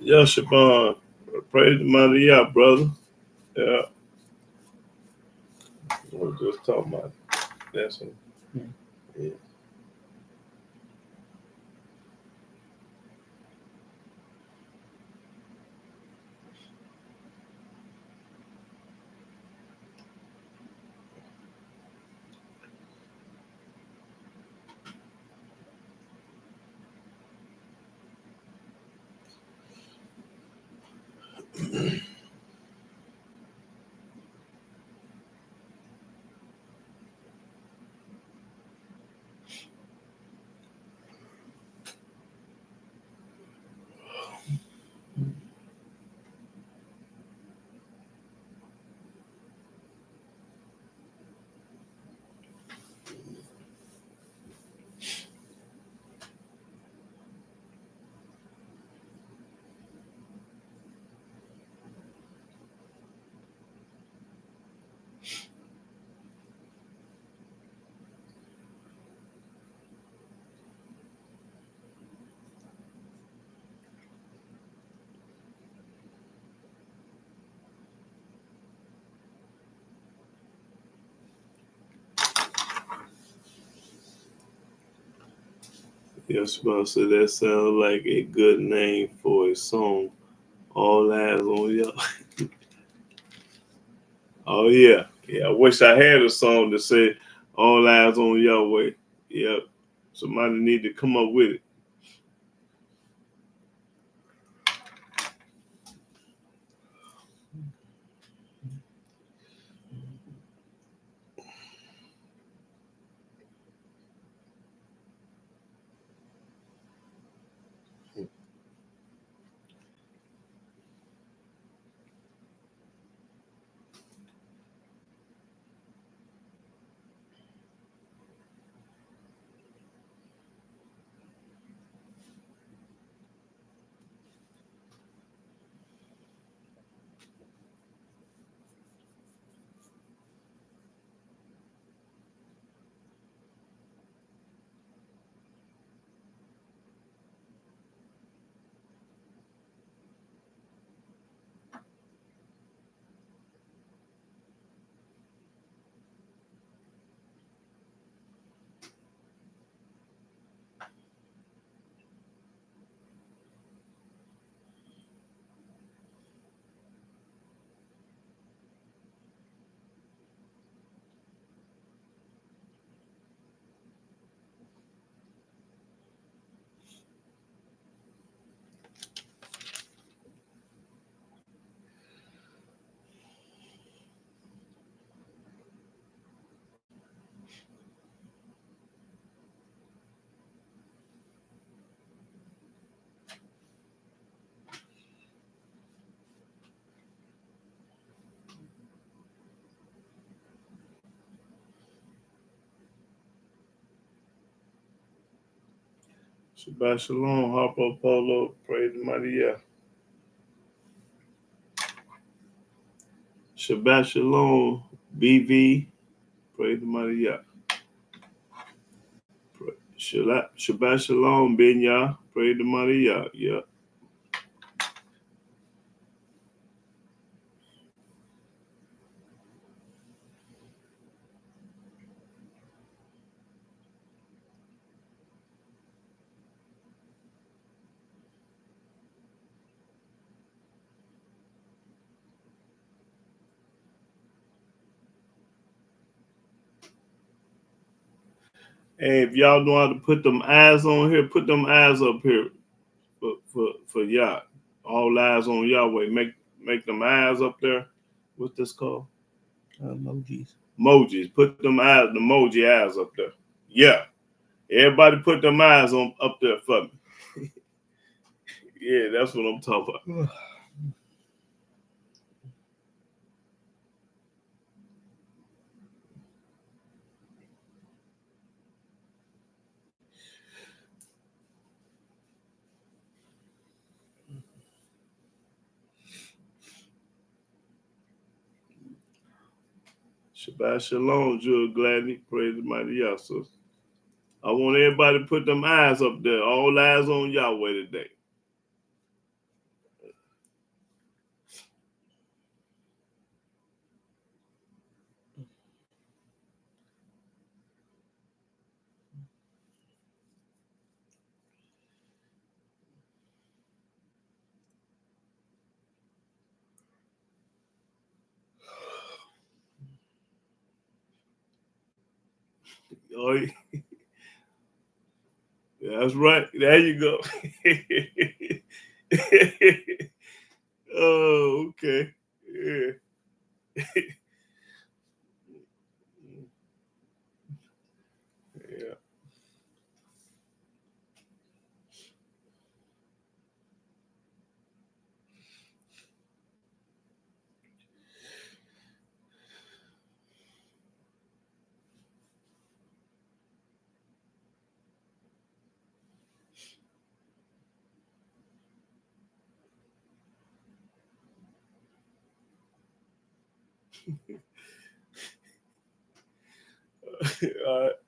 Yeah, Shaban. Praise the mighty Yah, brother. Yeah. We were just talking about that. So, yeah. Yes, Shaban said that sounds like a good name for a song. All eyes on Yah. Oh, yeah. Yeah, I wish I had a song that said all eyes on Yahweh. Yeah. Somebody need to come up with it. Shabbat Shalom, Harpo Polo, praise the mighty Yah. Shabbat Shalom, BV, praise the mighty Yah. Shabbat Shalom, Ben Yah, praise the mighty Yah. Yeah. Hey, if y'all know how to put them eyes on here, put them eyes up here for Yah. All eyes on Yahweh. Make them eyes up there. What's this called? Emojis. Emojis. Put them eyes, the emoji eyes up there. Yeah. Everybody put them eyes on up there for me. Yeah, that's what I'm talking about. Shabbat Shalom, Jewel Gladney. Praise the mighty Yah. So I want everybody to put them eyes up there. All eyes on Yahweh today. Oh, that's right. There you go. Oh, okay. Yeah. Yeah.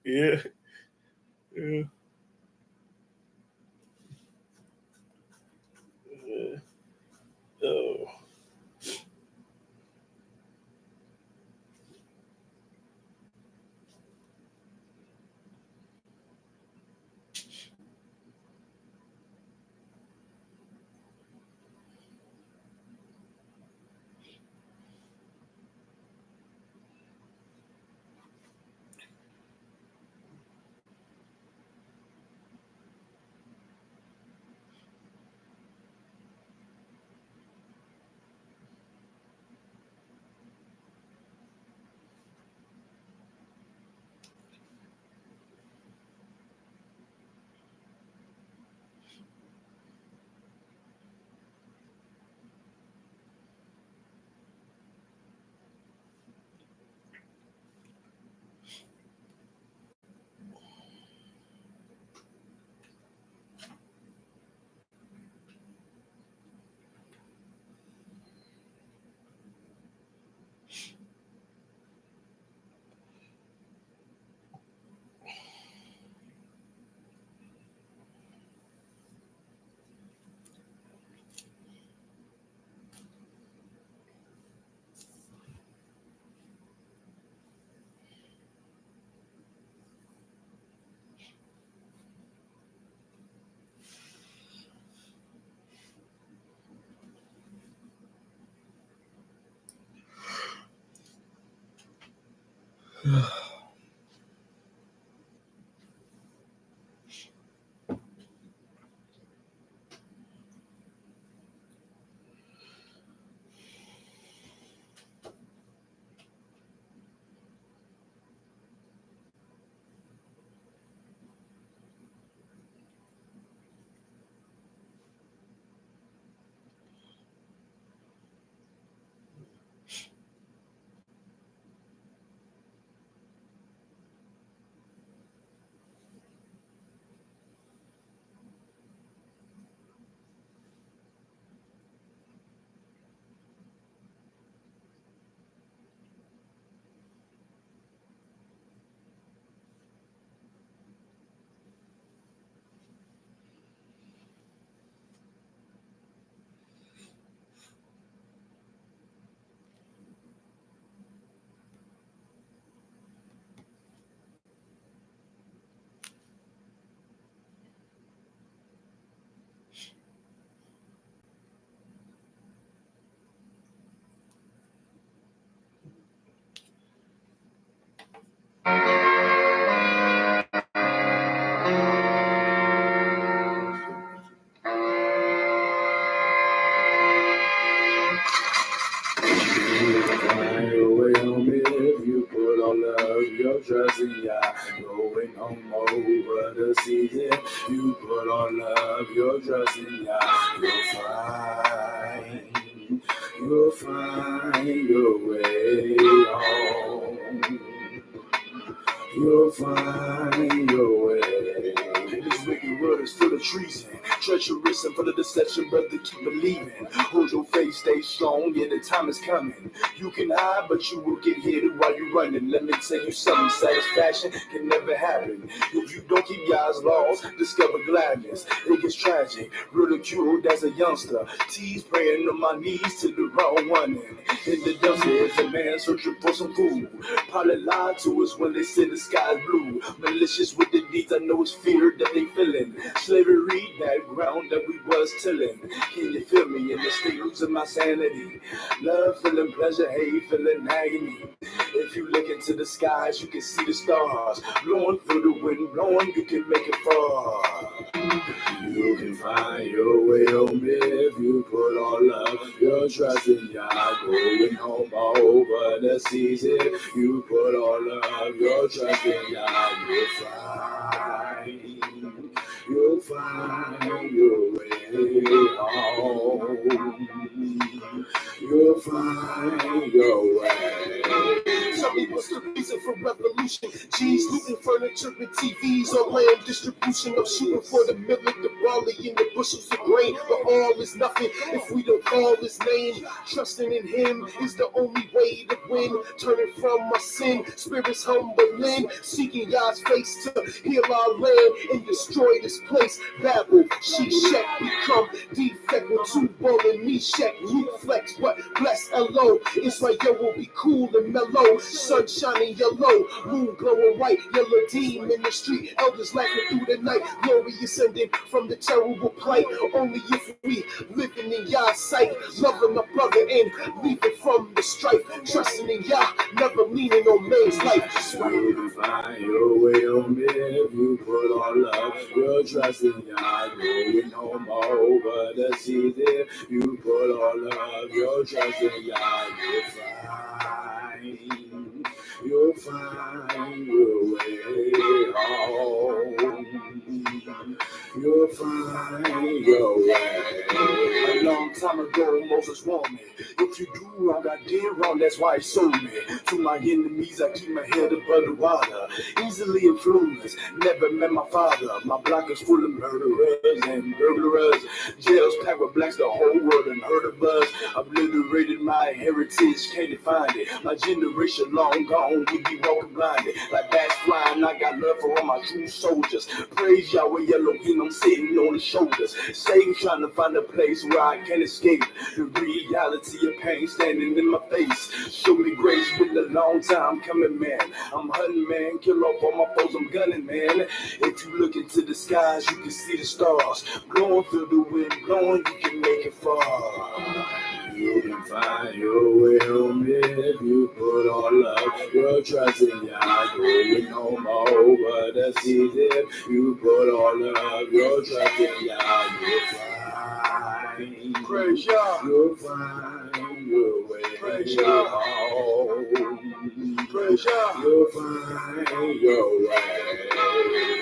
Yeah. Yeah. Yeah. Oh. Find your way home if you put all of your trust in Yah. Going home over the season, you put all of your trust in Yah. You'll find your way home. You'll find your way. This wicked world is full of treason, treacherous and full of deception, brother, keep believing. Hold your faith, stay strong, yeah, the time is coming. You can hide, but you will get hit while you're running. Let me tell you something, satisfaction can never happen. If you don't keep God's laws, discover gladness. It gets tragic, ridiculed as a youngster. Teased, praying on my knees to the wrong one. In the dumpster is a man searching for some food. Probably lied to us when they said the sky's blue. Malicious with the deeds, I know it's fear that they feeling. Slavery, that ground that we was tilling. feeling? Can you feel me in the state losing my sanity? Love feeling pleasure, hate feeling agony. If you look into the skies, you can see the stars. Blowing through the wind, blowing, you can make it far. You can find your way home if you put all of your trust in Yah. Going home over the seas if you put all of your trust in Yah. You'll find your way home. You'll find your way. Tell me what's the reason for revolution? G's looting furniture and TVs on land distribution. I'm shooting for the millet, the barley, and the bushels of grain. But all is nothing if we don't call his name. Trusting in him is the only way to win. Turning from my sin, spirits humbling. Seeking God's face to heal our land and destroy this place. Babel, Sheshach become defect with Tubal and Meshach. Root flex, but bless Elo. Israel will be cool and mellow. Sun shining yellow, moon glowing white. Yellow demon in the street, elders laughing through the night. Glory ascending from the terrible plight. Only if we living in Yah's sight, loving my brother and leaving from the strife. Trusting in Yah, never leaning on man's life. You can find your way home if you put all of your trust in Yah. Going home over the seas if you put all of your trust in Yah. You'll find your way home. You'll find your way. A long time ago, Moses warned me. If you do wrong, I did wrong, that's why he sold me. To my enemies, I keep my head above the water. Easily influenced, never met my father. My block is full of murderers and burglars. Jails packed with blacks, the whole world and heard of us. Obliterated my heritage, can't define it. My generation long gone, we be walking blinded. Like bats flying, I got love for all my true soldiers. Praise Yahweh, Elohim, I'm sitting on his shoulders. Satan trying to find a place where I can escape the reality of pain standing in my face. Show me grace with a long time coming, man. I'm hunting, man, kill off all my foes, I'm gunning, man. If you look into the skies, you can see the stars. Blowing through the wind, blowing, you can make it far. You can find your way home if you put all of your trust in Yah. Going home over the seas if you put all of your trust in Yah. You'll find, praise Yah. You'll find your way home. Praise Yah. You'll find your way.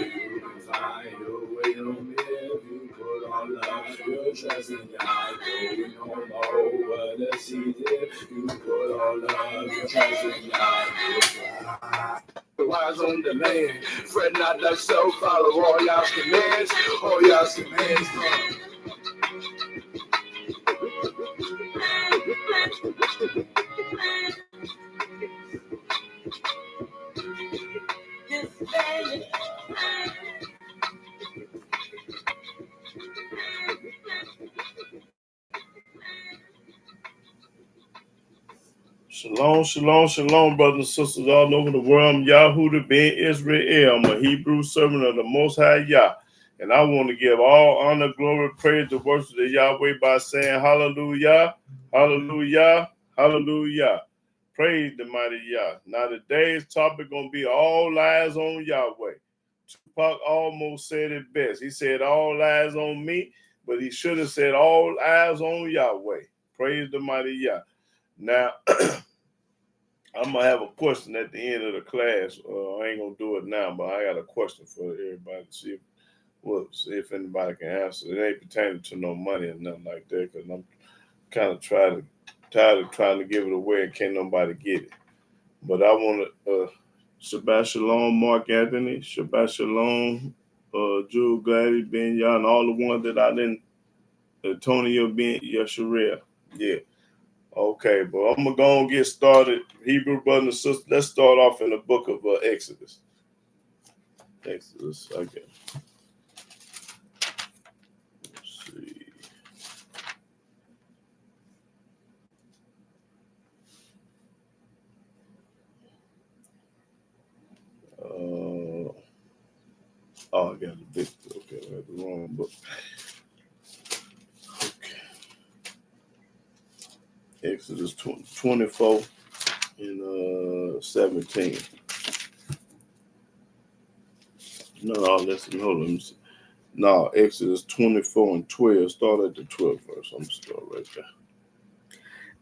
You can find your way home if you put all of your trust in Yah. Going home over the seas if you put all of your trust in Yah. Eyes on the land, fret not thyself, follow all Yah's commands, all Yah's commands. Shalom, shalom, shalom, brothers and sisters all over the world. I'm Yahudah ben Israel. I'm a Hebrew servant of the Most High Yah. And I want to give all honor, glory, praise, to worship to Yahweh by saying hallelujah, hallelujah, hallelujah. Praise the mighty Yah. Now today's topic going to be all eyes on Yahweh. Tupac almost said it best. He said all eyes on me, but he should have said all eyes on Yahweh. Praise the mighty Yah. Now, I'm going to have a question at the end of the class. I ain't going to do it now, but I got a question for everybody to see if anybody can answer. It ain't pertaining to no money or nothing like that, because I'm kind of tired of trying to give it away and can't nobody get it. But I want to, Shabbat Shalom, Mark Anthony, Shabbat Shalom, Jewel Gladys, Ben Yah, and all the ones that I didn't, Antonio Ben Yasharel. Yeah. Okay, but I'm going to go and get started. Hebrew brothers and sisters, let's start off in the book of Exodus. Exodus, okay. Let's see. I got the big, okay, I had the wrong book. Exodus 24 and 17. No, listen, hold on. No, Exodus 24 and 12. Start at the 12th verse. I'm going to start right there.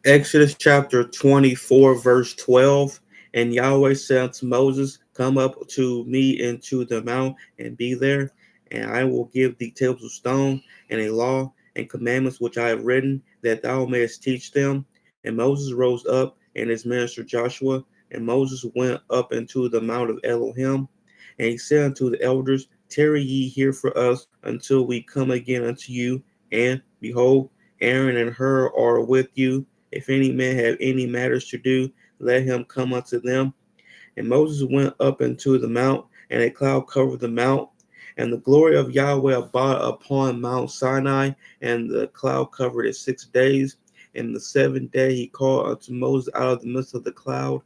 Exodus chapter 24, verse 12. And Yahweh said to Moses, come up to me into the mount and be there, and I will give thee tables of stone and a law and commandments which I have written, that thou mayest teach them. And Moses rose up and his minister Joshua, and Moses went up into the mount of Elohim, and he said unto the elders, tarry ye here for us until we come again unto you. And behold, Aaron and Hur are with you. If any man have any matters to do, let him come unto them. And Moses went up into the mount, and a cloud covered the mount. And the glory of Yahweh abode upon Mount Sinai, and the cloud covered it 6 days. And the 7th day he called unto Moses out of the midst of the cloud.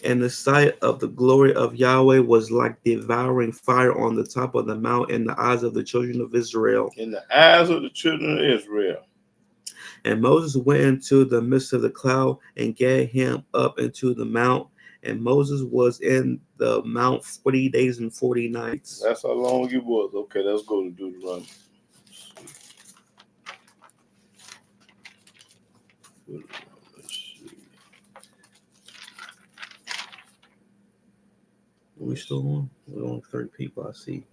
And the sight of the glory of Yahweh was like devouring fire on the top of the mount in the eyes of the children of Israel. In the eyes of the children of Israel. And Moses went into the midst of the cloud and gave him up into the mount. And Moses was in the mount 40 days and 40 nights. That's how long it was. Okay, let's go to Deuteronomy. We still on? We're on 30 people, I see.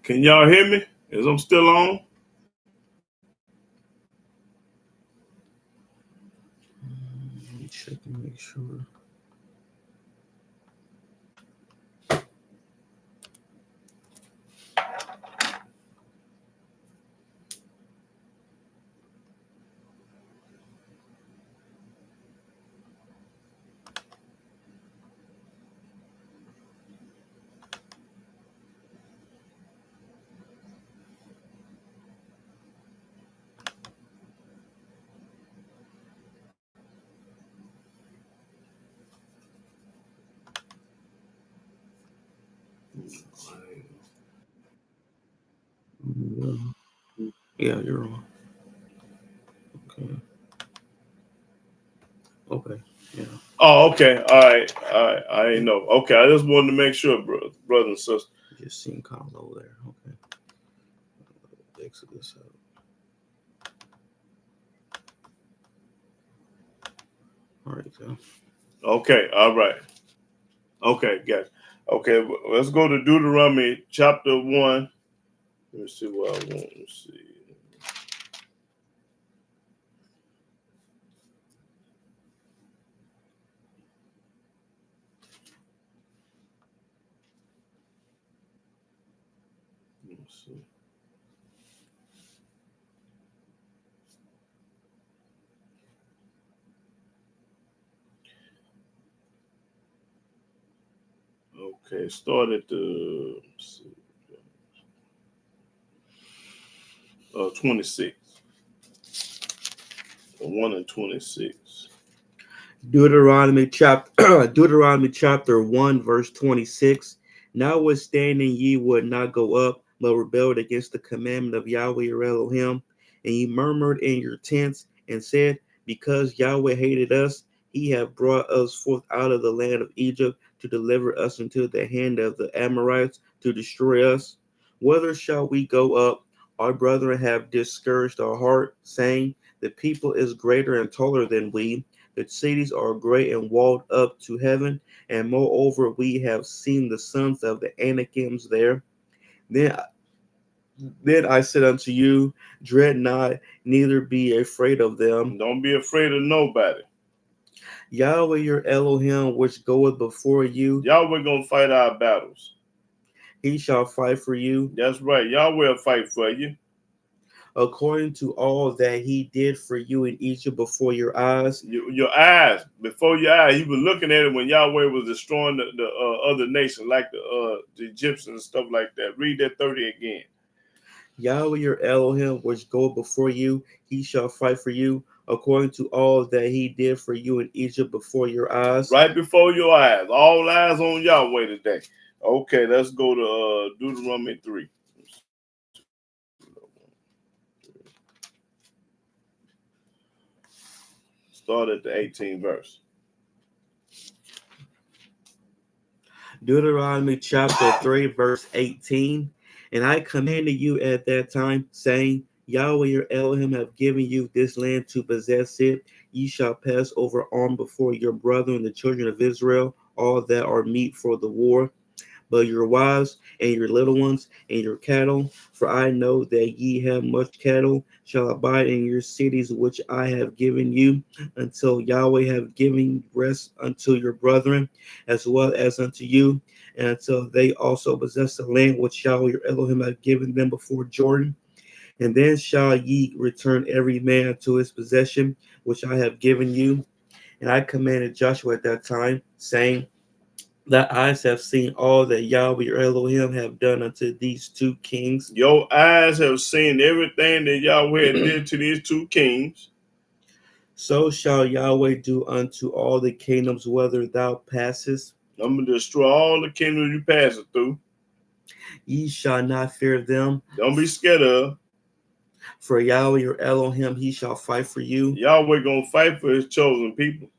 Can y'all hear me? Is I'm still on? Let me check and make sure. Yeah, you're on. Okay. Yeah. Oh, okay. All right. I ain't know. Okay, I just wanted to make sure, brother and sister. Just seeing kind of low there. Okay. Exodus. All right. So. Okay. All right. Okay, guys. Okay, let's go to Deuteronomy chapter 1. Let me see what I want to see. Let's see. Okay, start at the 26. 1 and 26. Deuteronomy chapter 1, verse 26. Notwithstanding ye would not go up, but rebelled against the commandment of Yahweh your Elohim, and ye murmured in your tents, and said, because Yahweh hated us, he hath brought us forth out of the land of Egypt to deliver us into the hand of the Amorites to destroy us. Whither shall we go up? Our brethren have discouraged our heart, saying, the people is greater and taller than we. The cities are great and walled up to heaven, and moreover, we have seen the sons of the Anakims there. Then I said unto you, dread not, neither be afraid of them. Don't be afraid of nobody. Yahweh your Elohim, which goeth before you, Yahweh gonna fight our battles. he shall fight for you. That's right. Yahweh will fight for you. According to all that he did for you in Egypt before your eyes. Your eyes, before your eyes. You were looking at it when Yahweh was destroying the other nations, like the Egyptians and stuff like that. Read that 30 again. Yahweh your Elohim, which goeth before you, he shall fight for you, according to all that he did for you in Egypt before your eyes. Right before your eyes. All eyes on Yahweh today. Okay, let's go to Deuteronomy 3. Start at the 18th verse. Deuteronomy chapter 3, verse 18. And I commanded you at that time, saying, Yahweh your Elohim have given you this land to possess it. Ye shall pass over armed before your brethren, the children of Israel, all that are meet for the war. But your wives and your little ones and your cattle, for I know that ye have much cattle, shall abide in your cities which I have given you, until Yahweh have given rest unto your brethren, as well as unto you, and until they also possess the land which Yahweh your Elohim have given them before Jordan. And then shall ye return every man to his possession, which I have given you. And I commanded Joshua at that time, saying, Thy eyes have seen all that Yahweh your Elohim have done unto these two kings. Your eyes have seen everything that Yahweh did to these two kings. So shall Yahweh do unto all the kingdoms whither thou passest. I'm going to destroy all the kingdoms you pass it through. Ye shall not fear them, Don't be scared of. for Yahweh your Elohim, he shall fight for you. Yahweh going to fight for his chosen people.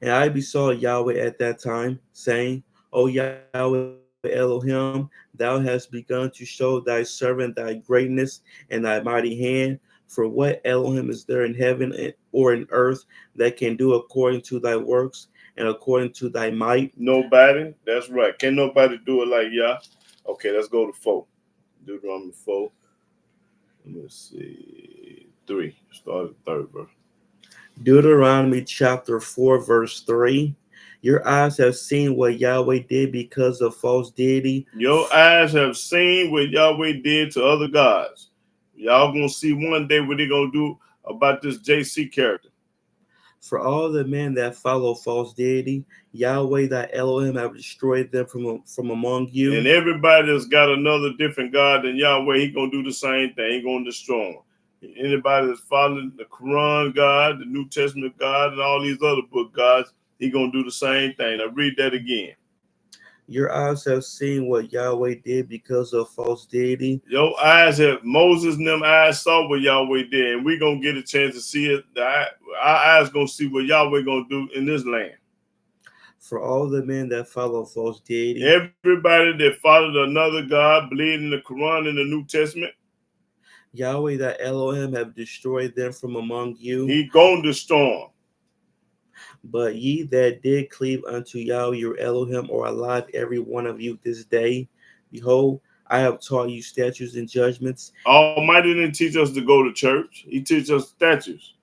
And I besought Yahweh at that time, saying, O Yahweh Elohim, thou hast begun to show thy servant thy greatness and thy mighty hand. For what Elohim is there in heaven or in earth that can do according to thy works and according to thy might? Nobody. That's right. Can't nobody do it like Yah. Okay, let's go to 4. Deuteronomy 4. Let me see. 3. Start at 3rd verse. Deuteronomy chapter 4, verse 3. Your eyes have seen what Yahweh did because of false deity. Your eyes have seen what Yahweh did to other gods. Y'all gonna see one day what they gonna do about this JC character. For all the men that follow false deity, Yahweh thy Elohim have destroyed them from among you. And everybody that's got another different God than Yahweh, he gonna do the same thing. He gonna destroy them. Anybody that's following the Quran God, the New Testament God, and all these other book gods, he gonna do the same thing. Now read that again. Your eyes have seen what Yahweh did because of false deity. Your eyes have, Moses and them eyes saw what Yahweh did, and we gonna get a chance to see it. Our eyes gonna see what Yahweh gonna do in this land. For all the men that follow false deity, Everybody that followed another God, believed in the Quran and the New Testament, Yahweh thy Elohim have destroyed them from among you. he gonna destroy them. But ye that did cleave unto Yahweh your Elohim are alive, every one of you this day. Behold, I have taught you statutes and judgments, Almighty didn't teach us to go to church. He teaches us statutes.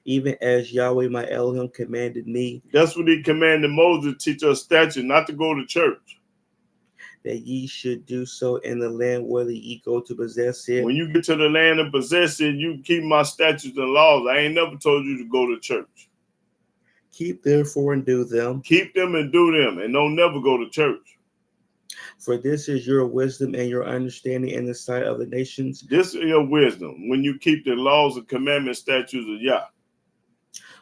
even as Yahweh my Elohim commanded me, That's what he commanded Moses to teach us statutes, not to go to church. that ye should do so in the land whether ye go to possess it. When you get to the land and possess it, you keep my statutes and laws. I ain't never told you to go to church. Keep therefore and do them, Keep them and do them, and don't never go to church. for this is your wisdom and your understanding in the sight of the nations, This is your wisdom when you keep the laws and commandments, statutes of Yah.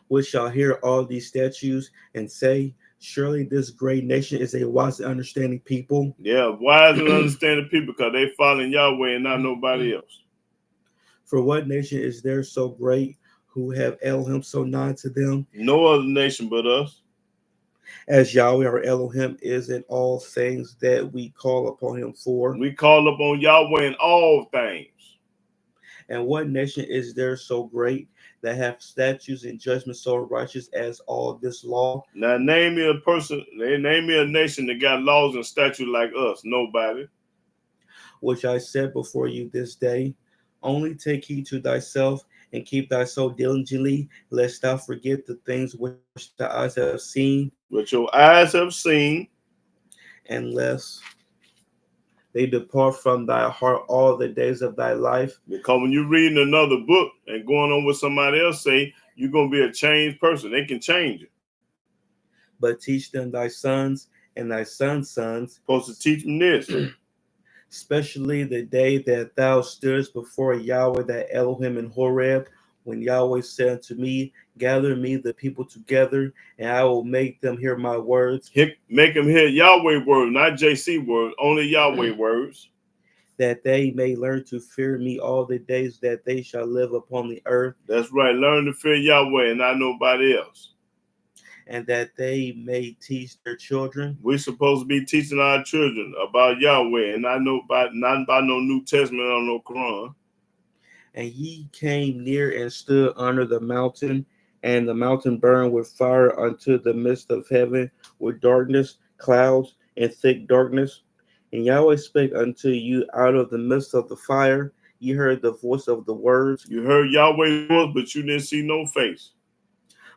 which shall hear all these statutes and say, surely this great nation is a wise and understanding people. Yeah, wise and understanding people because they following Yahweh and not nobody else. For what nation is there so great who have Elohim so nigh to them, No other nation but us. as Yahweh our Elohim is in all things that we call upon him for? We call upon Yahweh in all things. And what nation is there so great that have statutes and judgments so righteous as all this law? Now name me a person, name me a nation that got laws and statutes like us. Nobody. Which I said before you this day. Only take heed to thyself and keep thy soul diligently, lest thou forget the things which thy eyes have seen, What your eyes have seen, and lest they depart from thy heart all the days of thy life. because when you're reading another book and going on what somebody else say, you're going to be a changed person. They can change it. But teach them thy sons and thy sons' sons, Supposed to teach them this. especially the day that thou stoodest before Yahweh thy Elohim in Horeb, when Yahweh said unto me, gather me the people together, and I will make them hear my words. Make them hear Yahweh words, not JC words, only Yahweh words. that they may learn to fear me all the days that they shall live upon the earth, That's right. Learn to fear Yahweh and not nobody else. and that they may teach their children. We're supposed to be teaching our children about Yahweh and not by no New Testament or no Quran. And he came near and stood under the mountain, and the mountain burned with fire unto the midst of heaven, with darkness, clouds, and thick darkness. And Yahweh spake unto you out of the midst of the fire. You heard the voice of the words, You heard Yahweh's voice, but you didn't see no face.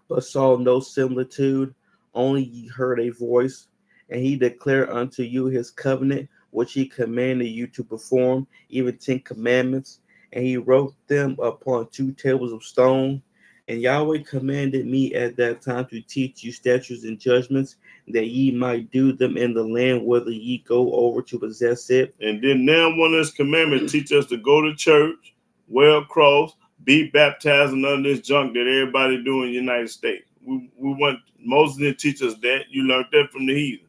but saw no similitude, only ye heard a voice. And he declared unto you his covenant, which he commanded you to perform, even 10 commandments. And he wrote them upon 2 tables of stone. And Yahweh commanded me at that time to teach you statutes and judgments, that ye might do them in the land whither ye go over to possess it. And then now one of his commandments teach us to go to church, wear a cross, be baptized, and none of this junk that everybody do in the United States. We want Moses didn't teach us that. You learned that from the heathen.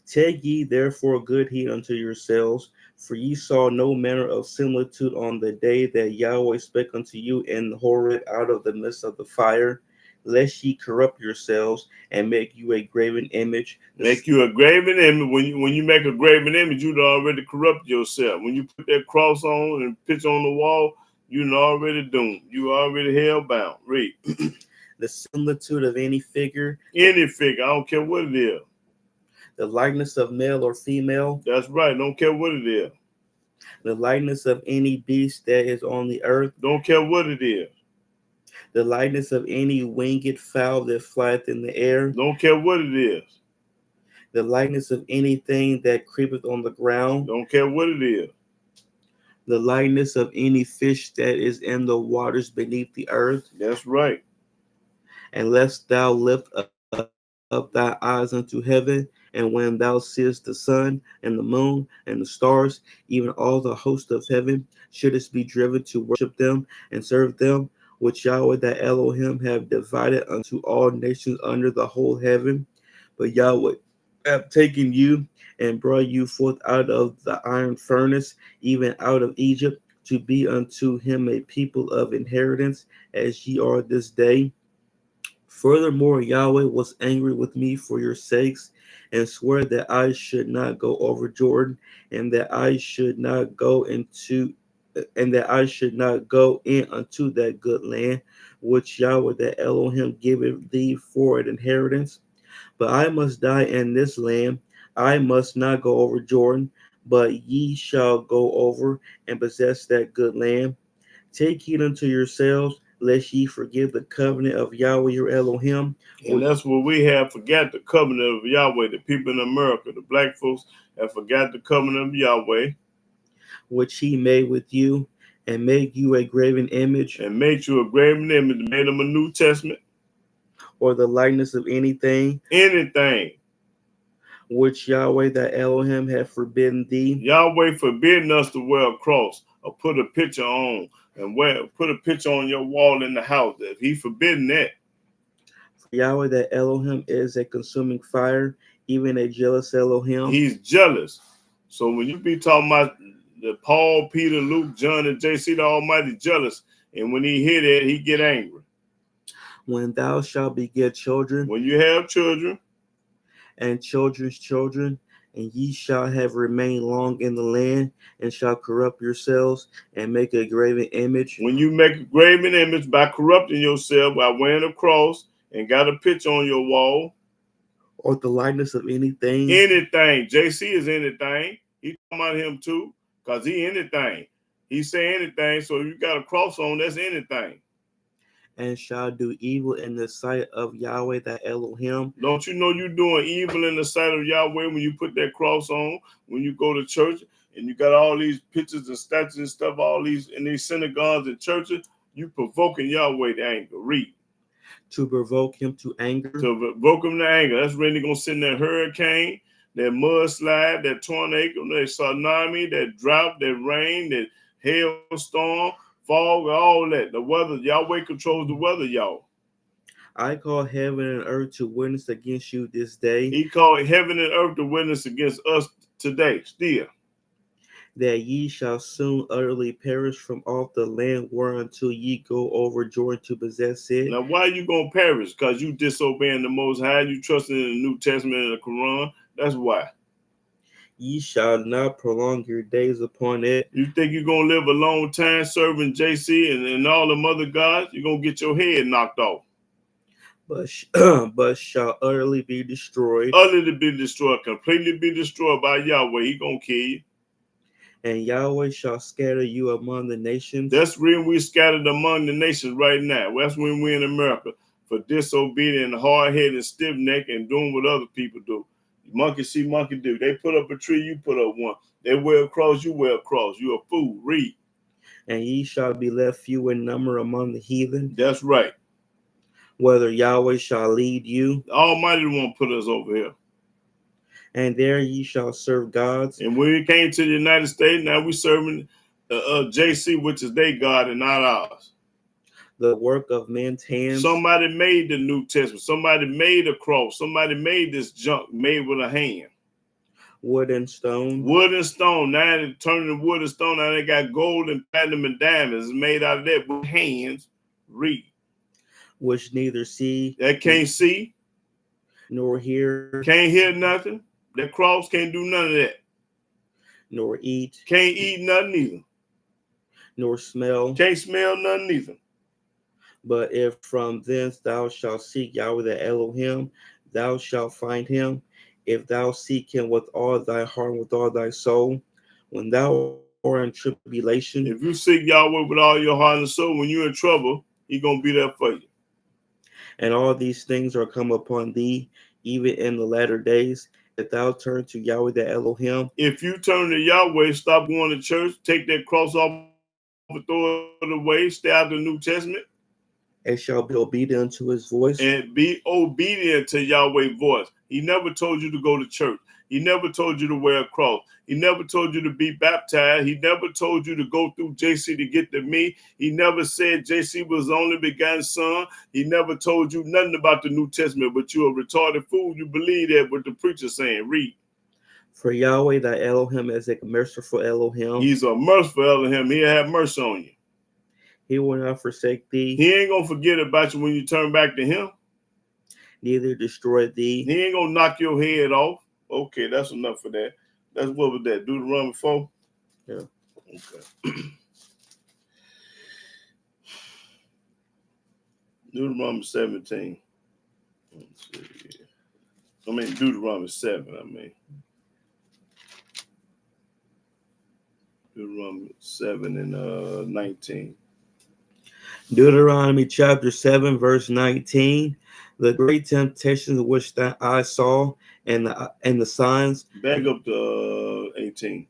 Take ye therefore good heed unto yourselves, for ye saw no manner of similitude on the day that Yahweh spake unto you in Horeb out of the midst of the fire, lest ye corrupt yourselves and make you a graven image. Make you a graven image. When you make a graven image, you'd already corrupt yourself. When you put that cross on and picture on the wall, you're already doomed. You already hell bound. Read. The similitude of any figure, Any figure, I don't care what it is. the likeness of male or female, That's right. Don't care what it is. the likeness of any beast that is on the earth, Don't care what it is. the likeness of any winged fowl that flieth in the air, Don't care what it is. the likeness of anything that creepeth on the ground, Don't care what it is. the likeness of any fish that is in the waters beneath the earth. That's right. And lest thou lift up thy eyes unto heaven, and when thou seest the sun and the moon and the stars, even all the host of heaven, shouldest be driven to worship them and serve them, which Yahweh thy Elohim have divided unto all nations under the whole heaven. But Yahweh have taken you and brought you forth out of the iron furnace, even out of Egypt, to be unto him a people of inheritance, as ye are this day. Furthermore, Yahweh was angry with me for your sakes, and swore that I should not go over Jordan, and that I should not go in unto that good land which Yahweh the Elohim giveth thee for an inheritance. But I must die in this land. I must not go over Jordan, but ye shall go over and possess that good land. Take heed unto yourselves, lest ye forget the covenant of Yahweh your Elohim. And that's what we have forgot, the covenant of Yahweh. The people in America, the black folks, have forgot the covenant of Yahweh. Which he made with you, and make you a graven image, and made you a graven image, made them a New Testament. or the likeness of anything, which Yahweh thy Elohim hath forbidden thee. Yahweh forbidden us to wear a cross or put a picture on and put a picture on your wall in the house. If he forbidden that. For Yahweh thy Elohim is a consuming fire, even a jealous Elohim. He's jealous. So when you be talking about the Paul, Peter, Luke, John, and JC, the Almighty jealous, and when he hear that, he get angry. When thou shalt beget children, when you have children, and children's children, and ye shall have remained long in the land, and shall corrupt yourselves, and make a graven image. When you make a graven image by corrupting yourself, by wearing a cross, and got a picture on your wall, or the likeness of anything. JC is anything. He talking about him too, because he anything. He say anything, so you got a cross on, that's anything. And shall do evil in the sight of Yahweh thy Elohim. Don't you know you're doing evil in the sight of Yahweh when you put that cross on, when you go to church, and you got all these pictures and statues and stuff, all these in these synagogues and churches, you provoking Yahweh to anger. Read. To provoke him to anger. To provoke him to anger. That's really going to send that hurricane, that mudslide, that tornado, that tsunami, that drought, that rain, that hailstorm, fog, all that. The weather, Yahweh controls the weather, y'all. I call heaven and earth to witness against you this day. He called heaven and earth to witness against us today, still. that ye shall soon utterly perish from off the land whereunto ye go over Jordan to possess it. Now, why you gonna perish? Because you disobeying the Most High, you trusting in the New Testament and the Quran. That's why. Ye shall not prolong your days upon it, You think you're gonna live a long time serving JC and all them other gods? You're gonna get your head knocked off. but shall utterly be destroyed. Utterly be destroyed, completely be destroyed by Yahweh. He gonna kill you. And Yahweh shall scatter you among the nations. That's when we scattered among the nations right now. That's when we're in America for disobedient, hard-headed, and stiff-necked, and doing what other people do. Monkey see, monkey do. They put up a tree, you put up one. They wear a cross, you wear a cross. You a fool. Read. And ye shall be left few in number among the heathen. That's right. Whether Yahweh shall lead you. The Almighty won't put us over here. And there ye shall serve gods. And when we came to the United States, now we serving JC, which is their God and not ours. The work of men's hands. Somebody made the New Testament. Somebody made a cross. Somebody made this junk made with a hand. Wood and stone. Wood and stone. Now they turning wood and stone. Now they got gold and platinum and diamonds made out of that with hands. Read. Which neither see. That can't see. Nor hear. Can't hear nothing. That cross can't do none of that. Nor eat. Can't eat nothing either. Nor smell. Can't smell nothing either. But if from thence thou shalt seek Yahweh the Elohim, thou shalt find him. If thou seek him with all thy heart and with all thy soul, when thou art in tribulation. If you seek Yahweh with all your heart and soul, when you're in trouble, he's going to be there for you. And all these things are come upon thee, even in the latter days, if thou turn to Yahweh the Elohim. If you turn to Yahweh, stop going to church, take that cross off and throw it away, stay out of the New Testament. And shall be obedient to his voice. And be obedient to Yahweh's voice. He never told you to go to church. He never told you to wear a cross. He never told you to be baptized. He never told you to go through JC to get to me. He never said JC was the only begotten son. He never told you nothing about the New Testament, but you're a retarded fool. You believe that what the preacher's saying. Read. For Yahweh thy Elohim is a merciful Elohim. He's a merciful Elohim. He'll have mercy on you. He will not forsake thee. He ain't going to forget about you when you turn back to him. Neither destroy thee. He ain't going to knock your head off. Okay, that's enough for that. That's what was that? Deuteronomy 4? Yeah. Okay. Deuteronomy 17. Let's see here. I mean, Deuteronomy 7, Deuteronomy 7 and 19. Deuteronomy chapter 7, verse 19. The great temptations which that I saw and the signs. Back up to 18.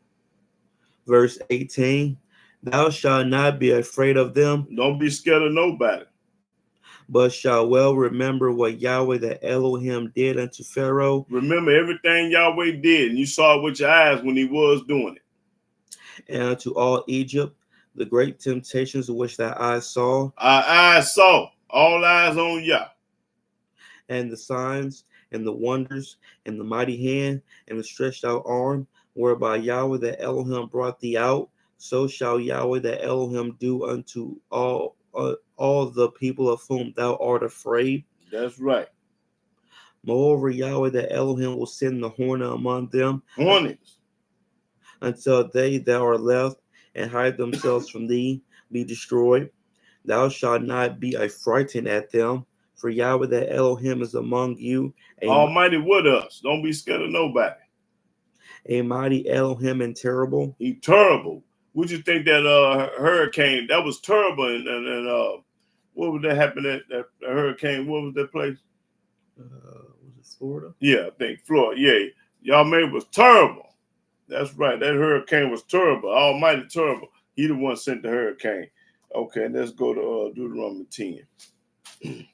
Verse 18. Thou shalt not be afraid of them. Don't be scared of nobody. But shall well remember what Yahweh the Elohim did unto Pharaoh. Remember everything Yahweh did, and you saw it with your eyes when he was doing it. And unto all Egypt, the great temptations which that I saw. Our eyes saw. All eyes on Yah. And the signs, and the wonders, and the mighty hand, and the stretched out arm, whereby Yahweh the Elohim brought thee out, so shall Yahweh the Elohim do unto all the people of whom thou art afraid. That's right. Moreover, Yahweh the Elohim will send the hornet among them. Hornets. Until they that are left and hide themselves from thee be destroyed. Thou shalt not be affrighted at them. For Yahweh the Elohim is among you. Almighty with us. Don't be scared of nobody. A mighty Elohim and terrible. He terrible. Would you think that hurricane, that was terrible, and what would that happen at that hurricane? What was that place? Was it Florida? Yeah, I think Florida. Yeah. Y'all made was terrible. That's right. That hurricane was terrible. Almighty terrible. He the one sent the hurricane. Okay, let's go to Deuteronomy 10.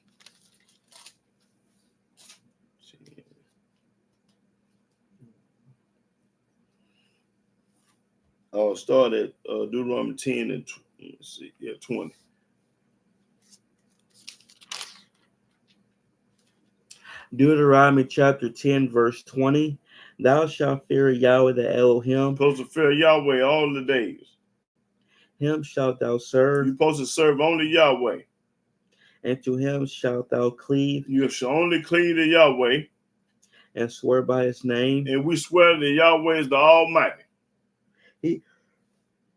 I'll start at Deuteronomy 10 and 20. Deuteronomy chapter 10, verse 20. Thou shalt fear Yahweh the Elohim. Supposed to fear Yahweh all the days. Him shalt thou You're serve, supposed to serve only Yahweh. and to him shalt thou cleave, You shall only cleave to Yahweh. and swear by his name. And we swear that Yahweh is the Almighty. He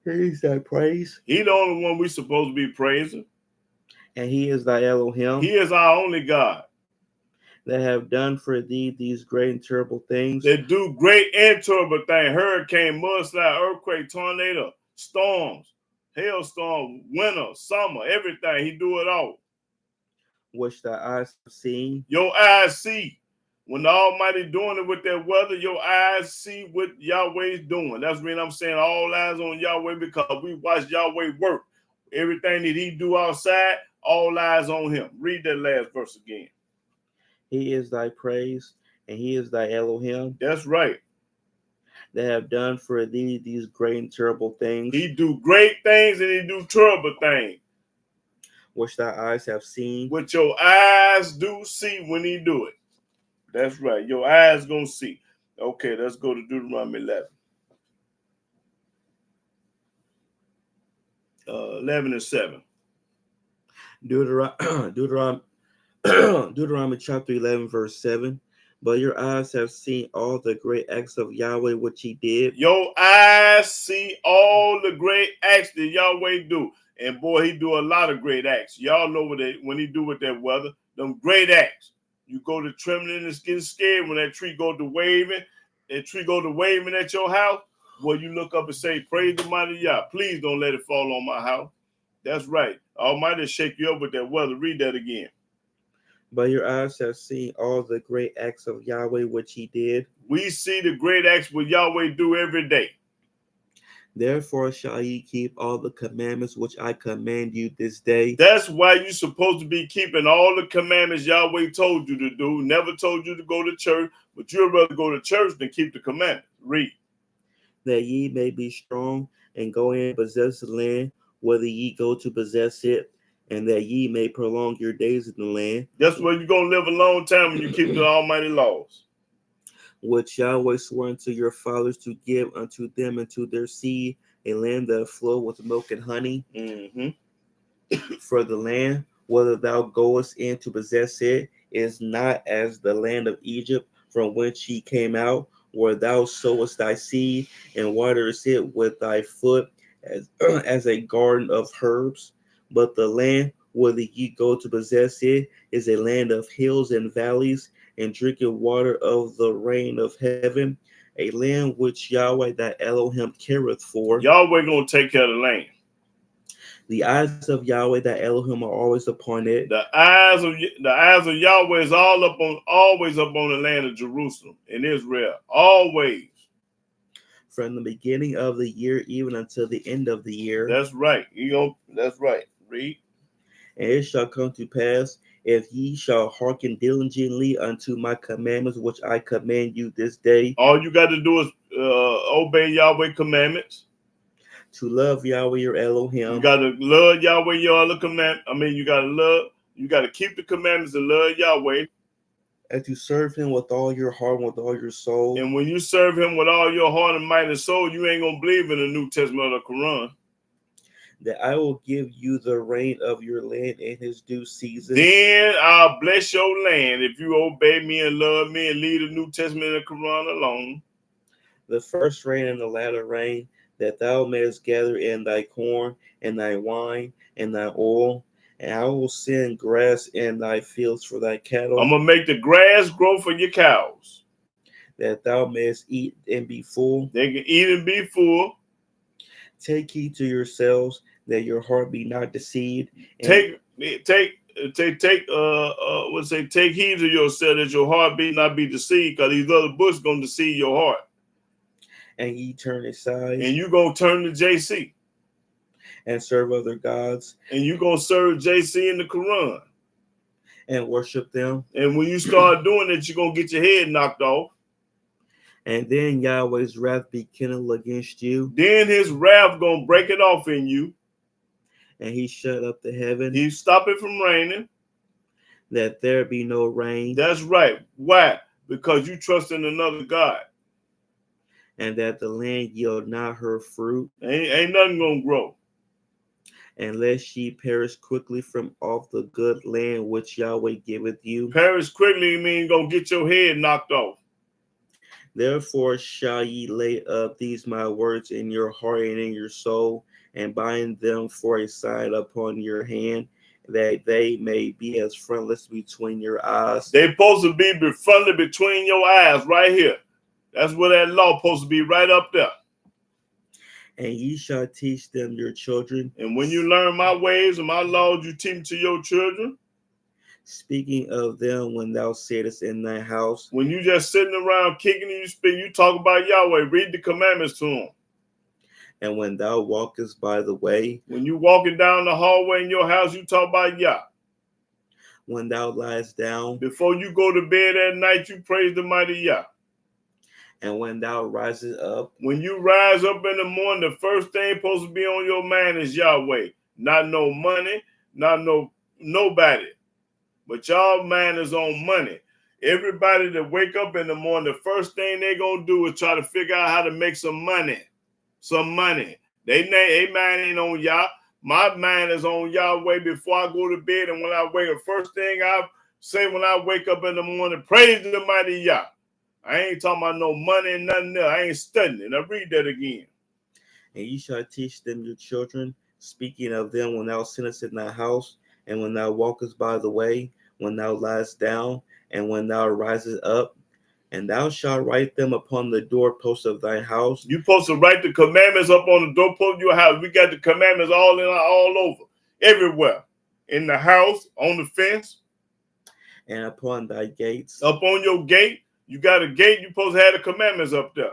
is thy praise, He the only one we supposed to be praising. and he is thy Elohim, He is our only God. that have done for thee these great and terrible things, They do great and terrible things. Hurricane, mudslide, earthquake, tornado, storms, hailstorm, winter, summer, everything. He do it all. which thy eyes have seen. Your eyes see. When the Almighty doing it with that weather, your eyes see what Yahweh's doing. That's when I'm saying all eyes on Yahweh, because we watch Yahweh work. Everything that he do outside, all eyes on him. Read that last verse again. He is thy praise, and he is thy Elohim, That's right. that have done for thee these great and terrible things, He do great things and he do terrible things. which thy eyes have seen. What your eyes do see when he do it. That's right. Your eyes gonna see. Okay, let's go to Deuteronomy 11. 11 and 7. Deuteronomy chapter 11, verse 7. But your eyes have seen all the great acts of Yahweh which he did. Your eyes see all the great acts that Yahweh do. And boy, he do a lot of great acts. Y'all know when he do with that weather, them great acts. You go to trembling and getting scared when that tree go to waving. That tree go to waving at your house. Well, you look up and say, praise the mighty Yah. Please don't let it fall on my house. That's right. Almighty shake you up with that weather. Read that again. But your eyes have seen all the great acts of Yahweh which he did. We see the great acts what Yahweh do every day. Therefore shall ye keep all the commandments which I command you this day. That's why you're supposed to be keeping all the commandments Yahweh told you to do. Never told you to go to church, but you'd rather go to church than keep the commandments. Read. That ye may be strong and go in and possess the land, whether ye go to possess it, and that ye may prolong your days in the land. That's where you're going to live a long time when you keep the almighty laws. Which Yahweh swore unto your fathers to give unto them and to their seed, a land that flow with milk and honey. For the land, whether thou goest in to possess it, is not as the land of Egypt, from whence ye came out, where thou sowest thy seed and waterest it with thy foot, as a garden of herbs. But the land, whether ye go to possess it, is a land of hills and valleys, and drinking water of the rain of heaven, a land which Yahweh thy Elohim careth for. Yahweh going to take care of the land. The eyes of Yahweh thy Elohim are always upon it. The eyes of Yahweh is always up on the land of Jerusalem in Israel. Always. From the beginning of the year even until the end of the year. That's right. That's right. Read. And it shall come to pass, if ye shall hearken diligently unto my commandments, which I command you this day. All you got to do is obey Yahweh commandments. To love Yahweh your Elohim. You got to love Yahweh your other commandments. You got to keep the commandments and love Yahweh. And to serve him with all your heart and with all your soul. And when you serve him with all your heart and mind and soul, you ain't going to believe in the New Testament or the Quran. That I will give you the rain of your land in his due season. Then I'll bless your land if you obey me and love me and leave the New Testament and the Quran alone. The first rain and the latter rain, that thou mayest gather in thy corn and thy wine and thy oil. And I will send grass in thy fields for thy cattle. I'm going to make the grass grow for your cows. That thou mayest eat and be full. They can eat and be full. Take heed to yourselves that your heart be not deceived. Take heed to yourself that your heart be not be deceived, because these other books going to deceive your heart. And ye turn aside. And you going to turn to JC. And serve other gods. And you going to serve JC in the Quran. And worship them. And when you start doing it, you're going to get your head knocked off. And then Yahweh's wrath be kindled against you. Then his wrath going to break it off in you. And he shut up the heaven. He stop it from raining. That there be no rain. That's right. Why? Because you trust in another God. and that the land yield not her fruit, Ain't nothing gonna grow. and lest ye perish quickly from off the good land which Yahweh giveth you. Perish quickly mean gonna get your head knocked off. Therefore shall ye lay up these my words in your heart and in your soul, and bind them for a sign upon your hand, that they may be as frontlets between your eyes. They supposed to be fronted between your eyes right here. That's where that law supposed to be, right up there. And ye shall teach them your children. And when you learn my ways and my laws, you teach them to your children. Speaking of them when thou sittest in thy house. When you just sitting around kicking and you speak, you talk about Yahweh. Read the commandments to them. And when thou walkest by the way. When you walking down the hallway in your house, you talk about Yah. When thou liest down. Before you go to bed at night, you praise the mighty Yah. And when thou risest up. When you rise up in the morning, the first thing supposed to be on your mind is Yahweh. Not no money, not nobody. But y'all mind is on money. Everybody that wake up in the morning, the first thing they gonna do is try to figure out how to make some money. Some money. They mind ain't on Yah. My mind is on Yahweh before I go to bed. And when I wake up, first thing I say when I wake up in the morning, praise the mighty Yah. I ain't talking about no money and nothing else. I ain't studying it. I read that again. And ye shall teach them your children, speaking of them when thou sittest in thy house, and when thou walkest by the way, when thou liest down, and when thou risest up, and thou shalt write them upon the doorposts of thy house. You supposed to write the commandments up on the doorpost of your house. We got the commandments all over, everywhere. In the house, on the fence. And upon thy gates. Up on your gate. You got a gate, you supposed to have the commandments up there.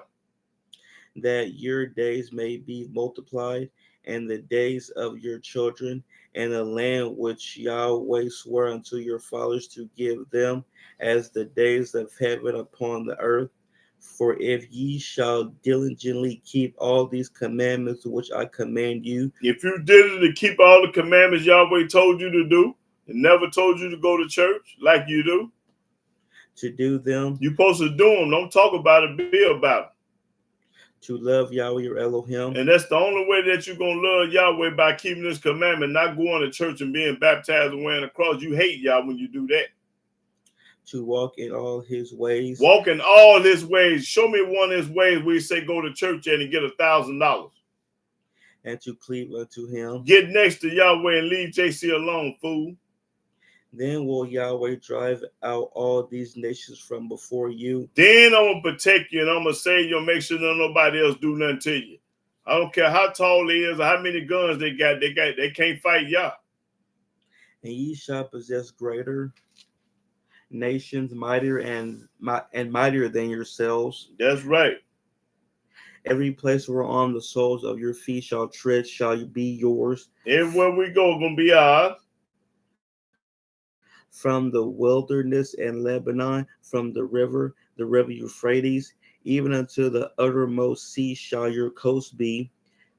That your days may be multiplied, and the days of your children, and the land which Yahweh swore unto your fathers to give them, as the days of heaven upon the earth. For if ye shall diligently keep all these commandments which I command you. If you diligently keep all the commandments Yahweh told you to do, and never told you to go to church like you do. To do them. You're supposed to do them. Don't talk about it, be about it. To love Yahweh your Elohim. And that's the only way that you're going to love Yahweh, by keeping this commandment, not going to church and being baptized and wearing a cross. You hate Yah when you do that. To walk in all his ways. Walk in all his ways. Show me one of his ways where you say go to church and get $1,000. And to cleave unto him. Get next to Yahweh and leave JC alone, fool. Then will Yahweh drive out all these nations from before you. Then I'm going to protect you and I'm going to save you and make sure that nobody else do nothing to you. I don't care how tall he is or how many guns they got. They can't fight Yah. And ye shall possess greater nations, mightier and mightier than yourselves. That's right. Every place whereon the soles of your feet shall tread shall be yours. Everywhere we go, going to be ours. From the wilderness and Lebanon, from the river Euphrates, even unto the uttermost sea shall your coast be.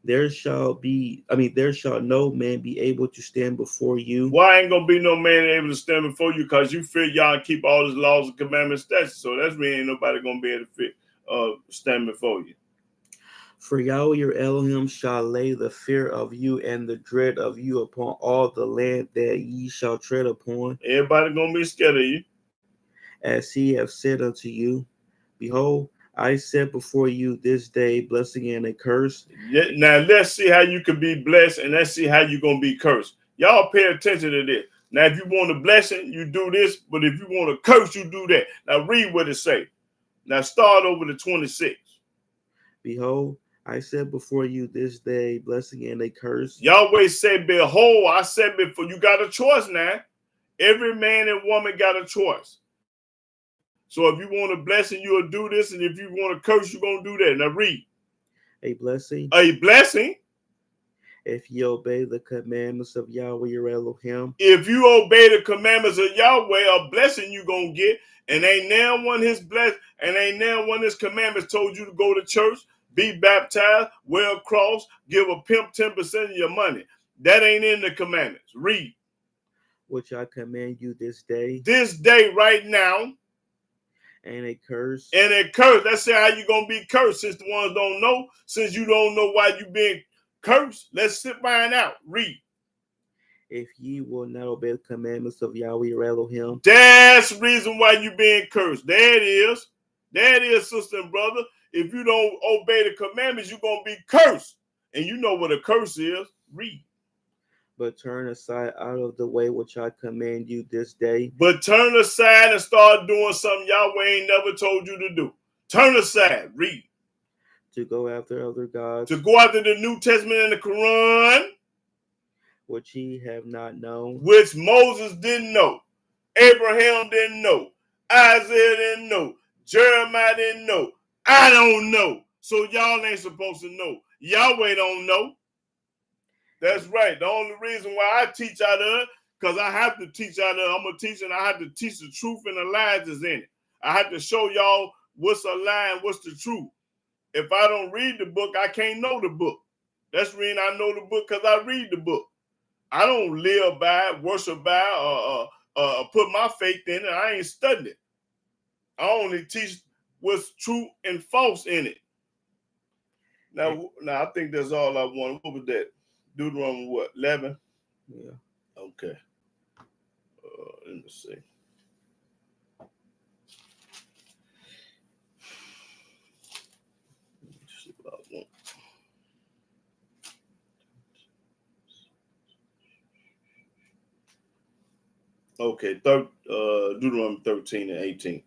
There shall no man be able to stand before you. Why ain't gonna be no man able to stand before you? Because you fear Yah and keep all his laws and commandments, statutes. So that's when ain't nobody gonna be able to stand before you. For Yahweh your Elohim shall lay the fear of you and the dread of you upon all the land that ye shall tread upon. Everybody gonna be scared of you. As he have said unto you, behold, I set before you this day blessing and a curse. Now let's see how you can be blessed, and let's see how you're gonna be cursed. Y'all pay attention to this. Now, if you want a blessing, you do this, but if you want a curse, you do that. Now read what it say. Now start over to 26. Behold, I set before you this day blessing and a curse. Yahweh said, behold, I said before. You got a choice now. Every man and woman got a choice. So if you want a blessing, you'll do this. And if you want a curse, you're going to do that. Now read. A blessing. A blessing. If you obey the commandments of Yahweh your Elohim. If you obey the commandments of Yahweh, a blessing you going to get. And ain't now one his blessing, and ain't now one his commandments told you to go to church, be baptized, wear a cross, give a pimp 10% of your money. That ain't in the commandments. Read. Which I command you this day. This day right now. And a curse. And a curse. Let's say how you gonna be cursed since the ones don't know. Since you don't know why you being cursed, let's sit by and out. Read. If ye will not obey the commandments of Yahweh your Elohim. That's the reason why you being cursed. There it is. There it is, sister and brother. If you don't obey the commandments, you're gonna be cursed. And you know what a curse is. Read. But turn aside out of the way which I command you this day. But turn aside and start doing something Yahweh ain't never told you to do. Turn aside. Read. To go after other gods. To go after the New Testament and the Quran. Which ye have not known. Which Moses didn't know. Abraham didn't know. Isaiah didn't know. Jeremiah didn't know. I don't know. So y'all ain't supposed to know. Yahweh don't know. That's right. The only reason why I teach out of it, because I have to teach out of it. I'm a teacher and I have to teach the truth and the lies is in it. I have to show y'all what's a lie and what's the truth. If I don't read the book, I can't know the book. That's the reason I know the book, because I read the book. I don't live by it, worship by it, put my faith in it. I ain't studying it. I only teach what's true and false in it. Now I think that's all I want. What was that? Deuteronomy what? 11? Yeah. Okay. Let me see. See what I want. Okay, Deuteronomy 13 and 18.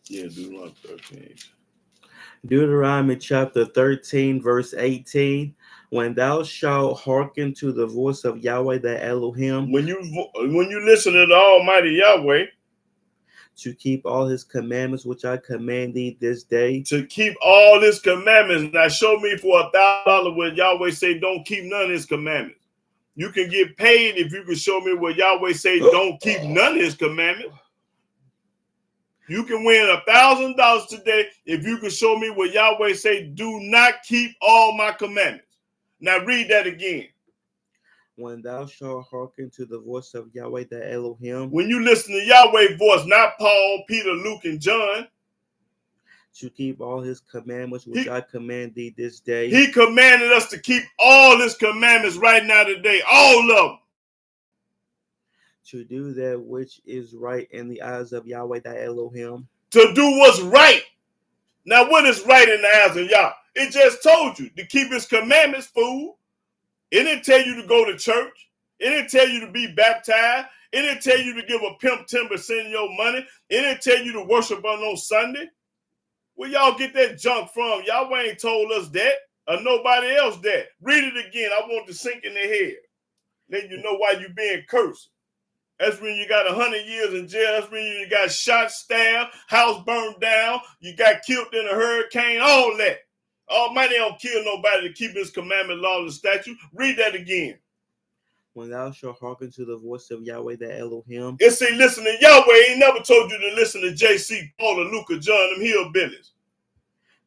Yeah, Deuteronomy 13. Deuteronomy chapter 13, verse 18. When thou shalt hearken to the voice of Yahweh thy Elohim. When you listen to the Almighty Yahweh. To keep all his commandments which I command thee this day. To keep all his commandments. Now show me for $1,000 where Yahweh say don't keep none of his commandments. You can get paid if you can show me where Yahweh say don't keep none of his commandments. You can win $1,000 today if you can show me where Yahweh say do not keep all my commandments. Now read that again. When thou shalt hearken to the voice of Yahweh thy Elohim. When you listen to Yahweh's voice, not Paul, Peter, Luke, and John. To keep all his commandments which I command thee this day. He commanded us to keep all his commandments right now today. All of them. To do that which is right in the eyes of Yahweh thy Elohim. To do what's right. Now what is right in the eyes of Yah? It just told you to keep his commandments, fool. It didn't tell you to go to church. It didn't tell you to be baptized. It didn't tell you to give a pimp 10% of your money. It didn't tell you to worship on Sunday. Where y'all get that junk from? Y'all ain't told us that or nobody else that. Read it again. I want to sink in their head. Then you know why you being cursed. That's when you got 100 years in jail. That's when you got shot, stabbed, house burned down. You got killed in a hurricane, all that. Almighty don't kill nobody to keep his commandment, law, and statute. Read that again. When thou shalt hearken to the voice of Yahweh thy Elohim. It say listen to Yahweh. He never told you to listen to J.C., Paul, or Luke, or John, them hillbillies.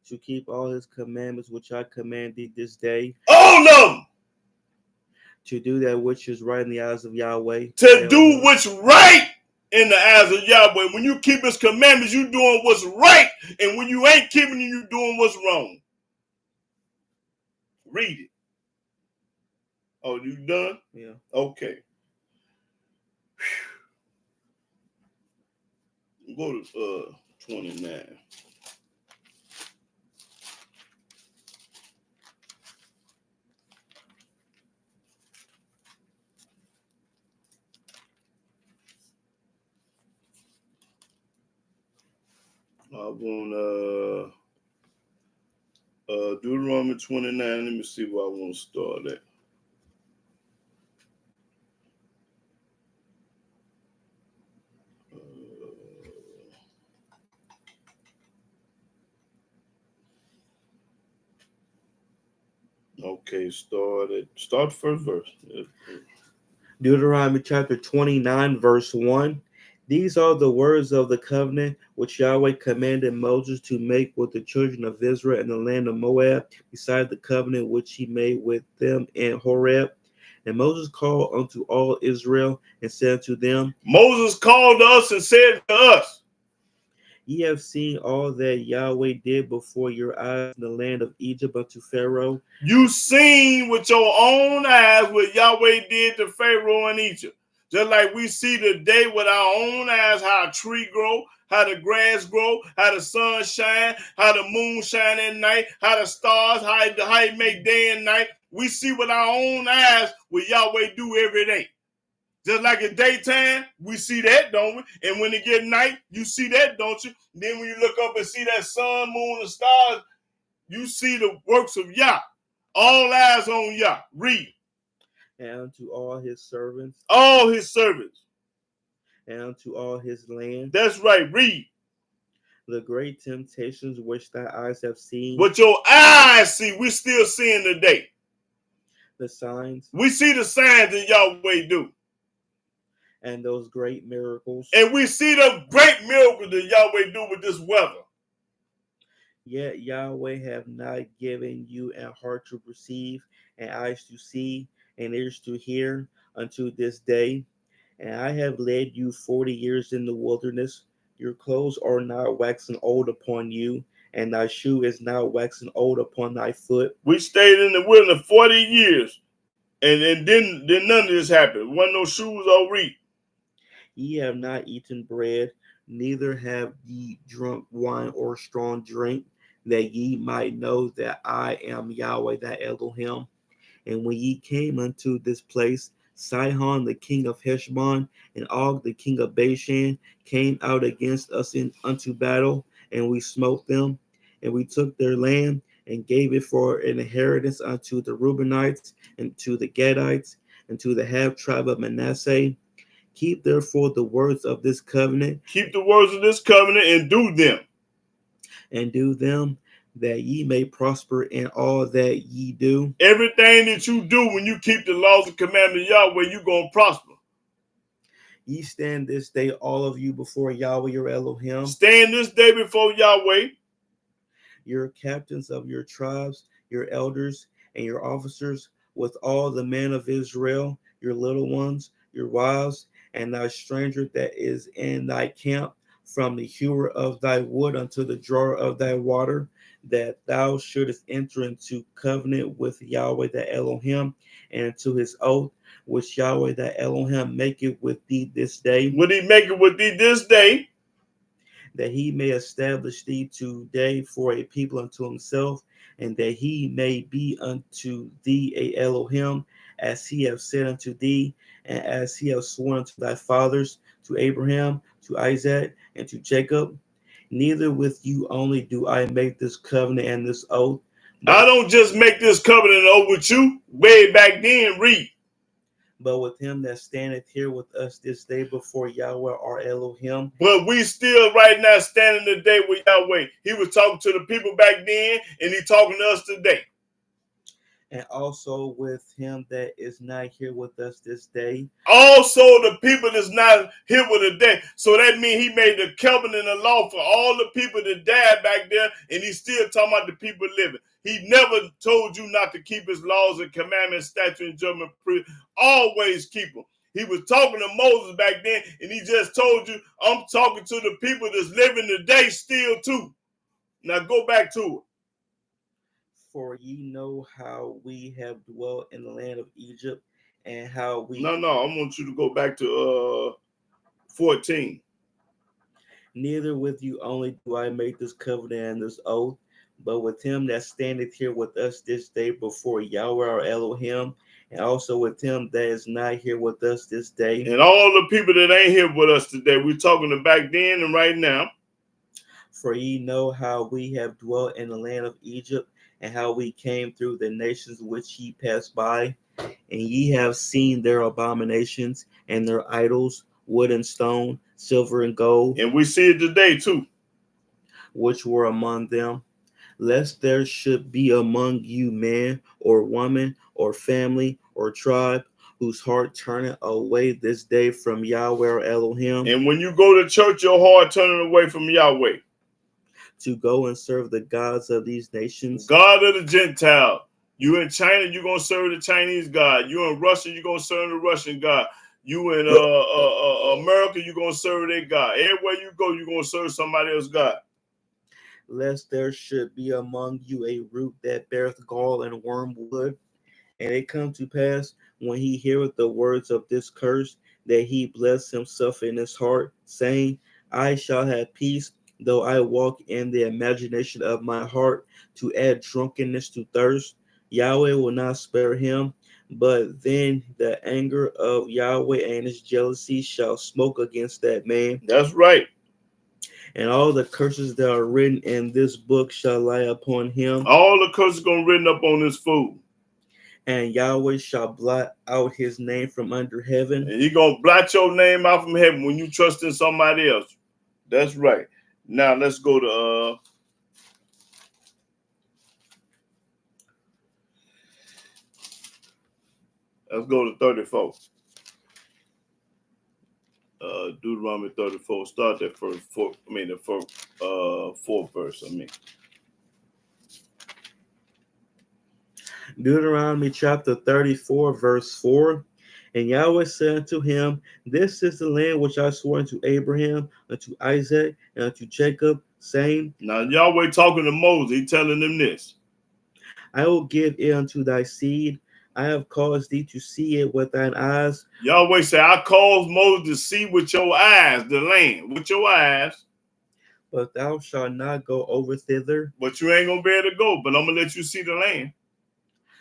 To keep all his commandments which I command thee this day. All of them. To do that which is right in the eyes of Yahweh. To do what's right in the eyes of Yahweh. When you keep his commandments, you doing what's right. And when you ain't keeping it, you doing what's wrong. Read it. Oh, you done? Yeah. Okay. Go to 29. I want Deuteronomy 29. Let me see where I want to start at. Okay, start first verse. Deuteronomy chapter 29, verse 1. These are the words of the covenant which Yahweh commanded Moses to make with the children of Israel in the land of Moab, beside the covenant which he made with them in Horeb, And Moses called unto all Israel and said unto them, Moses called us and said to us, Ye have seen all that Yahweh did before your eyes in the land of Egypt unto Pharaoh. you seen with your own eyes what Yahweh did to Pharaoh in Egypt. Just like we see today with our own eyes how a tree grow, how the grass grow, how the sun shine, how the moon shine at night, how the stars, how it make day and night. We see with our own eyes what Yahweh do every day. Just like at daytime, we see that, don't we? And when it get night, you see that, don't you? Then when you look up and see that sun, moon, and stars, you see the works of Yah. All eyes on Yah. Read. And unto all his servants, All his servants. and unto all his land, That's right. Read. the great temptations which thy eyes have seen, What your eyes see, we still seeing today. the signs, We see the signs that Yahweh do. and those great miracles. And we see the great miracles that Yahweh do with this weather. Yet Yahweh have not given you a heart to perceive, and eyes to see, and ears to hear unto this day. And I have led you 40 years in the wilderness. Your clothes are not waxing old upon you, and thy shoe is not waxing old upon thy foot. We stayed in the wilderness 40 years. And then none of this happened. Wasn't no shoes or reap. Ye have not eaten bread, neither have ye drunk wine or strong drink, that ye might know that I am Yahweh thy Elohim. And when ye came unto this place, Sihon the king of Heshbon and Og the king of Bashan came out against us unto battle, and we smote them, and we took their land and gave it for an inheritance unto the Reubenites and to the Gadites and to the half tribe of Manasseh. Keep therefore the words of this covenant. Keep the words of this covenant and do them. And do them, that ye may prosper in all that ye do. Everything that you do when you keep the laws and commandments of Yahweh, you're going to prosper. Ye stand this day, all of you, before Yahweh your Elohim. Stand this day before Yahweh. Your captains of your tribes, your elders, and your officers, with all the men of Israel, your little ones, your wives, and thy stranger that is in thy camp, from the hewer of thy wood unto the drawer of thy water, that thou shouldest enter into covenant with Yahweh thy Elohim, and to his oath, which Yahweh thy Elohim maketh with thee this day. Would he make it with thee this day? That he may establish thee today for a people unto himself, and that he may be unto thee a Elohim, as he have said unto thee, and as he have sworn unto thy fathers, to Abraham, to Isaac, and to Jacob. Neither with you only do I make this covenant and this oath. I don't just make this covenant oath with you. Way back then, read. But with him that standeth here with us this day before Yahweh our Elohim. But we still right now standing today with Yahweh. He was talking to the people back then, and he talking to us today. And also with him that is not here with us this day. Also the people that's not here with us today. So that means he made the covenant and the law for all the people that died back there, and he's still talking about the people living. He never told you not to keep his laws and commandments, statutes, and judgment. Always keep them. He was talking to Moses back then, and he just told you, I'm talking to the people that's living today still too. Now go back to it. For ye know how we have dwelt in the land of Egypt, and how we... No, I want you to go back to 14. Neither with you only do I make this covenant and this oath, but with him that standeth here with us this day before Yahweh our Elohim, and also with him that is not here with us this day. And all the people that ain't here with us today, we're talking to back then and right now. For ye know how we have dwelt in the land of Egypt, and how we came through the nations which ye passed by, and ye have seen their abominations and their idols, wood and stone, silver and gold. And we see it today too. Which were among them, lest there should be among you man or woman or family or tribe, whose heart turneth away this day from Yahweh or Elohim. And when you go to church, your heart turning away from Yahweh. To go and serve the gods of these nations. God of the Gentiles. You in China, you're gonna serve the Chinese God. You in Russia, you're gonna serve the Russian God. You in America, you're gonna serve their God. Everywhere you go, you're gonna serve somebody else's God. Lest there should be among you a root that beareth gall and wormwood, and it come to pass when he heareth the words of this curse, that he bless himself in his heart, saying, I shall have peace, though I walk in the imagination of my heart, to add drunkenness to thirst. Yahweh will not spare him, but then the anger of Yahweh and his jealousy shall smoke against that man. That's right. And all the curses that are written in this book shall lie upon him. All the curses gonna written up on this fool. And Yahweh shall blot out his name from under heaven. And he gonna blot your name out from heaven when you trust in somebody else. That's right. Now let's go to let's go to 34. Deuteronomy 34. Start that first fourth verse. Deuteronomy chapter 34, verse 4. And Yahweh said unto him, This is the land which I swore unto Abraham, unto Isaac, and unto Jacob, saying, Now Yahweh talking to Moses, he telling them this. I will give it unto thy seed. I have caused thee to see it with thine eyes. Yahweh said, I caused Moses to see with your eyes the land, with your eyes. But thou shalt not go over thither. But you ain't gonna be able to go, but I'm gonna let you see the land.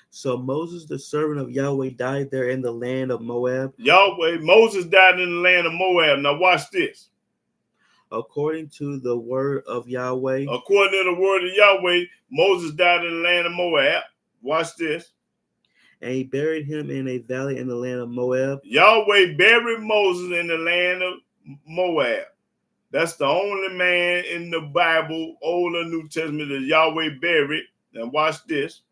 So Moses, the servant of Yahweh, died there in the land of Moab. Moses died in the land of Moab. Now watch this. According to the word of Yahweh. According to the word of Yahweh, Moses died in the land of Moab. Watch this. And he buried him in a valley in the land of Moab. Yahweh buried Moses in the land of Moab. That's the only man in the Bible, Old and New Testament, that Yahweh buried. Now watch this.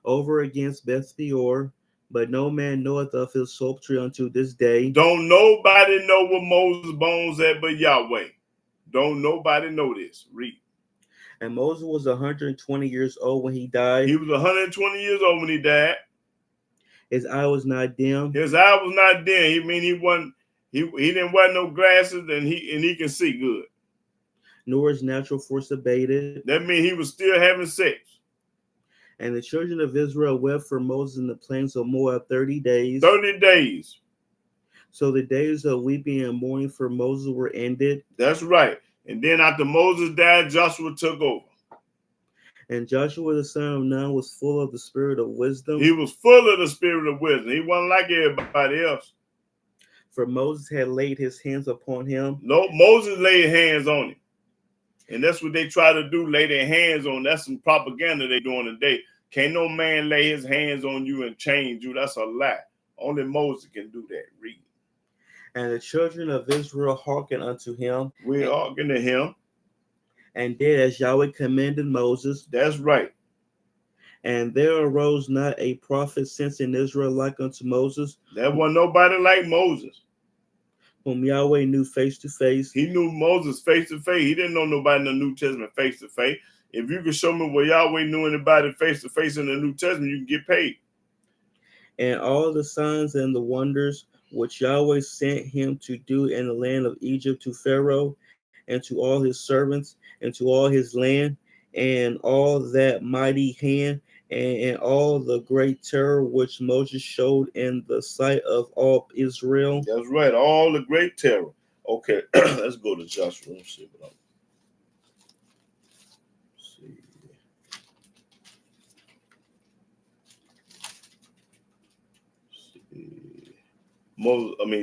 Over against Beth Peor, but no man knoweth of his sepulchre unto this day. Don't nobody know where Moses' bones at but Yahweh. Don't nobody know this. Read. And Moses was 120 years old when he died. He was 120 years old when he died. His eye was not dim. His eye was not dim. He mean he didn't wear no glasses, and he can see good. Nor his natural force abated. That means he was still having sex. And the children of Israel wept for Moses in the plains of Moab 30 days. 30 days. So the days of weeping and mourning for Moses were ended. That's right. And then after Moses died, Joshua took over. And Joshua the son of Nun was full of the spirit of wisdom. He was full of the spirit of wisdom. He wasn't like everybody else. For Moses had laid his hands upon him. No, Moses laid hands on him. And that's what they try to do, lay their hands on. That's some propaganda they doing today. Can't no man lay his hands on you and change you. That's a lie. Only Moses can do that. Read. And the children of Israel hearkened unto him. We hearkened to him. And did as Yahweh commanded Moses. That's right. And there arose not a prophet since in Israel like unto Moses. There wasn't nobody like Moses, whom Yahweh knew face to face. He knew Moses face to face. He didn't know nobody in the New Testament face to face. If you can show me where Yahweh knew anybody face to face in the New Testament, you can get paid. And all the signs and the wonders which Yahweh sent him to do in the land of Egypt to Pharaoh and to all his servants and to all his land, and all that mighty hand and all the great terror which Moses showed in the sight of all Israel. That's right, all the great terror. Okay, let's go to Joshua. Let's see what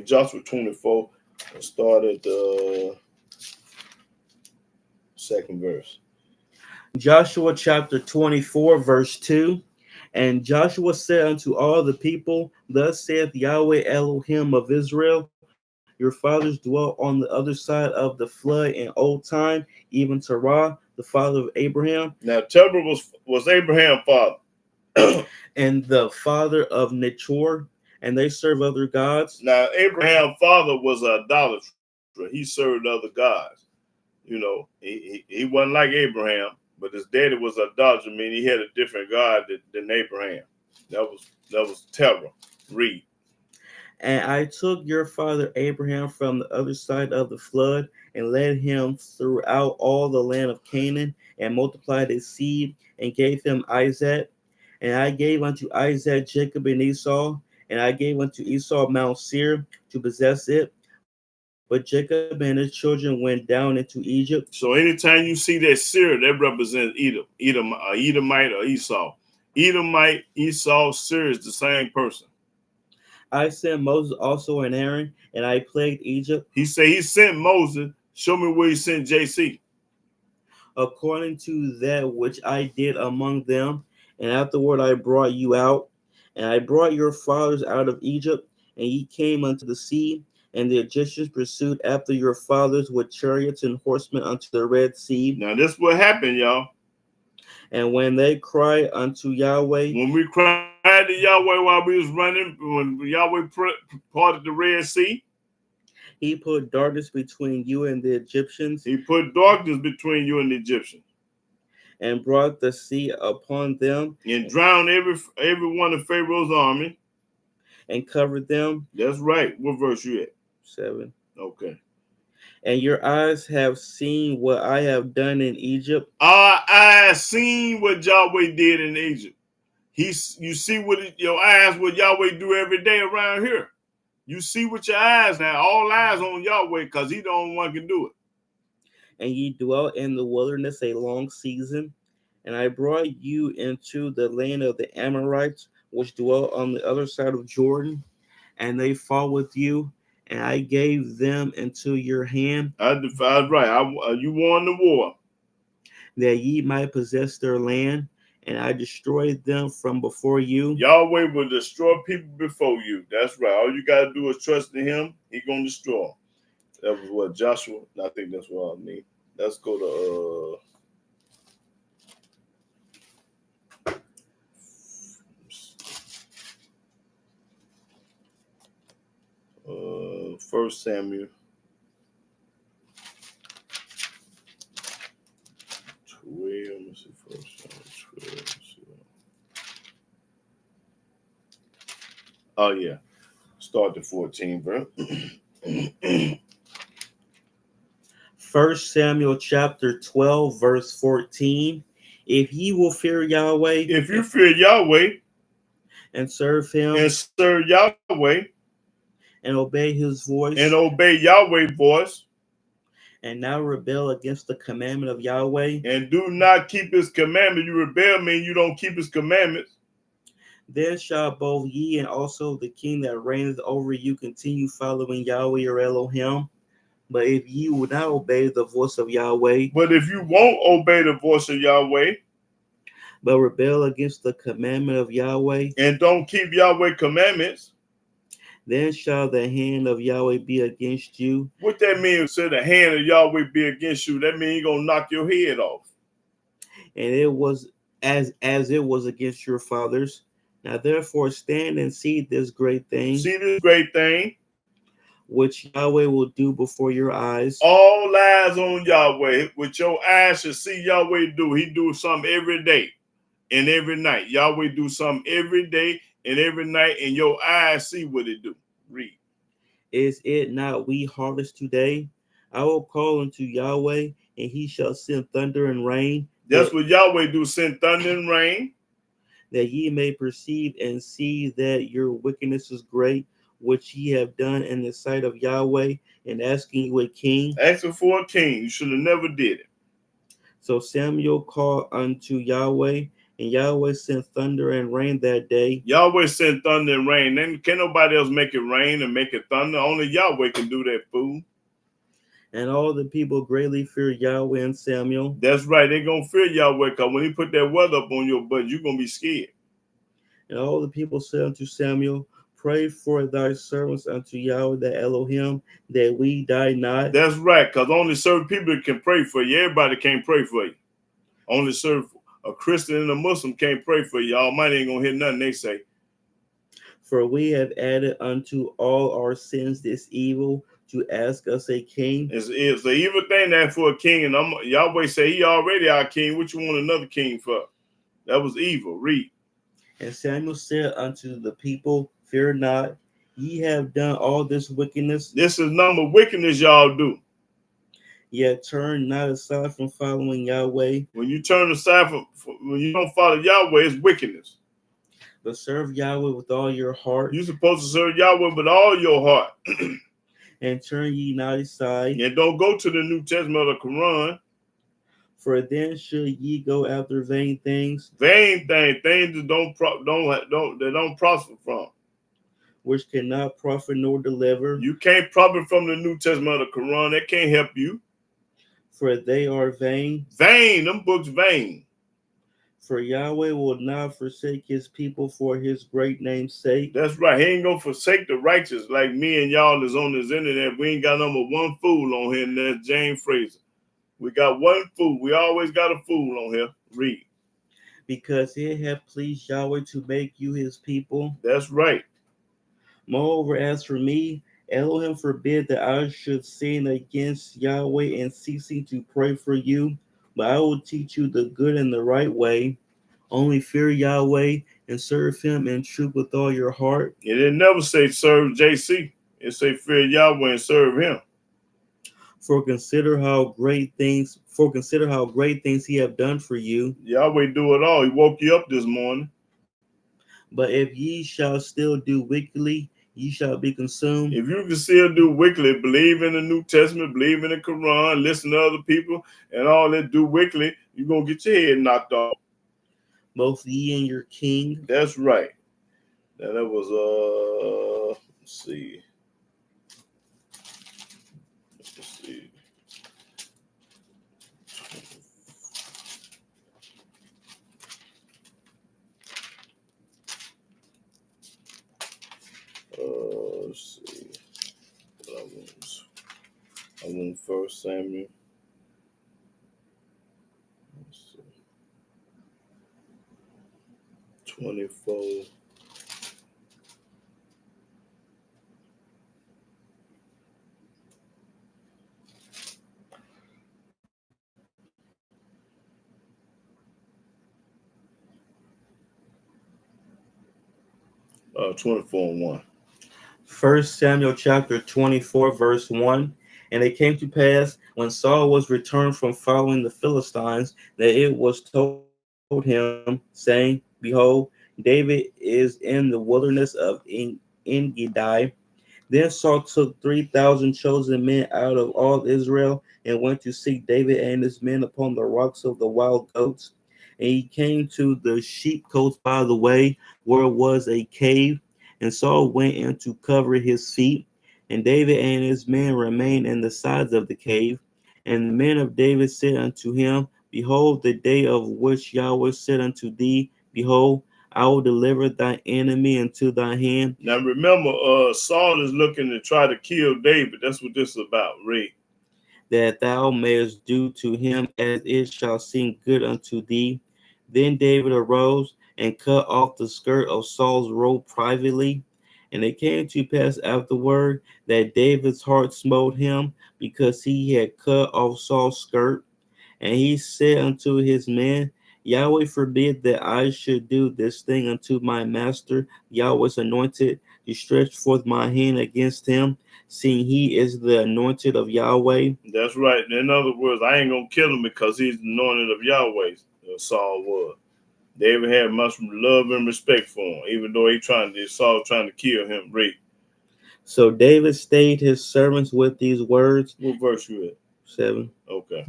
Joshua 24. Let's start at the second verse. Joshua chapter 24, verse 2. And Joshua said unto all the people, Thus saith Yahweh Elohim of Israel, your fathers dwelt on the other side of the flood in old time, even Terah, the father of Abraham. Now Terah was Abraham's father. And the father of Nachor, and they serve other gods. Now Abraham's father was an idolater. He served other gods. You know, he wasn't like Abraham. But his daddy was a idolater, meaning he had a different God than Abraham. That was terror. Read. And I took your father Abraham from the other side of the flood and led him throughout all the land of Canaan and multiplied his seed and gave him Isaac. And I gave unto Isaac Jacob and Esau, and I gave unto Esau Mount Seir to possess it. But Jacob and his children went down into Egypt. So anytime you see that Seir, that represents Edomite or Esau. Edomite, Esau, Seir is the same person. I sent Moses also and Aaron, and I plagued Egypt. He said he sent Moses. Show me where he sent JC. According to that which I did among them, and afterward I brought you out, and I brought your fathers out of Egypt, and ye came unto the sea, and the Egyptians pursued after your fathers with chariots and horsemen unto the Red Sea. Now this what happened, y'all. And when they cried unto Yahweh, when we cried to Yahweh while we was running, when Yahweh parted the Red Sea, he put darkness between you and the Egyptians. He put darkness between you and the Egyptians. And brought the sea upon them. And drowned every one of Pharaoh's army. And covered them. That's right. What verse you at? 7. Okay. And your eyes have seen what I have done in Egypt. Our eyes seen what Yahweh did in Egypt. You see your eyes what Yahweh do every day around here. You see with your eyes now. All eyes on Yahweh because he the only one can do it. And ye dwelt in the wilderness a long season. And I brought you into the land of the Amorites, which dwell on the other side of Jordan. And they fought with you. And I gave them into your hand. Right. You won the war. That ye might possess their land. And I destroyed them from before you. Yahweh will destroy people before you. That's right. All you got to do is trust in him. He's going to destroy. That was what Joshua. I think that's what I mean. Let's go to 1 Samuel 12. Let me see. 1 Samuel 12. Oh yeah. Start to 14, bro. 1 Samuel chapter 12, verse 14. If ye will fear Yahweh, if you fear Yahweh and serve him, and serve Yahweh, and obey his voice, and obey Yahweh's voice, and now rebel against the commandment of Yahweh, and do not keep his commandment, you rebel mean you don't keep his commandments. Then shall both ye and also the king that reigneth over you continue following Yahweh your Elohim. But if ye will not obey the voice of Yahweh, but if you won't obey the voice of Yahweh, but rebel against the commandment of Yahweh, and don't keep Yahweh commandments, then shall the hand of Yahweh be against you. What that means? Say the hand of Yahweh be against you. That means he's gonna knock your head off. And it was as it was against your fathers. Now therefore stand and see this great thing. See this great thing, which Yahweh will do before your eyes. All eyes on Yahweh. With your eyes should see Yahweh do. He do something every day and every night. Yahweh do something every day and every night, and your eyes see what it do. Read. Is it not we harvest today? I will call unto Yahweh, and he shall send thunder and rain. That's what Yahweh do, send thunder and rain. That ye may perceive and see that your wickedness is great, which ye have done in the sight of Yahweh, and asking you a king. Asking for a king. You should have never did it. So Samuel called unto Yahweh, and Yahweh sent thunder and rain that day. Yahweh sent thunder and rain. Then can't nobody else make it rain and make it thunder. Only Yahweh can do that, fool. And all the people greatly feared Yahweh and Samuel. That's right. They're going to fear Yahweh, because when he put that weather up on your butt, you're going to be scared. And all the people said unto Samuel, pray for thy servants unto Yahweh the Elohim, that we die not. That's right, because only certain people can pray for you. Everybody can't pray for you. Only certain a Christian and a Muslim can't pray for you. Almighty ain't going to hear nothing they say. For we have added unto all our sins this evil, to ask us a king? It's the evil thing that for a king, and Yahweh say he already our king. What you want another king for? That was evil. Read. And Samuel said unto the people, Fear not, ye have done all this wickedness, This is number wickedness y'all do. yet turn not aside from following Yahweh, When you turn aside when you don't follow Yahweh, it's wickedness. but serve Yahweh with all your heart, You're supposed to serve Yahweh with all your heart. and turn ye not aside. And don't go to the New Testament or the Quran. For then should ye go after vain things, Vain things that don't prosper from. which cannot profit nor deliver, You can't profit from the New Testament or the Quran. That can't help you. for they are vain. Vain, them books vain. For Yahweh will not forsake his people for his great name's sake. That's right. He ain't gonna forsake the righteous like me and y'all is on this internet. We ain't got number one fool on here, and that's James Fraser. We got one fool. We always got a fool on here. Read. Because it hath pleased Yahweh to make you his people. That's right. Moreover, as for me, Elohim forbid that I should sin against Yahweh in ceasing to pray for you, but I will teach you the good and the right way. Only fear Yahweh and serve him in truth with all your heart. It didn't never say serve JC. It say fear Yahweh and serve him. For consider how great things he have done for you. Yahweh do it all. He woke you up this morning. But if ye shall still do wickedly, ye shall be consumed. If you can still do wickedly, believe in the New Testament, believe in the Quran, listen to other people, and all that do wickedly, you're going to get your head knocked off. Both ye and your king. That's right. Now that was, let's see. Let's see. I want 1 Samuel. Let's see. 24. Uh, 24:1. 1 Samuel chapter 24, verse 1. And it came to pass, when Saul was returned from following the Philistines, that it was told him, saying, Behold, David is in the wilderness of Engedi. Then Saul took 3,000 chosen men out of all Israel and went to seek David and his men upon the rocks of the wild goats. And he came to the sheepcotes by the way, where was a cave, and Saul went in to cover his feet. And David and his men remained in the sides of the cave. And the men of David said unto him, Behold, the day of which Yahweh said unto thee, Behold, I will deliver thy enemy into thy hand. Now remember, Saul is looking to try to kill David. That's what this is about. Read. That thou mayest do to him as it shall seem good unto thee. Then David arose and cut off the skirt of Saul's robe privately. And it came to pass afterward that David's heart smote him because he had cut off Saul's skirt. And he said unto his men, Yahweh forbid that I should do this thing unto my master, Yahweh's anointed, to stretch forth my hand against him, seeing he is the anointed of Yahweh. That's right. In other words, I ain't going to kill him because he's the anointed of Yahweh. Saul was. David had much love and respect for him, even though Saul trying to kill him. Read. So David stayed his servants with these words. What verse you at? 7. Okay.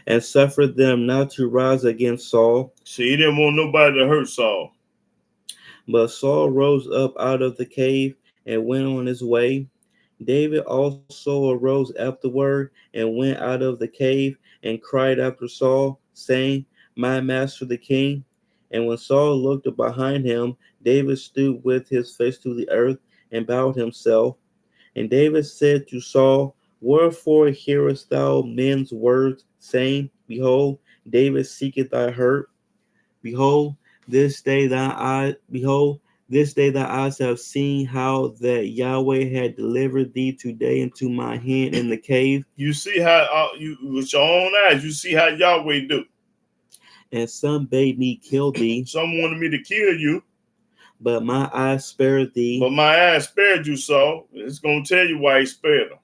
And suffered them not to rise against Saul. See, he didn't want nobody to hurt Saul. But Saul rose up out of the cave and went on his way. David also arose afterward and went out of the cave and cried after Saul, saying, My master the king. And when Saul looked behind him, David stood with his face to the earth and bowed himself. And David said to Saul, Wherefore hearest thou men's words, saying, Behold, David seeketh thy hurt? Behold, this day This day thy eyes have seen how that Yahweh had delivered thee today into my hand in the cave. You see how you with your own eyes, you see how Yahweh do. And some bade me kill thee, Some wanted me to kill you, but my eyes spared thee. but my eyes spared you, Saul. It's going to tell you why he spared them.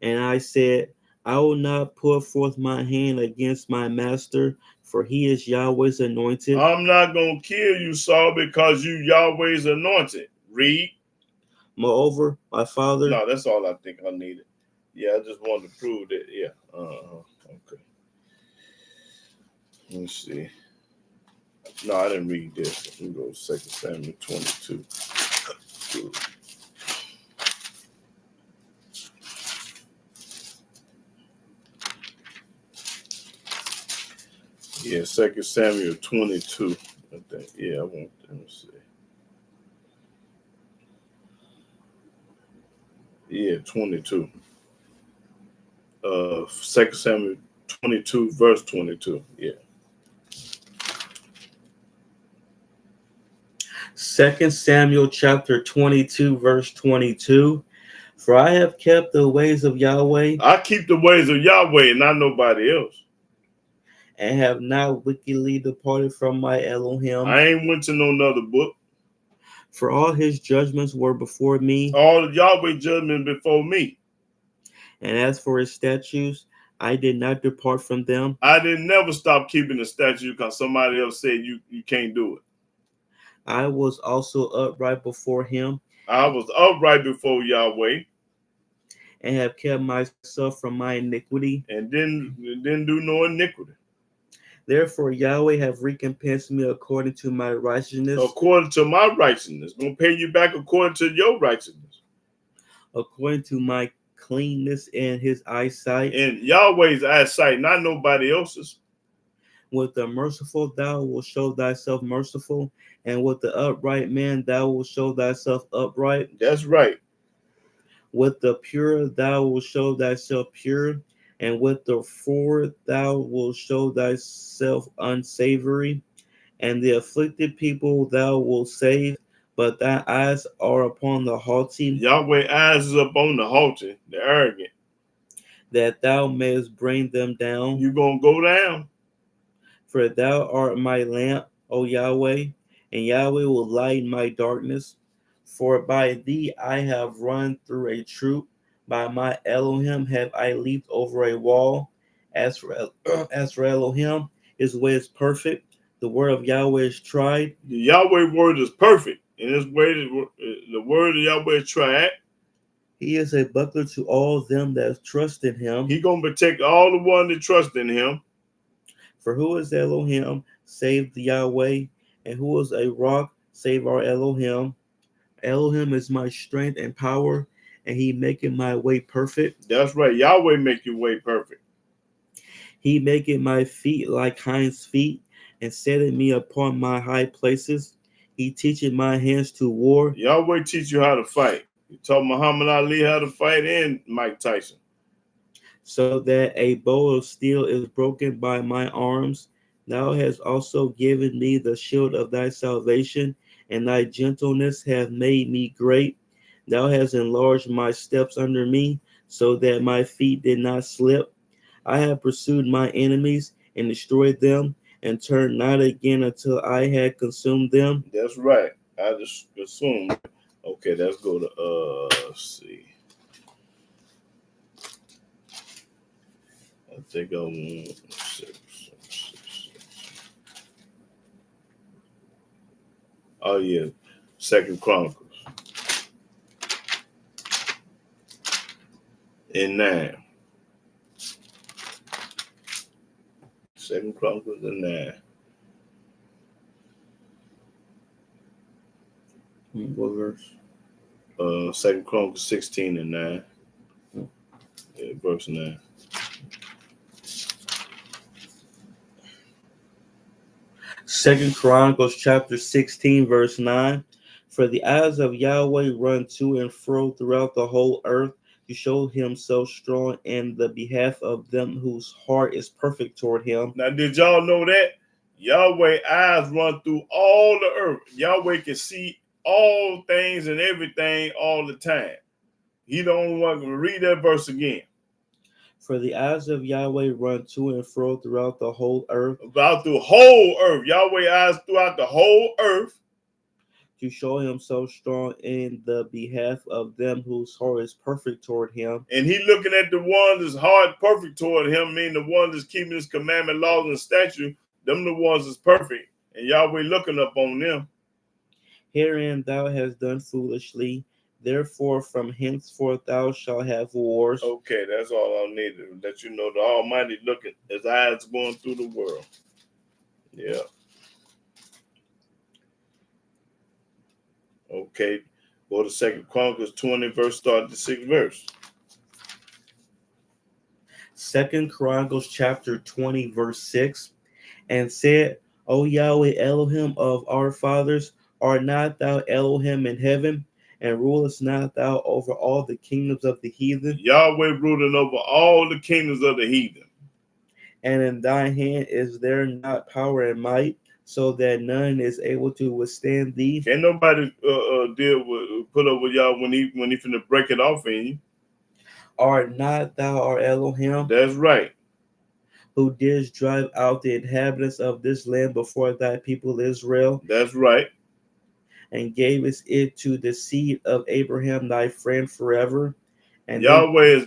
And I said, I will not put forth my hand against my master, for he is Yahweh's anointed. I'm not going to kill you, Saul, because you Yahweh's anointed. Read. Moreover, my father. No, that's all I think I needed. Yeah, I just wanted to prove that. Yeah. Okay. Let me see. No, I didn't read this. Let me go to 2 Samuel 22. Yeah, 2 Samuel 22. I think. Yeah, I want. Let me see. Yeah, 22. 2 Samuel 22, verse 22. Yeah. 2 Samuel chapter 22, verse 22. For I have kept the ways of Yahweh. I keep the ways of Yahweh and not nobody else. And have not wickedly departed from my Elohim. I ain't went to no other book. For all his judgments were before me. All of Yahweh judgment before me. And as for his statutes, I did not depart from them. I didn't never stop keeping the statute because somebody else said you can't do it. I was also upright before him. I was upright before Yahweh. And have kept myself from my iniquity. And didn't do no iniquity. Therefore Yahweh have recompensed me according to my righteousness. According to my righteousness. Gonna pay you back according to your righteousness. According to my cleanness in his eyesight. In Yahweh's eyesight, not nobody else's. With the merciful thou wilt show thyself merciful, and with the upright man thou wilt show thyself upright. That's right. With the pure thou wilt show thyself pure, and with the forward thou wilt show thyself unsavory, and the afflicted people thou wilt save, but thy eyes are upon the haughty. Yahweh's eyes is upon the haughty, the arrogant. That thou mayest bring them down. You're going to go down. For thou art my lamp, O Yahweh, and Yahweh will lighten my darkness. For by thee I have run through a troop, by my Elohim have I leaped over a wall. As for Elohim, his way is perfect. The word of Yahweh is tried. The Yahweh word is perfect, and his way, the word of Yahweh is tried. He is a buckler to all them that trust in him. He gonna protect all the one that trust in him. For who is Elohim, save the Yahweh, and who is a rock, save our Elohim. Elohim is my strength and power, and he maketh my way perfect. That's right. Yahweh make your way perfect. He maketh my feet like hinds' feet, and setteth me upon my high places. He teacheth my hands to war. Yahweh teach you how to fight. He taught Muhammad Ali how to fight and Mike Tyson. So that a bow of steel is broken by my arms. Thou hast also given me the shield of thy salvation, and thy gentleness hath made me great. Thou hast enlarged my steps under me, so that my feet did not slip. I have pursued my enemies and destroyed them, and turned not again until I had consumed them. That's right. I just assumed. Okay, let's go to let's see. I think I'm 6. Oh yeah, 2 Chronicles and 9. 2 Chronicles and 9. What verse? 2 Chronicles 16 and 9. Yeah, verse 9. Second Chronicles chapter 16, verse 9. For the eyes of Yahweh run to and fro throughout the whole earth to show himself strong in the behalf of them whose heart is perfect toward him. Now, did y'all know that? Yahweh's eyes run through all the earth. Yahweh can see all things and everything all the time. He the only one can read that verse again. For the eyes of Yahweh run to and fro throughout the whole earth, About the whole earth. Yahweh eyes throughout the whole earth, to show himself strong in the behalf of them whose heart is perfect toward him. and he looking at the ones that's hard perfect toward him, meaning the ones that's keeping his commandment, laws, and statutes. Them the ones that's perfect, and Yahweh looking up on them. Herein thou hast done foolishly, therefore from henceforth thou shalt have wars. Okay, that's all I need to let you know. The Almighty looking, his eyes going through the world. Yeah. Okay. Go to 2 Chronicles 20, verse, start the 6th verse. 2 Chronicles chapter 20, verse 6. And said, O Yahweh Elohim of our fathers, art not thou Elohim in heaven, and rulest not thou over all the kingdoms of the heathen? Yahweh ruling over all the kingdoms of the heathen. And in thy hand is there not power and might, so that none is able to withstand thee? Can't nobody put up with y'all when he finna break it off in you. Art not thou our Elohim, That's right. who didst drive out the inhabitants of this land before thy people Israel, That's right. and gavest it to the seed of Abraham thy friend forever? And Yahweh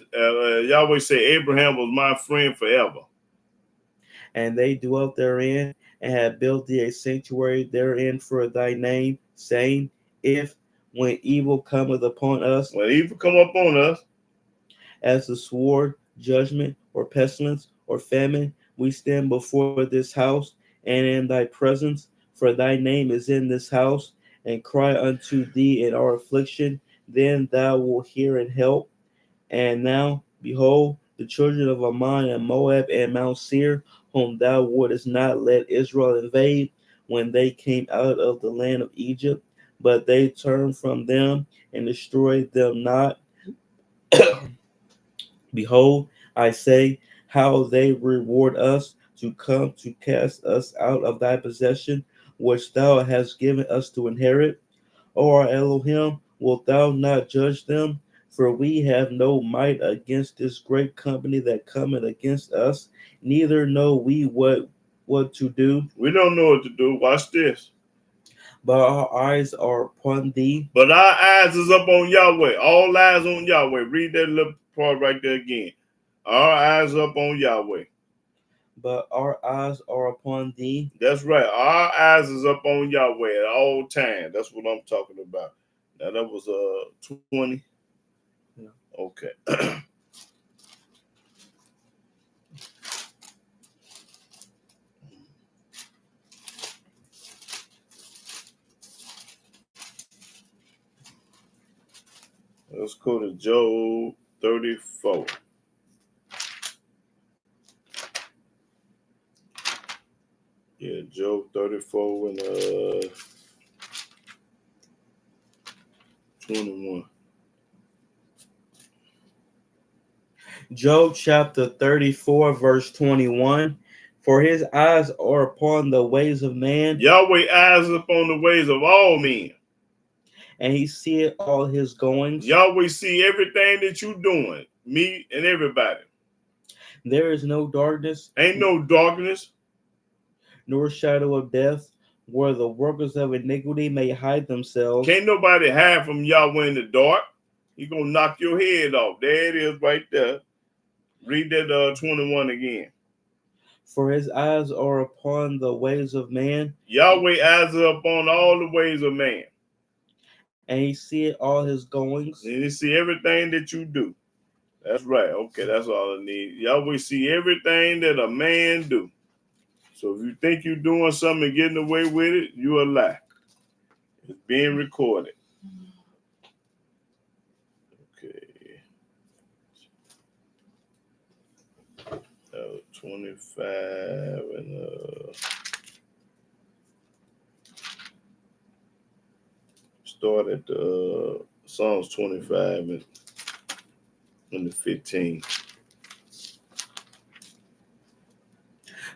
said Abraham was my friend forever. and they dwelt therein, and had built thee a sanctuary therein for thy name, saying, If when evil cometh upon us, When evil come up on us, as the sword, judgment, or pestilence, or famine, we stand before this house and in thy presence, for thy name is in this house, and cry unto thee in our affliction, then thou wilt hear and help. And now, behold, the children of Ammon and Moab and Mount Seir, whom thou wouldest not let Israel invade when they came out of the land of Egypt, but they turned from them and destroyed them not. Behold, I say, how they reward us to come to cast us out of thy possession, which thou hast given us to inherit. O our Elohim, wilt thou not judge them? For we have no might against this great company that cometh against us, neither know we what to do. we don't know what to do. Watch this. But our eyes are upon thee, But our eyes is up on Yahweh. All eyes on Yahweh. Read that little part right there again. Our eyes up on Yahweh. but our eyes are upon thee, That's right. Our eyes is up on Yahweh at all times. That's what I'm talking about. Now that was 20. Yeah. Okay. Let's go to Job 34. Yeah, Job 34 and 21. Job chapter 34, verse 21. For his eyes are upon the ways of man, Yahweh eyes upon the ways of all men. and he seeth all his goings. Yahweh see everything that you doing, me and everybody. There is no darkness, Ain't no darkness. nor shadow of death, where the workers of iniquity may hide themselves. Can't nobody hide from Yahweh in the dark. He gonna knock your head off. There it is right there. Read that 21 again. For his eyes are upon the ways of man, Yahweh eyes are upon all the ways of man. and he seeth all his goings. And he see everything that you do. That's right. Okay, that's all I need. Yahweh see everything that a man do. So if you think you're doing something and getting away with it, you a lie. It's being recorded. Okay. 25 and start at Psalms 25 and the 15.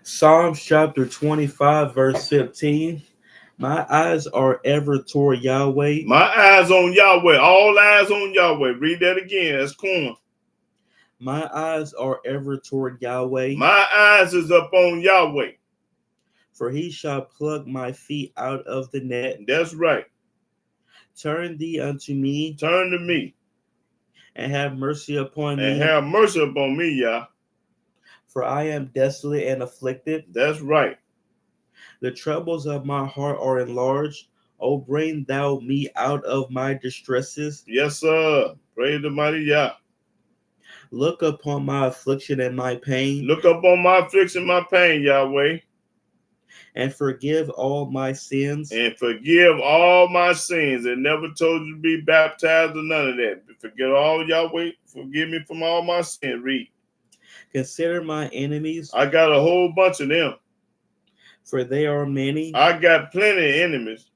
Psalms chapter 25, verse 15. My eyes are ever toward Yahweh, My eyes on Yahweh. All eyes on Yahweh. Read that again. That's corn. my eyes are ever toward Yahweh, My eyes is up on Yahweh. for he shall pluck my feet out of the net. That's right. Turn thee unto me, Turn to me and have mercy upon and me, have mercy upon me, Yah. for I am desolate and afflicted. That's right. The troubles of my heart are enlarged. O bring thou me out of my distresses. Yes, sir. Praise the mighty Yah. Look upon my affliction and my pain, Look up on my affliction, my pain, Yahweh, and forgive all my sins. and forgive all my sins. It never told you to be baptized or none of that. Forget all, Yahweh. Forgive me from all my sins. Read. Consider my enemies, I got a whole bunch of them. for they are many, I got plenty of enemies,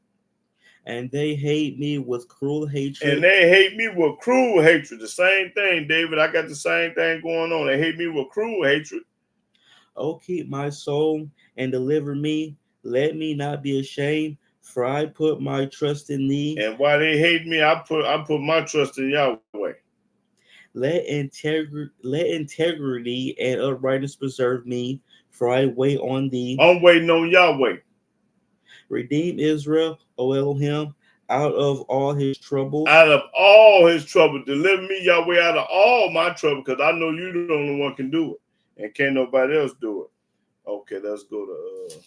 and they hate me with cruel hatred. and they hate me with cruel hatred. The same thing, David. I got the same thing going on. They hate me with cruel hatred. O keep my soul and deliver me. Let me not be ashamed, for I put my trust in thee. And while they hate me, I put my trust in Yahweh. Let integrity and uprightness preserve me, for I wait on thee. I'm waiting on Yahweh. Redeem Israel, O Elohim, out of all his troubles. Out of all his trouble, deliver me, Yahweh, out of all my trouble, because I know you the only one can do it, and can't nobody else do it. Okay, let's go to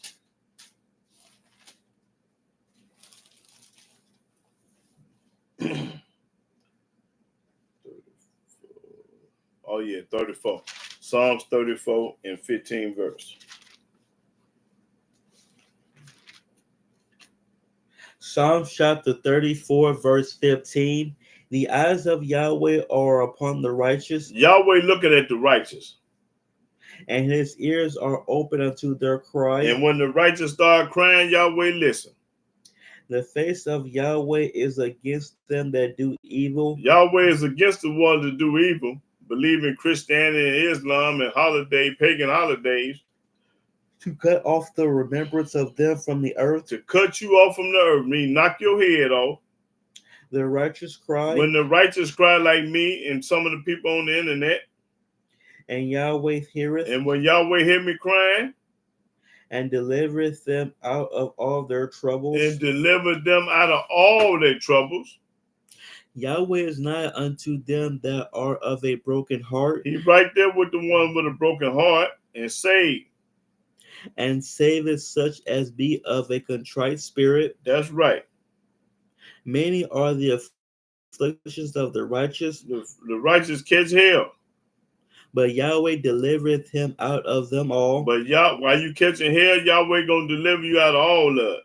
oh yeah, 34. Psalms 34 and 15 verse. Psalms chapter 34, verse 15. The eyes of Yahweh are upon the righteous, Yahweh looking at the righteous. and his ears are open unto their cry. And when the righteous start crying, Yahweh listen. The face of Yahweh is against them that do evil, Yahweh is against the ones that do evil, believe in Christianity and Islam and pagan holidays, to cut off the remembrance of them from the earth. to cut you off from the earth, mean knock your head off. The righteous cry, When the righteous cry like me and some of the people on the internet, and Yahweh heareth, and when Yahweh hear me crying, and delivereth them out of all their troubles. and deliver them out of all their troubles. Yahweh is nigh unto them that are of a broken heart, He right there with the one with a broken heart and save. and saveth such as be of a contrite spirit. That's right. Many are the afflictions of the righteous, The righteous catch hell. but Yahweh delivereth him out of them all. But while you catching hell, Yahweh gonna deliver you out of all of it.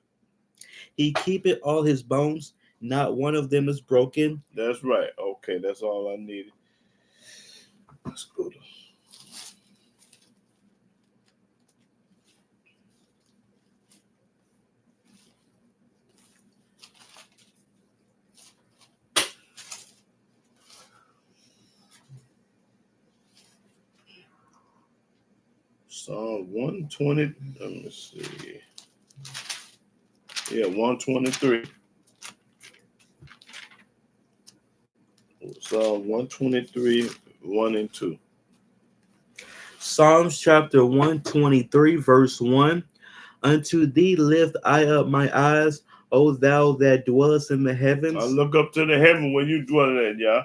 He keepeth all his bones, not one of them is broken. That's right. Okay, that's all I needed. Let's go to Psalm 120. Let me see. Yeah, 123. Psalm 123, 1 and 2. Psalms chapter 123, verse 1. Unto thee lift I up my eyes, O thou that dwellest in the heavens. I look up to the heaven when you dwell at, yeah.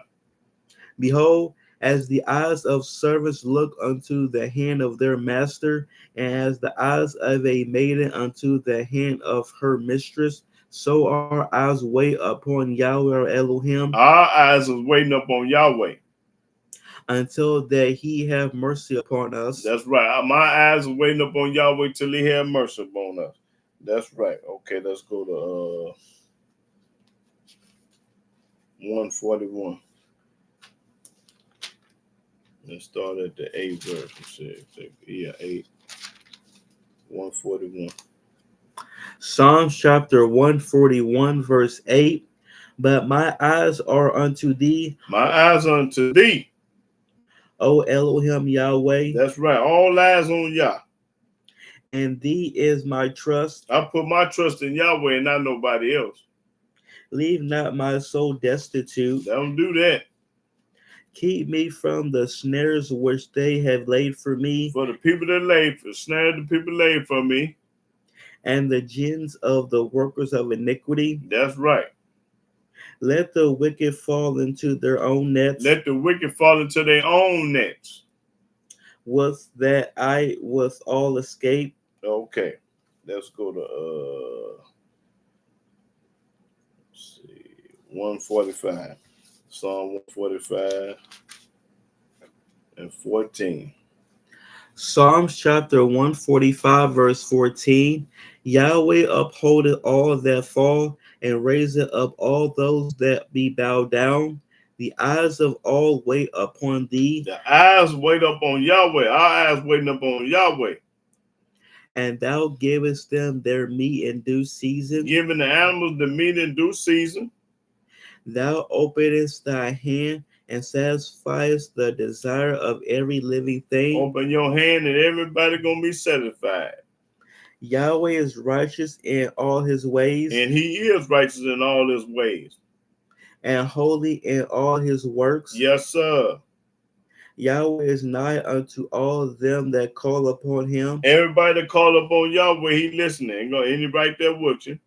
Behold, as the eyes of servants look unto the hand of their master, and as the eyes of a maiden unto the hand of her mistress, so our eyes wait upon Yahweh Elohim, Our eyes is waiting up on Yahweh. until that he have mercy upon us. That's right. My eyes are waiting up on Yahweh till he have mercy upon us. That's right. Okay, let's go to 141. Let's start at the 8th verse. Yeah, 8. 141. Psalms chapter 141, verse 8. But my eyes are unto thee, My eyes are unto thee. O Elohim Yahweh, That's right. All eyes on Yah. and thee is my trust. I put my trust in Yahweh and not nobody else. Leave not my soul destitute. Don't do that. Keep me from the snares which they have laid for me, For the people that laid for snare, the people laid for me. and the gins of the workers of iniquity. That's right. Let the wicked fall into their own nets. Let the wicked fall into their own nets. Was that I was all escape. Okay. Let's go to let's see, 145. Psalm 145 and 14. Psalms chapter 145, verse 14. Yahweh upholdeth all that fall, and raiseth up all those that be bowed down. The eyes of all wait upon thee, The eyes wait up on Yahweh. Our eyes waiting up on Yahweh. and thou givest them their meat in due season. Giving the animals the meat in due season. Thou openest thy hand and satisfiest the desire of every living thing. Open your hand and everybody gonna be satisfied. Yahweh is righteous in all his ways, And he is righteous in all his ways. and holy in all his works. Yes, sir. Yahweh is nigh unto all them that call upon him, Everybody that call upon Yahweh, he listening. And he right there with you.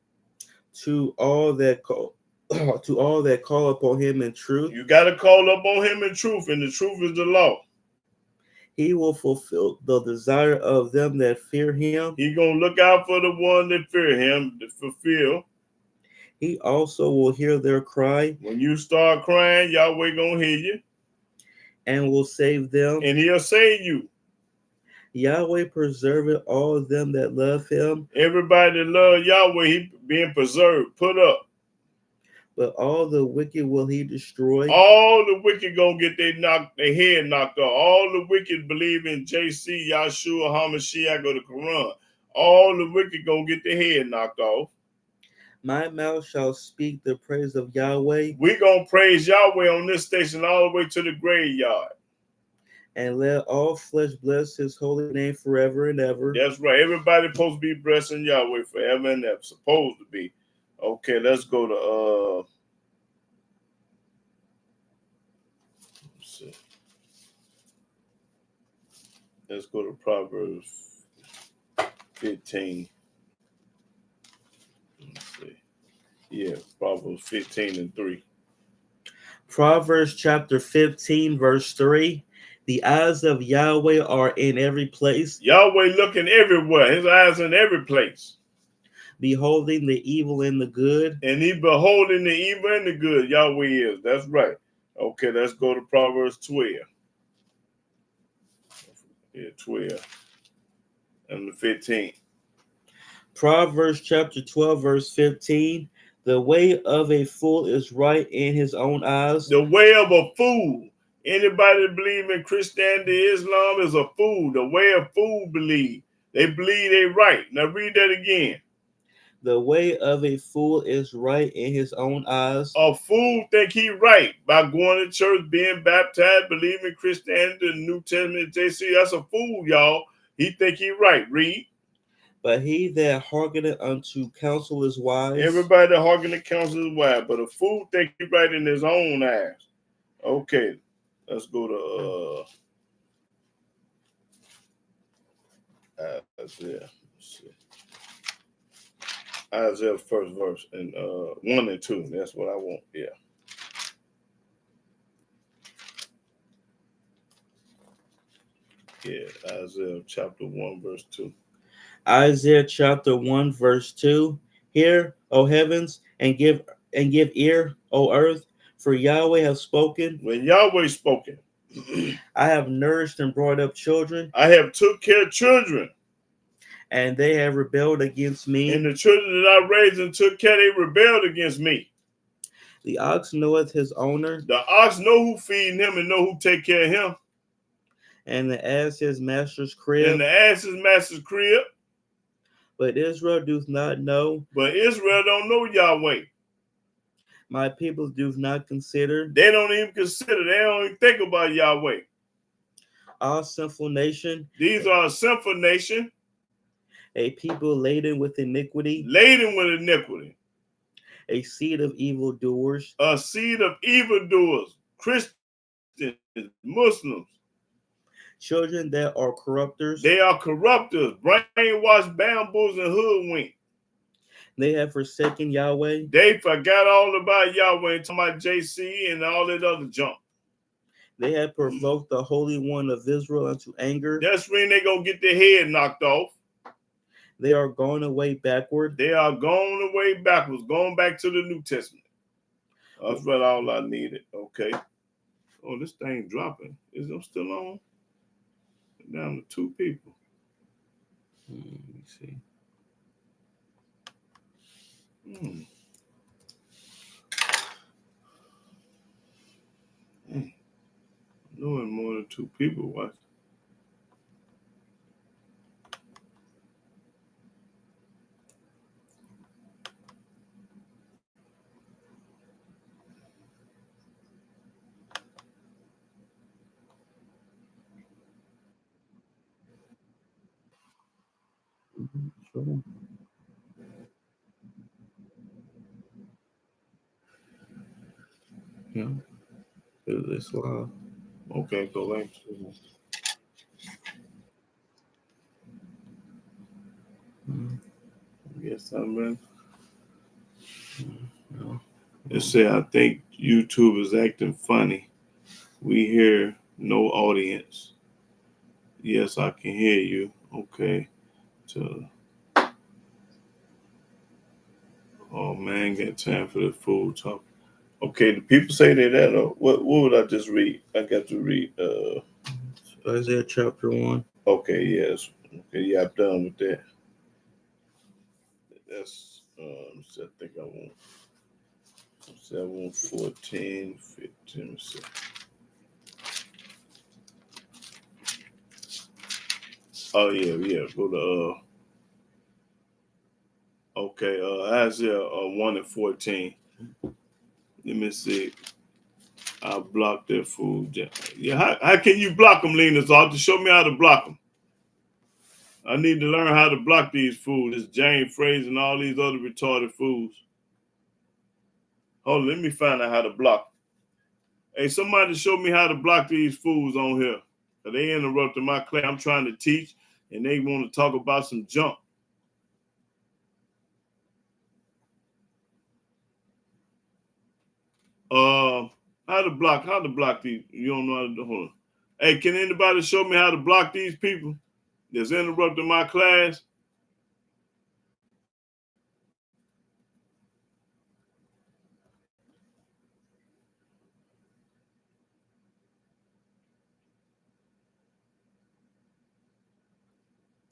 to all that call to all that call upon him in truth. You got to call upon him in truth, and the truth is the law. He will fulfill the desire of them that fear him. He gonna look out for the one that fear him to fulfill. He also will hear their cry When you start crying, Yahweh gonna hear you, and will save them. and he'll save you. Yahweh preserveth all them that love him, Everybody that love Yahweh, he being preserved, put up. but all the wicked will he destroy. All the wicked gonna get their head knocked off. All the wicked believe in JC, Yahshua, HaMashiach, or the Quran. All the wicked gonna get their head knocked off. My mouth shall speak the praise of Yahweh, We gonna praise Yahweh on this station all the way to the graveyard. and let all flesh bless his holy name forever and ever. That's right. Everybody supposed to be blessing Yahweh forever and ever. Supposed to be. Okay, let's go to let's see. Let's go to Proverbs 15. Let's see. Yeah, Proverbs 15 and 3. Proverbs chapter 15, verse 3. The eyes of Yahweh are in every place, Yahweh looking everywhere. His eyes in every place. beholding the evil and the good. And he beholding the evil and the good. Yahweh is. That's right. Okay, let's go to Proverbs 12. Yeah, 12. And the 15. Proverbs chapter 12, verse 15. The way of a fool is right in his own eyes. The way of a fool. Anybody that believe in Christianity, Islam is a fool. The way a fool believe. They believe they right. Now read that again. The way of a fool is right in his own eyes. A fool think he right by going to church, being baptized, believing Christianity, the New Testament, JC. That's a fool, y'all. He think he right. Read. But he that hearkeneth unto counsel is wise. Everybody that hearken to counsel is wise, but a fool think he right in his own eyes. Okay, let's go to Isaiah. Let's see. Isaiah first verse and 1 and 2. That's what I want. Yeah. Yeah, Isaiah chapter 1, verse 2. Isaiah chapter 1, verse 2. Hear, O heavens, and give ear, O earth, for Yahweh hath spoken. When Yahweh spoken, I have nourished and brought up children, I have took care of children, and they have rebelled against me. and the children that I raised and took care, they rebelled against me. The ox knoweth his owner, The ox know who feeding him and know who take care of him. and the ass his master's crib. And the ass is master's crib. But Israel doth not know. But Israel don't know Yahweh. My people do not consider. They don't even consider. They don't even think about Yahweh. All sinful nation, These are a sinful nation. A people laden with iniquity, laden with iniquity, a seed of evildoers, a seed of evildoers, Christians, Muslims. children that are corrupters. They are corruptors, brainwashed, bamboos, and hoodwinked. They have forsaken Yahweh. They forgot all about Yahweh and talking about JC and all that other junk. They have provoked the Holy One of Israel unto anger. That's when they gonna get their head knocked off. They are gone away backward. They are going away backwards, going back to the New Testament. That's what all I needed. Okay. Oh, this thing dropping. Is it still on? Down to 2 people. Let me see. Knowing more than 2 people watch. Sure. Yeah. It's live. Okay, go link. Yes, I'm in. No. It said, I think YouTube is acting funny. We hear no audience. Yes, I can hear you. Okay. Oh man, got time for the food talk. Okay, the people say that. What would I just read? I got to read. Isaiah chapter 1. Okay, yes. Okay, yeah, I'm done with that. That's. I think I want. I want 14, 15. So. Oh yeah. Go to okay, Isaiah 1 and 14. Let me see. I blocked that food. Yeah, how can you block them, Lena? So to show me how to block them. I need to learn how to block these fools. This James Fraser and all these other retarded fools. Hold on, let me find out how to block. Hey, somebody show me how to block these fools on here. They interrupted my class. I'm trying to teach, and they want to talk about some junk. How to block these? You don't know how to do. Hold on. Hey, can anybody show me how to block these people that's interrupting my class?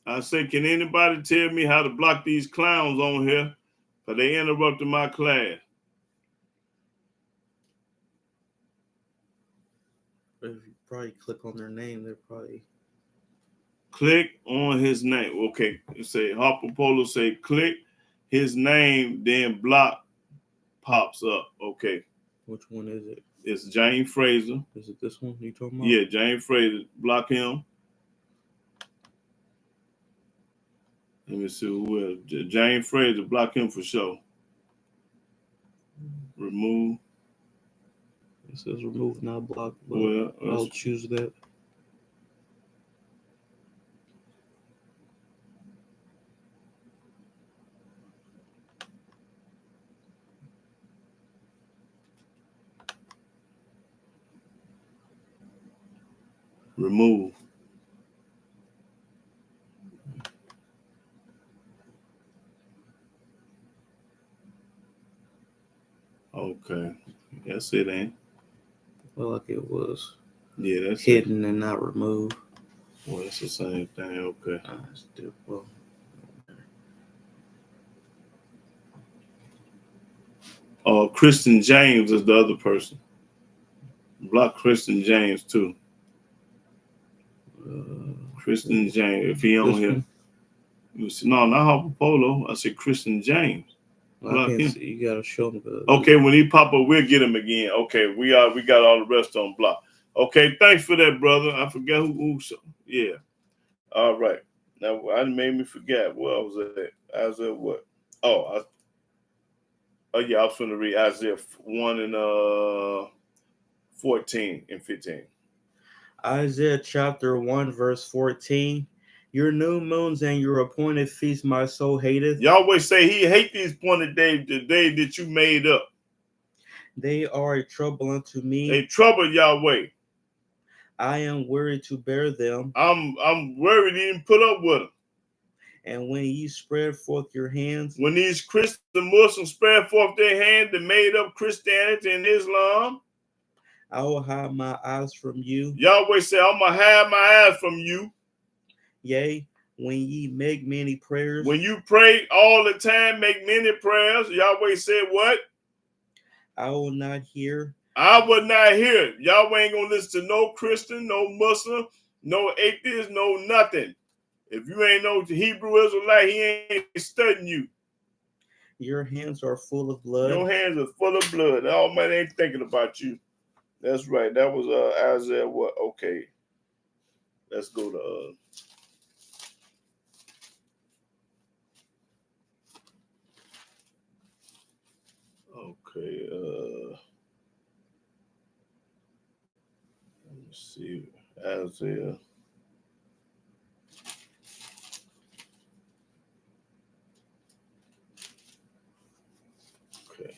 I say, can anybody tell me how to block these clowns on here? Because they interrupted my class. If you probably click on their name, they're probably. Click on his name. Okay. It say Harper Polo say click his name, then block pops up. Okay. Which one is it? It's James Fraser. Is it this one you talking about? Yeah, James Fraser. Block him. Let me see who else. James Fraser. Block him for sure. Remove. It says remove, not block. Well, I'll choose that. remove. Okay. That's it, ain't? Well, like it was. Yeah, that's hidden and not removed. Well, it's the same thing. Okay. Well, Kristen James is the other person. Block Kristen James too. Kristen James, if he on here. No, not Harper Polo. I said Kristen James. Well, I can't see. You gotta show him. Okay, when he pop up, we'll get him again. Okay, we got all the rest on block. Okay, thanks for that, brother. I forget who. Yeah. All right. Now I made me forget. What was it? Isaiah what? Oh, yeah, I was going to read Isaiah 1 and 14 and 15. Isaiah chapter 1, verse 14. Your new moons and your appointed feasts my soul hateth. Yahweh say he hate these appointed days, the day that you made up. They are a trouble unto me. They trouble Yahweh. I am weary to bear them. I'm worried he didn't put up with them. And when ye spread forth your hands, When these Christian Muslims spread forth their hand and made up Christianity and Islam, I will hide my eyes from you. Yahweh said, I'm going to hide my eyes from you. Yea, when ye make many prayers, When you pray all the time, make many prayers, Yahweh said what? I will not hear. I would not hear it. Yahweh ain't going to listen to no Christian, no Muslim, no atheist, no nothing. If you ain't no Hebrew Israelite, he ain't studying you. Your hands are full of blood. Your hands are full of blood. The Almighty ain't thinking about you. That's right. That was Isaiah what? Okay. Let's go to okay. Let me see. Isaiah. Okay.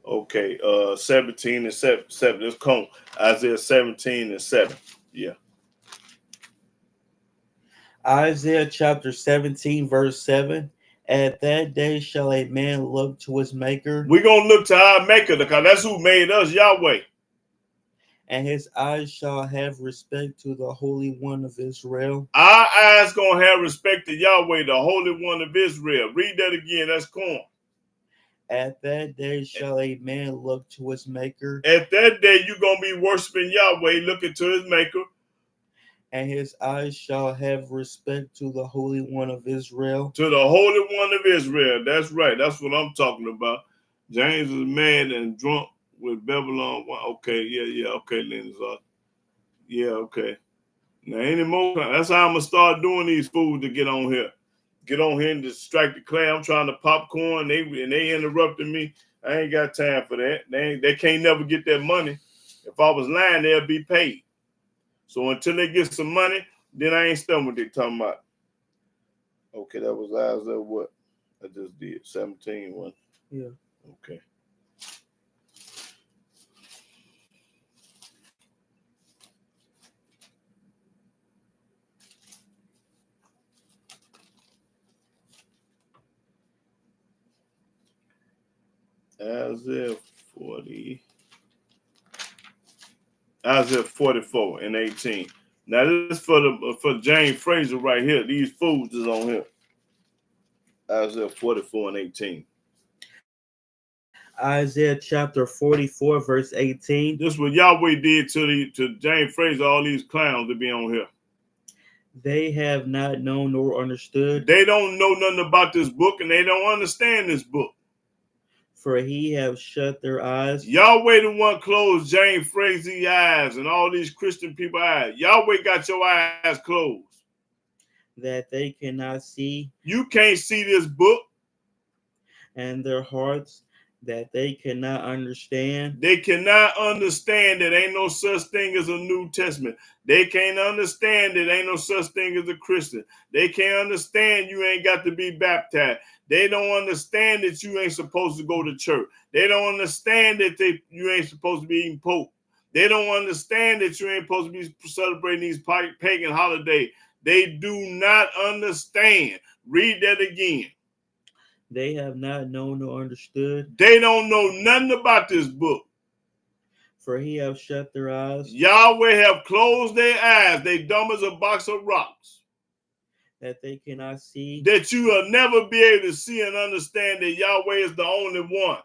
Okay, 17 and 7. Let's come. Isaiah 17 and 7. Yeah. Isaiah chapter 17, verse 7. At that day shall a man look to his maker, We're going to look to our maker because that's who made us, Yahweh. and his eyes shall have respect to the Holy One of Israel. Our eyes going to have respect to Yahweh, the Holy One of Israel. Read that again. That's corn. At that day shall a man look to his maker, At that day, you're going to be worshiping Yahweh, looking to his maker. and his eyes shall have respect to the Holy One of Israel. To the Holy One of Israel. That's right. That's what I'm talking about. James is mad and drunk with Babylon. Okay, yeah. Okay, Lindsay. Yeah, okay. Now, any more? That's how I'm going to start doing these fools to get on here. Get on here and distract the class. I'm trying to popcorn. They interrupted me. I ain't got time for that. They can't never get that money. If I was lying, they'll be paid. So until they get some money, then I ain't studying what they talking about. Okay, that was Isaiah what? I just did 17 one. Yeah. Okay. Isaiah 40. Isaiah 44 and 18. Now this is for James Fraser right here. These fools is on here. Isaiah 44 and 18. Isaiah chapter 44, verse 18. This is what Yahweh did to James Fraser, all these clowns to be on here. They have not known nor understood. They don't know nothing about this book and they don't understand this book. For he have shut their eyes. Yahweh the one closed James Fraser's eyes and all these Christian people's eyes. Yahweh got your eyes closed. That they cannot see. You can't see this book. And their hearts that they cannot understand. They cannot understand that ain't no such thing as a New Testament. They can't understand that ain't no such thing as a Christian. They can't understand you ain't got to be baptized. They don't understand that you ain't supposed to go to church. They don't understand that you ain't supposed to be eating pork. They don't understand that you ain't supposed to be celebrating these pagan holidays. They do not understand. Read that again. They have not known nor understood. They don't know nothing about this book. For he have shut their eyes. Yahweh have closed their eyes. They dumb as a box of rocks. That they cannot see. That you will never be able to see and understand that Yahweh is the only one.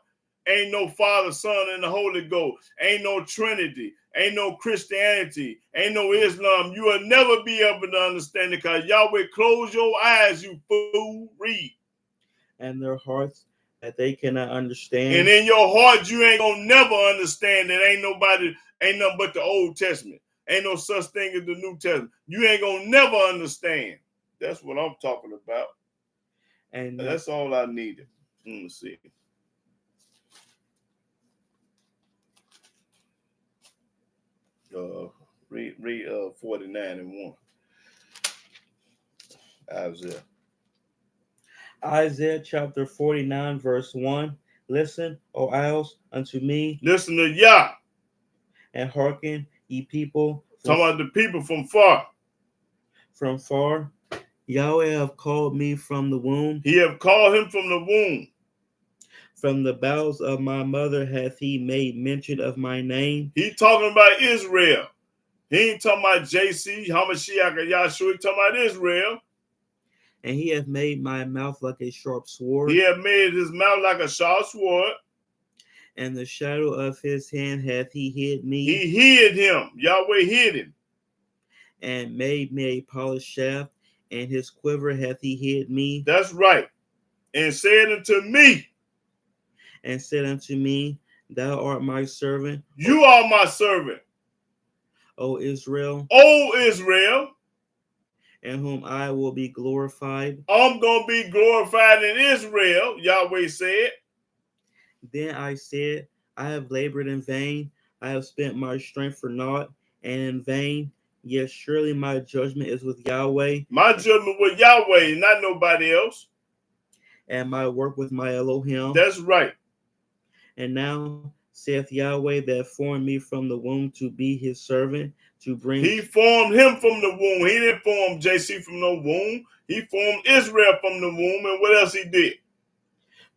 Ain't no Father, Son, and the Holy Ghost. Ain't no Trinity. Ain't no Christianity. Ain't no Islam. You will never be able to understand it because Yahweh closed your eyes, you fool. Read. And their hearts that they cannot understand. And in your heart, you ain't gonna never understand that ain't nothing but the Old Testament. Ain't no such thing as the New Testament. You ain't gonna never understand. That's what I'm talking about. And that's all I needed. Let me see. Read 49 and 1. Isaiah chapter 49, verse 1. Listen, O isles, unto me. Listen to Yah. And hearken, ye people. Talking about the people from far. From far. Yahweh have called me from the womb. He have called him from the womb. From the bowels of my mother hath he made mention of my name. He talking about Israel. He ain't talking about JC, Hamashiach, or Yahshua. He talking about Israel. And he hath made my mouth like a sharp sword. He hath made his mouth like a sharp sword. And the shadow of his hand hath he hid me. He hid him. Yahweh hid him. And made me a polished shaft. And his quiver hath he hid me. That's right. And said unto me. And said unto me, thou art my servant. You are my servant. O Israel. O Israel. In whom I will be glorified. I'm going to be glorified in Israel, Yahweh said. Then I said, I have labored in vain. I have spent my strength for naught and in vain. Yet surely my judgment is with Yahweh. My judgment with Yahweh, not nobody else. And my work with my Elohim. That's right. And now saith Yahweh that formed me from the womb to be his servant, to bring. He formed him from the womb. He didn't form JC from no womb. He formed Israel from the womb. And what else he did?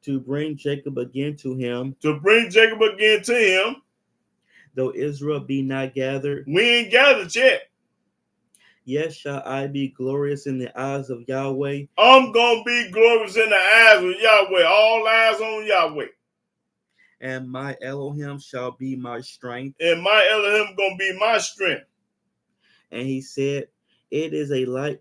To bring Jacob again to him. To bring Jacob again to him. Though Israel be not gathered. We ain't gathered yet. Yet shall I be glorious in the eyes of Yahweh. I'm going to be glorious in the eyes of Yahweh. All eyes on Yahweh. And my Elohim shall be my strength. And my Elohim going to be my strength. And he said, It is a light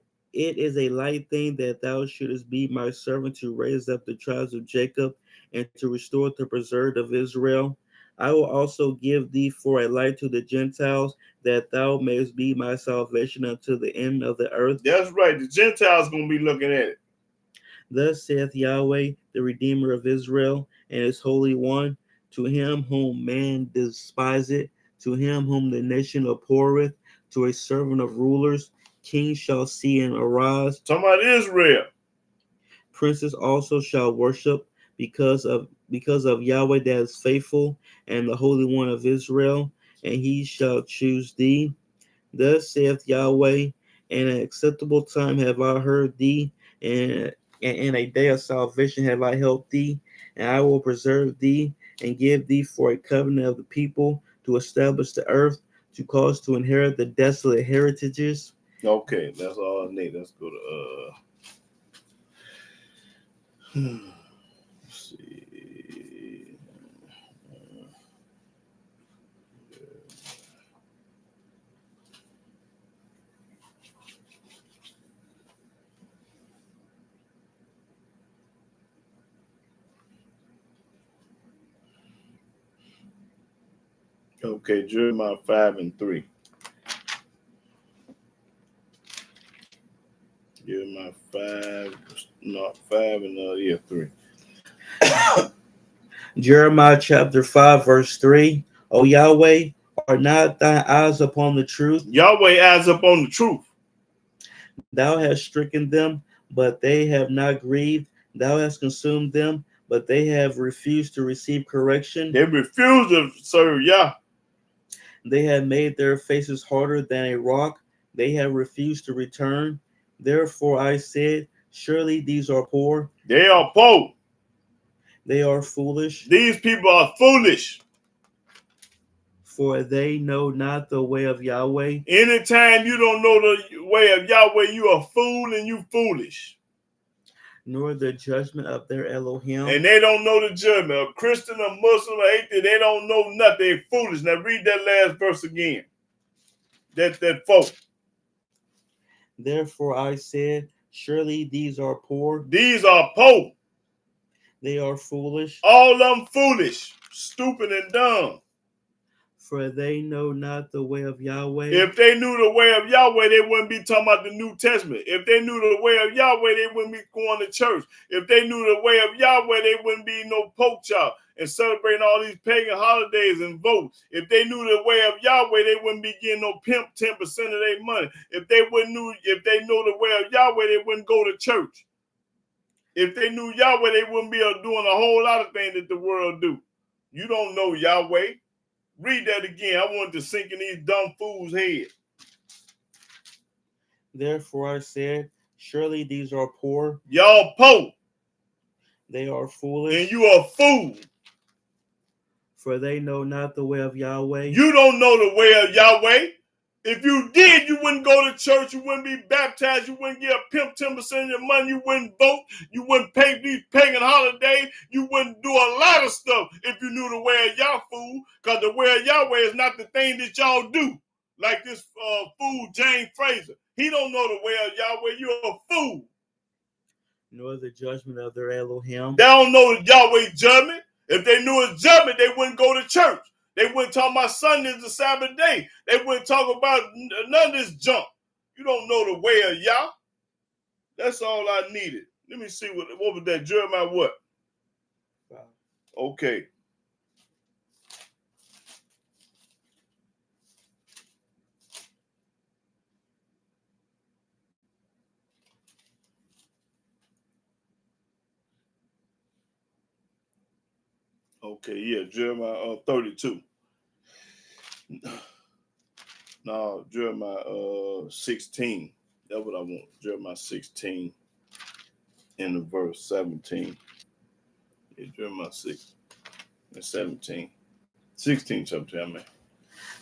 thing that thou shouldest be my servant to raise up the tribes of Jacob and to restore the preserved of Israel. I will also give thee for a light to the Gentiles, that thou mayest be my salvation unto the end of the earth. That's right. The Gentiles going to be looking at it. Thus saith Yahweh, the Redeemer of Israel, and his Holy One, to him whom man despiseth, to him whom the nation abhorreth, to a servant of rulers, kings shall see and arise. Talking about Israel. Princes also shall worship because of Yahweh that is faithful, and the Holy One of Israel, and he shall choose thee. Thus saith Yahweh, in an acceptable time have I heard thee, and in a day of salvation have I helped thee, and I will preserve thee, and give thee for a covenant of the people, to establish the earth, to cause to inherit the desolate heritages. Okay, that's all I need. Let's go to let's see. Okay, Jeremiah 5 and 3. Jeremiah 5, not 5 and 3. Jeremiah chapter 5, verse 3. O Yahweh, are not thy eyes upon the truth? Yahweh eyes up on the truth. Thou hast stricken them, but they have not grieved. Thou hast consumed them, but they have refused to receive correction. They refuse to serve Yah. They have made their faces harder than a rock. They have refused to return. Therefore I said, surely these are poor. They are poor. They are foolish. These people are foolish. For they know not the way of Yahweh. Anytime you don't know the way of Yahweh, you are a fool and you foolish. Nor the judgment of their Elohim. And they don't know the judgment. A Christian, a Muslim, or atheist, they don't know nothing. They're foolish. Now read that last verse again. That folk. Therefore I said, surely these are poor. These are poor. They are foolish, All of them foolish, stupid, and dumb. for they know not the way of Yahweh. If they knew the way of Yahweh, they wouldn't be talking about the New Testament. If they knew the way of Yahweh, they wouldn't be going to church. If they knew the way of Yahweh, they wouldn't be no pork chop and celebrating all these pagan holidays and vote. If they knew the way of Yahweh, they wouldn't be getting no pimp 10% of their money. If they know the way of Yahweh, they wouldn't go to church. If they knew Yahweh, they wouldn't be doing a whole lot of things that the world do. You don't know Yahweh. Read that again. I want to sink in these dumb fools' head. Therefore I said, surely these are poor. Y'all poor. They are foolish. And you are a fool. For they know not the way of Yahweh. You don't know the way of Yahweh. If you did, you wouldn't go to church. You wouldn't be baptized. You wouldn't get a pimp 10% of your money. You wouldn't vote. You wouldn't pay these pagan holidays. You wouldn't do a lot of stuff if you knew the way of Yah, fool. Because the way of Yahweh is not the thing that y'all do. Like this fool, James Fraser. He don't know the way of Yahweh. You're a fool. Nor the judgment of their Elohim. They don't know Yahweh's judgment. If they knew his judgment, they wouldn't go to church. They wouldn't talk about Sunday is the Sabbath day. They wouldn't talk about none of this junk. You don't know the way of Yah. That's all I needed. Let me see what was that? Jeremiah what? Okay. Okay, yeah, Jeremiah 32. No, Jeremiah 16. That's what I want. Jeremiah 16 in the verse 17. Yeah, Jeremiah 6 and 17. 16, 17, I mean.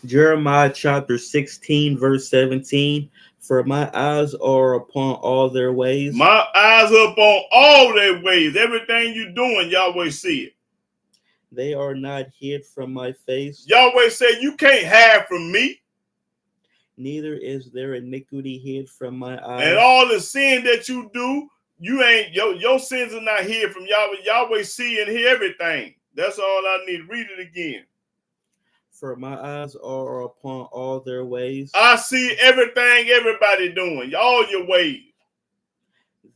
Jeremiah chapter 16, verse 17. For my eyes are upon all their ways. My eyes are upon all their ways. Everything you're doing, Yahweh see it. They are not hid from my face. Yahweh said, you can't hide from me. Neither is there iniquity hid from my eyes. And all the sin that you do, you ain't your sins are not hid from Yahweh. Yahweh see and hear everything. That's all I need. Read it again. For my eyes are upon all their ways. I see everything everybody doing, all your ways.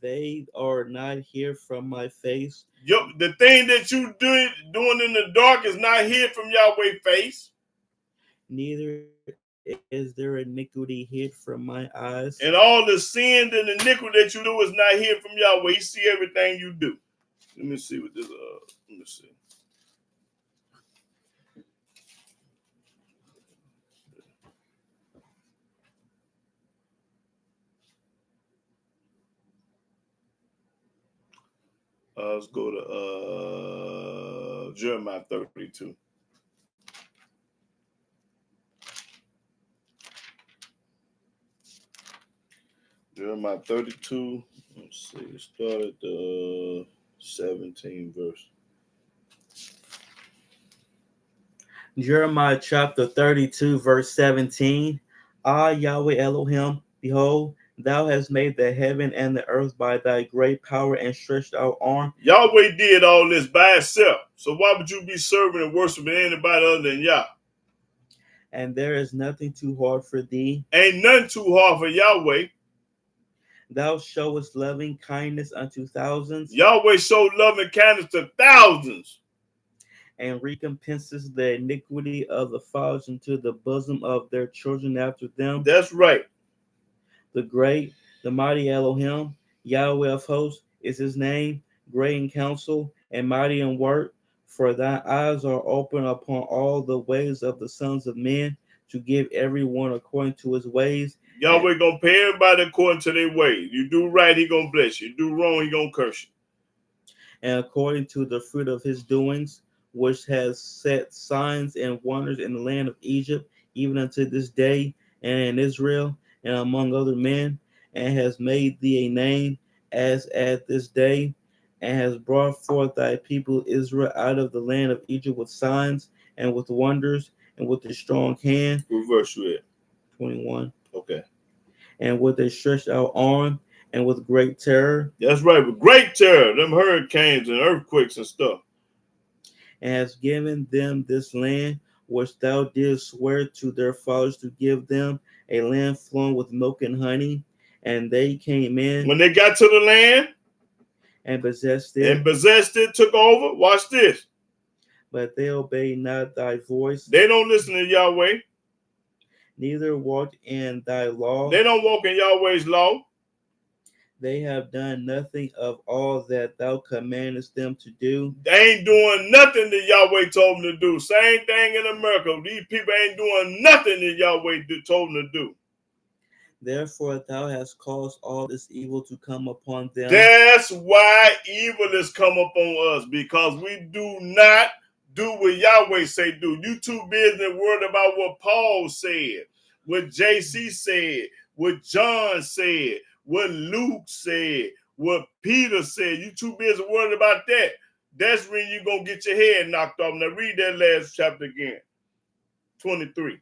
They are not hid from my face. The thing that you doing in the dark is not hid from Yahweh's face. Neither is there iniquity hid from my eyes. And all the sin and iniquity that you do is not hid from Yahweh. He see everything you do. Let me see what this let me see. Let's go to Jeremiah 32. Jeremiah 32. Let's see. Start at the 17 verse. Jeremiah chapter 32, verse 17. Ah, Yahweh Elohim, behold, thou hast made the heaven and the earth by thy great power and stretched out arm. Yahweh did all this by himself. So why would you be serving and worshiping anybody other than Yah? And there is nothing too hard for thee. Ain't nothing too hard for Yahweh. Thou showest loving kindness unto thousands. Yahweh showed love and kindness to thousands. And recompenses the iniquity of the fathers into the bosom of their children after them. That's right. The great, the mighty Elohim, Yahweh of hosts is his name, great in counsel and mighty in work. For thy eyes are open upon all the ways of the sons of men, to give everyone according to his ways. Yahweh gonna pay everybody according to their ways. You do right, he gonna bless you. You do wrong, he gonna curse you. And according to the fruit of his doings, which has set signs and wonders in the land of Egypt, even unto this day, and in Israel, and among other men, and has made thee a name as at this day, and has brought forth thy people Israel out of the land of Egypt with signs and with wonders and with a strong hand. What verse you at? 21. Okay. And with a stretched out arm and with great terror, That's right, with great terror, them hurricanes and earthquakes and stuff. and has given them this land which thou didst swear to their fathers to give them, a land flowing with milk and honey. And they came in When they got to the land and possessed it, took over, watch this. but they obeyed not thy voice, They don't listen to Yahweh. neither walked in thy law. They don't walk in Yahweh's law. They have done nothing of all that thou commandest them to do. They ain't doing nothing that Yahweh told them to do. Same thing in America. These people ain't doing nothing that Yahweh told them to do. Therefore thou hast caused all this evil to come upon them. That's why evil has come upon us, because we do not do what Yahweh say do. You too busy worried about what Paul said, what JC said, what John said, what Luke said, what Peter said. You too busy worried about that. That's when you're going to get your head knocked off. Now read that last chapter again, 23.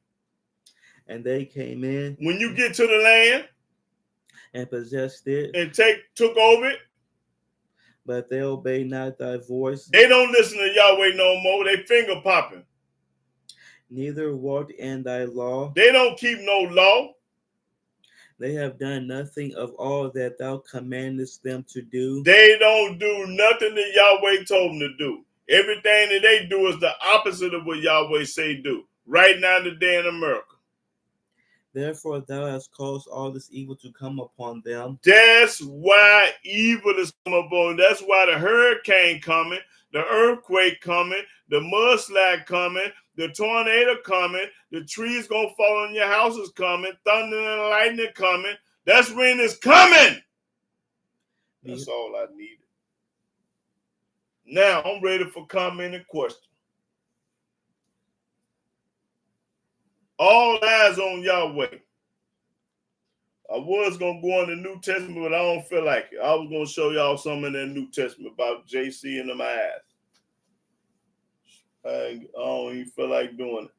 And they came in When you get to the land and possessed it, and took over it, but they obeyed not thy voice, they don't listen to Yahweh no more. They finger popping. neither walked in thy law. They don't keep no law. They have done nothing of all that thou commandest them to do. They don't do nothing that Yahweh told them to do. Everything that they do is the opposite of what Yahweh say do. Right now today in America. Therefore thou hast caused all this evil to come upon them. That's why evil is coming upon. That's why the hurricane coming, the earthquake coming, the mudslide coming, the tornado coming, the trees gonna fall on your houses coming, thunder and lightning coming. That's when it's coming. That's all I needed. Now I'm ready for comment and question. All eyes on Yahweh. I was going to go in the New Testament, but I don't feel like it. I was going to show y'all something in the New Testament about JC and them eyes. I don't even feel like doing it.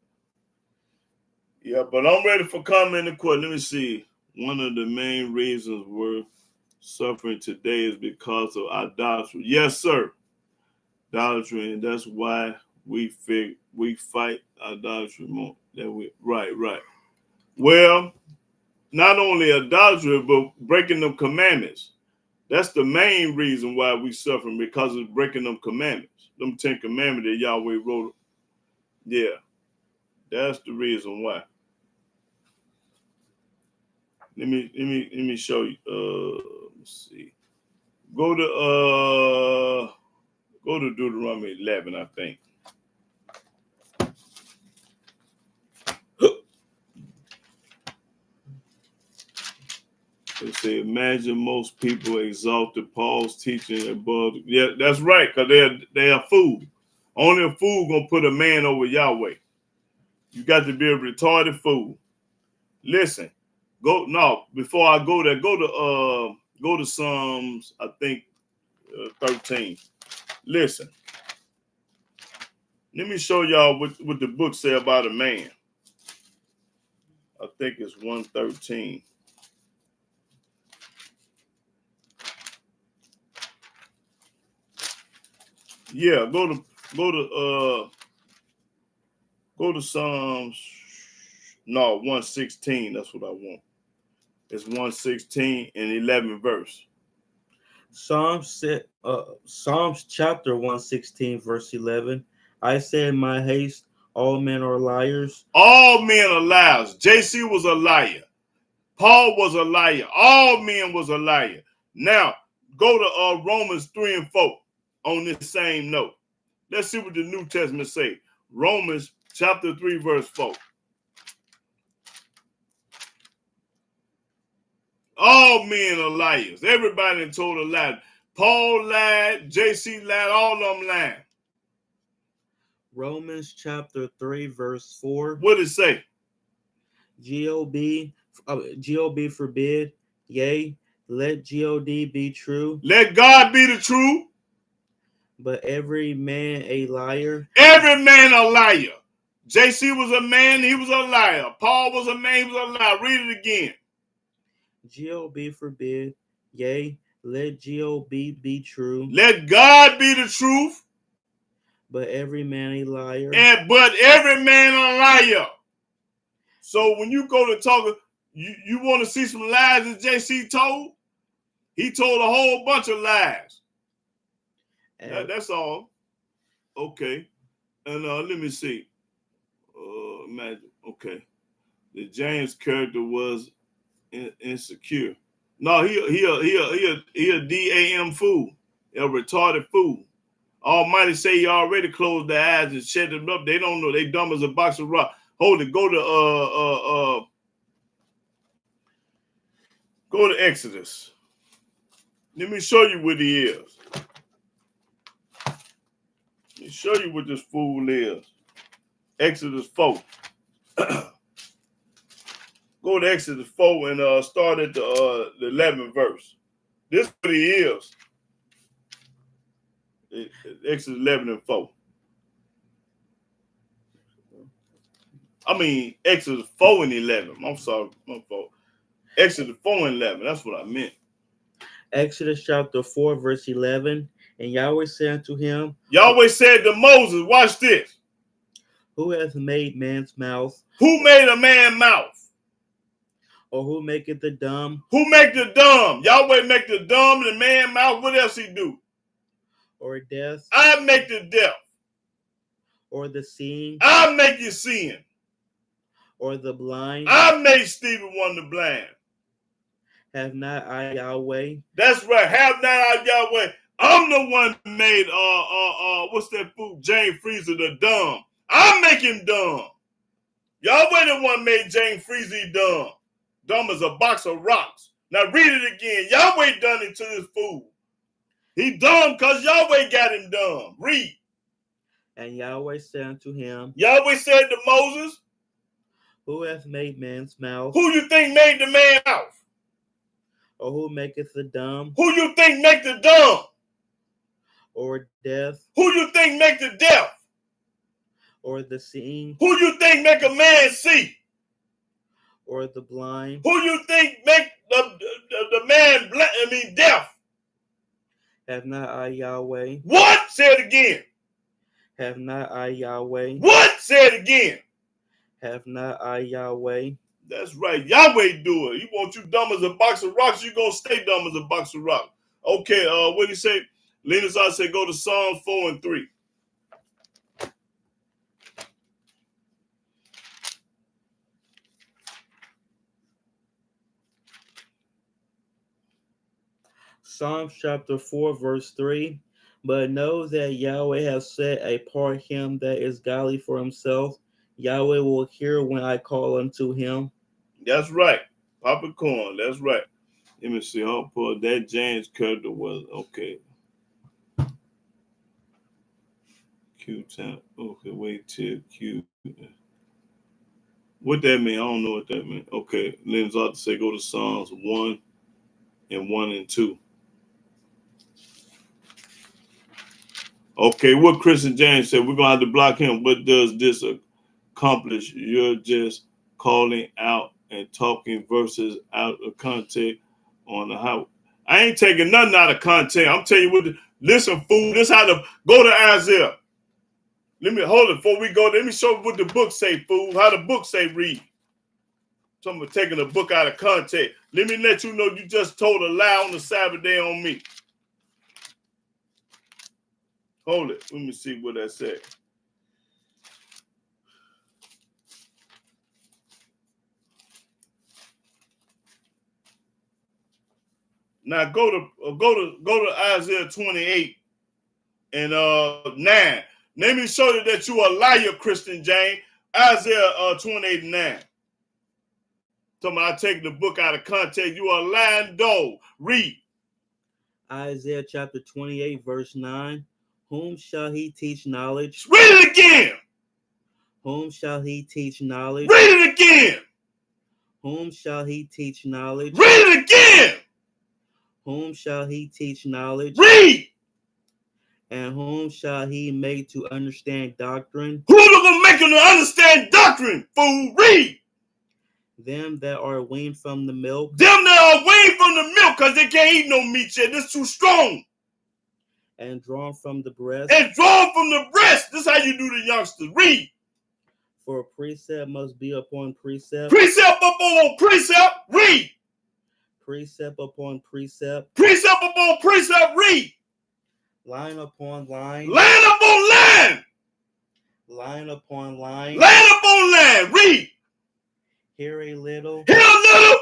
Yeah, but I'm ready for comment and question. Let me see. One of the main reasons we're suffering today is because of idolatry. Yes, sir. Idolatry, and that's why we fight idolatry more. Right. Well, not only idolatry, but breaking them commandments. That's the main reason why we suffering, because of breaking them commandments. Them 10 commandments that Yahweh wrote. Yeah, that's the reason why. Let me show you. Let's see. Go to Deuteronomy 11, I think. They say, imagine most people exalted Paul's teaching above. Yeah, that's right, because they are fool. Only a fool gonna put a man over Yahweh. You got to be a retarded fool. Listen, before I go there, go to Psalms, I think 13. Listen, let me show y'all what the book say about a man. I think it's 113. Yeah, go to Psalms. No, 116. That's what I want. It's 116 and 11 verse. Psalms chapter 116, verse 11. I say in my haste, all men are liars. All men are liars. JC was a liar. Paul was a liar. All men was a liar. Now, go to Romans 3 and 4 on this same note. Let's see what the New Testament say. Romans chapter 3, verse 4. All men are liars. Everybody in total lied. Paul lied. JC lied. All of them lied. Romans chapter 3, verse 4. What did it say? God forbid. Yea, let God be true. Let God be the truth. But every man a liar. Every man a liar. JC was a man, he was a liar. Paul was a man, he was a liar. Read it again. God forbid. Yea, let God be true, Let God be the truth, but every man a liar. but every man a liar. So when you go to talk, you want to see some lies that JC told? He told a whole bunch of lies. That's all. Okay. And let me see. Imagine. Okay. The James character was insecure. No, he a DAM fool, a retarded fool. Almighty say he already closed their eyes and shut them up. They don't know. They dumb as a box of rock. Hold it. Go to Exodus. Let me show you what he is. Let me show you what this fool is. Exodus 4. Go to Exodus 4 and start at the 11th verse. This is what he is. Exodus 11 and 4. I mean, Exodus 4 and 11. I'm sorry, my fault. Exodus 4 and 11. That's what I meant. Exodus chapter 4, verse 11. And Yahweh said unto him, Yahweh said to Moses, watch this. Who hath made man's mouth? Who made a man's mouth? Or who maketh the dumb? Who make the dumb? Yahweh make the dumb and the man's mouth. What else he do? Or deaf? I make the deaf. Or the seeing? I make you seeing. Or the blind? I made Stephen one the blind. Have not I Yahweh? That's right. Have not I Yahweh? I'm the one who made what's that fool? James Freezer the dumb. I make him dumb. Yahweh the one made James Freezer dumb. Dumb as a box of rocks. Now read it again. Yahweh done it to this fool. He dumb because Yahweh got him dumb. Read. And Yahweh said unto him, Yahweh said to Moses, Who hath made man's mouth? who you think made the man mouth? Or who maketh the dumb? Who you think make the dumb? Or deaf? Who you think make the deaf? Or the seeing? Who you think make a man see? Or the blind? Who you think make the man deaf? Have not I Yahweh? What? Say it again. Have not I Yahweh? What? Say it again. Have not I Yahweh? That's right. Yahweh do it. He want you dumb as a box of rocks. You gonna stay dumb as a box of rocks. Okay, what did he say? Linus, I said go to Psalms 4 and 3. Psalms chapter 4, verse 3. But know that Yahweh has set apart him that is godly for himself. Yahweh will hear when I call unto him. That's right. Papa Corn. That's right. Let me see. How poor that James character was. Okay. Q time. Okay, wait till Q. What that mean? I don't know what that mean. Okay. Len's ought to say go to Psalms 1 and 2. Okay, what Christian James said, we're going to have to block him. What does this accomplish? You're just calling out and talking verses out of context on the how. I ain't taking nothing out of context. I'm telling you what, listen, fool, this how to go to Isaiah. Let me hold it before we go. Let me show you what the book say, fool. How the book say read. Talking about taking the book out of context. Let me let you know you just told a lie on the Sabbath day on me. Hold it. Let me see what that said. Now go to Isaiah 28 and 9. Let me show you that you a liar, Christian James. Isaiah 28 and 9. Talking about I take the book out of context. You are a lying dog. Read. Isaiah chapter 28, verse 9. Whom shall he teach knowledge? Read it again. Whom shall he teach knowledge? Read it again. Whom shall he teach knowledge? Read it again. Whom shall he teach knowledge? Read. And whom shall he make to understand doctrine? Who are going to make him to understand doctrine, fool? Read. Them that are weaned from the milk. Them that are weaned from the milk, because they can't eat no meat yet. This is too strong. And drawn from the breast. And drawn from the breast. This is how you do the youngsters. Read. For a precept must be upon precept. Precept upon precept. Read. Precept upon precept. Precept upon precept. Read. Line upon line. Line upon line. Line upon line. Line upon line. Read. Here a little. Here a little.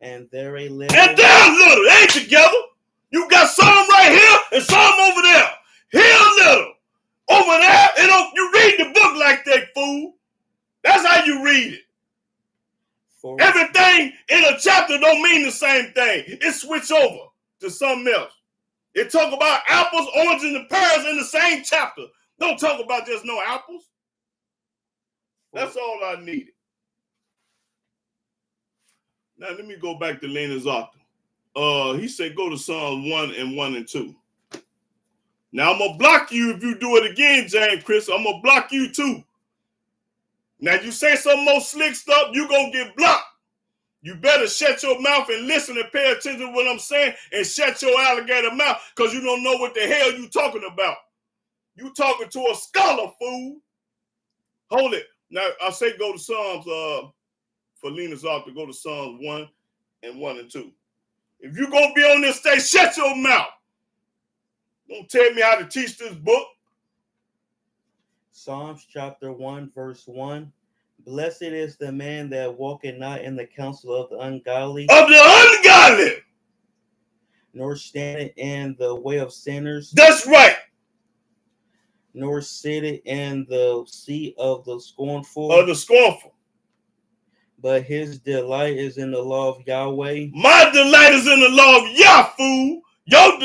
And there a little. And there a little. They ain't together. You got some right here and some over there. Here a little. Over there. You read the book like that, fool. That's how you read it. Everything in a chapter don't mean the same thing. It switch over to something else. It talk about apples, oranges, and pears in the same chapter. Don't talk about just no apples. That's all I needed. Now let me go back to Lena's author. He said go to Psalm 1 and 1 and 2. Now I'm gonna block you if you do it again, James Chris. I'm gonna block you too. Now you say some more slick stuff, you gonna get blocked. You better shut your mouth and listen and pay attention to what I'm saying and shut your alligator mouth because you don't know what the hell you talking about. You talking to a scholar, fool. Hold it. Now I say go to Psalms for Lena's author, go to Psalms 1 and 1 and 2. If you're gonna be on this stage, shut your mouth. Don't tell me how to teach this book. Psalms chapter 1, verse 1. Blessed is the man that walketh not in the counsel of the ungodly. Of the ungodly. Nor standeth in the way of sinners. That's right. Nor sitteth in the seat of the scornful. Of the scornful. But his delight is in the law of Yahweh. My delight is in the law of Yah, fool. Your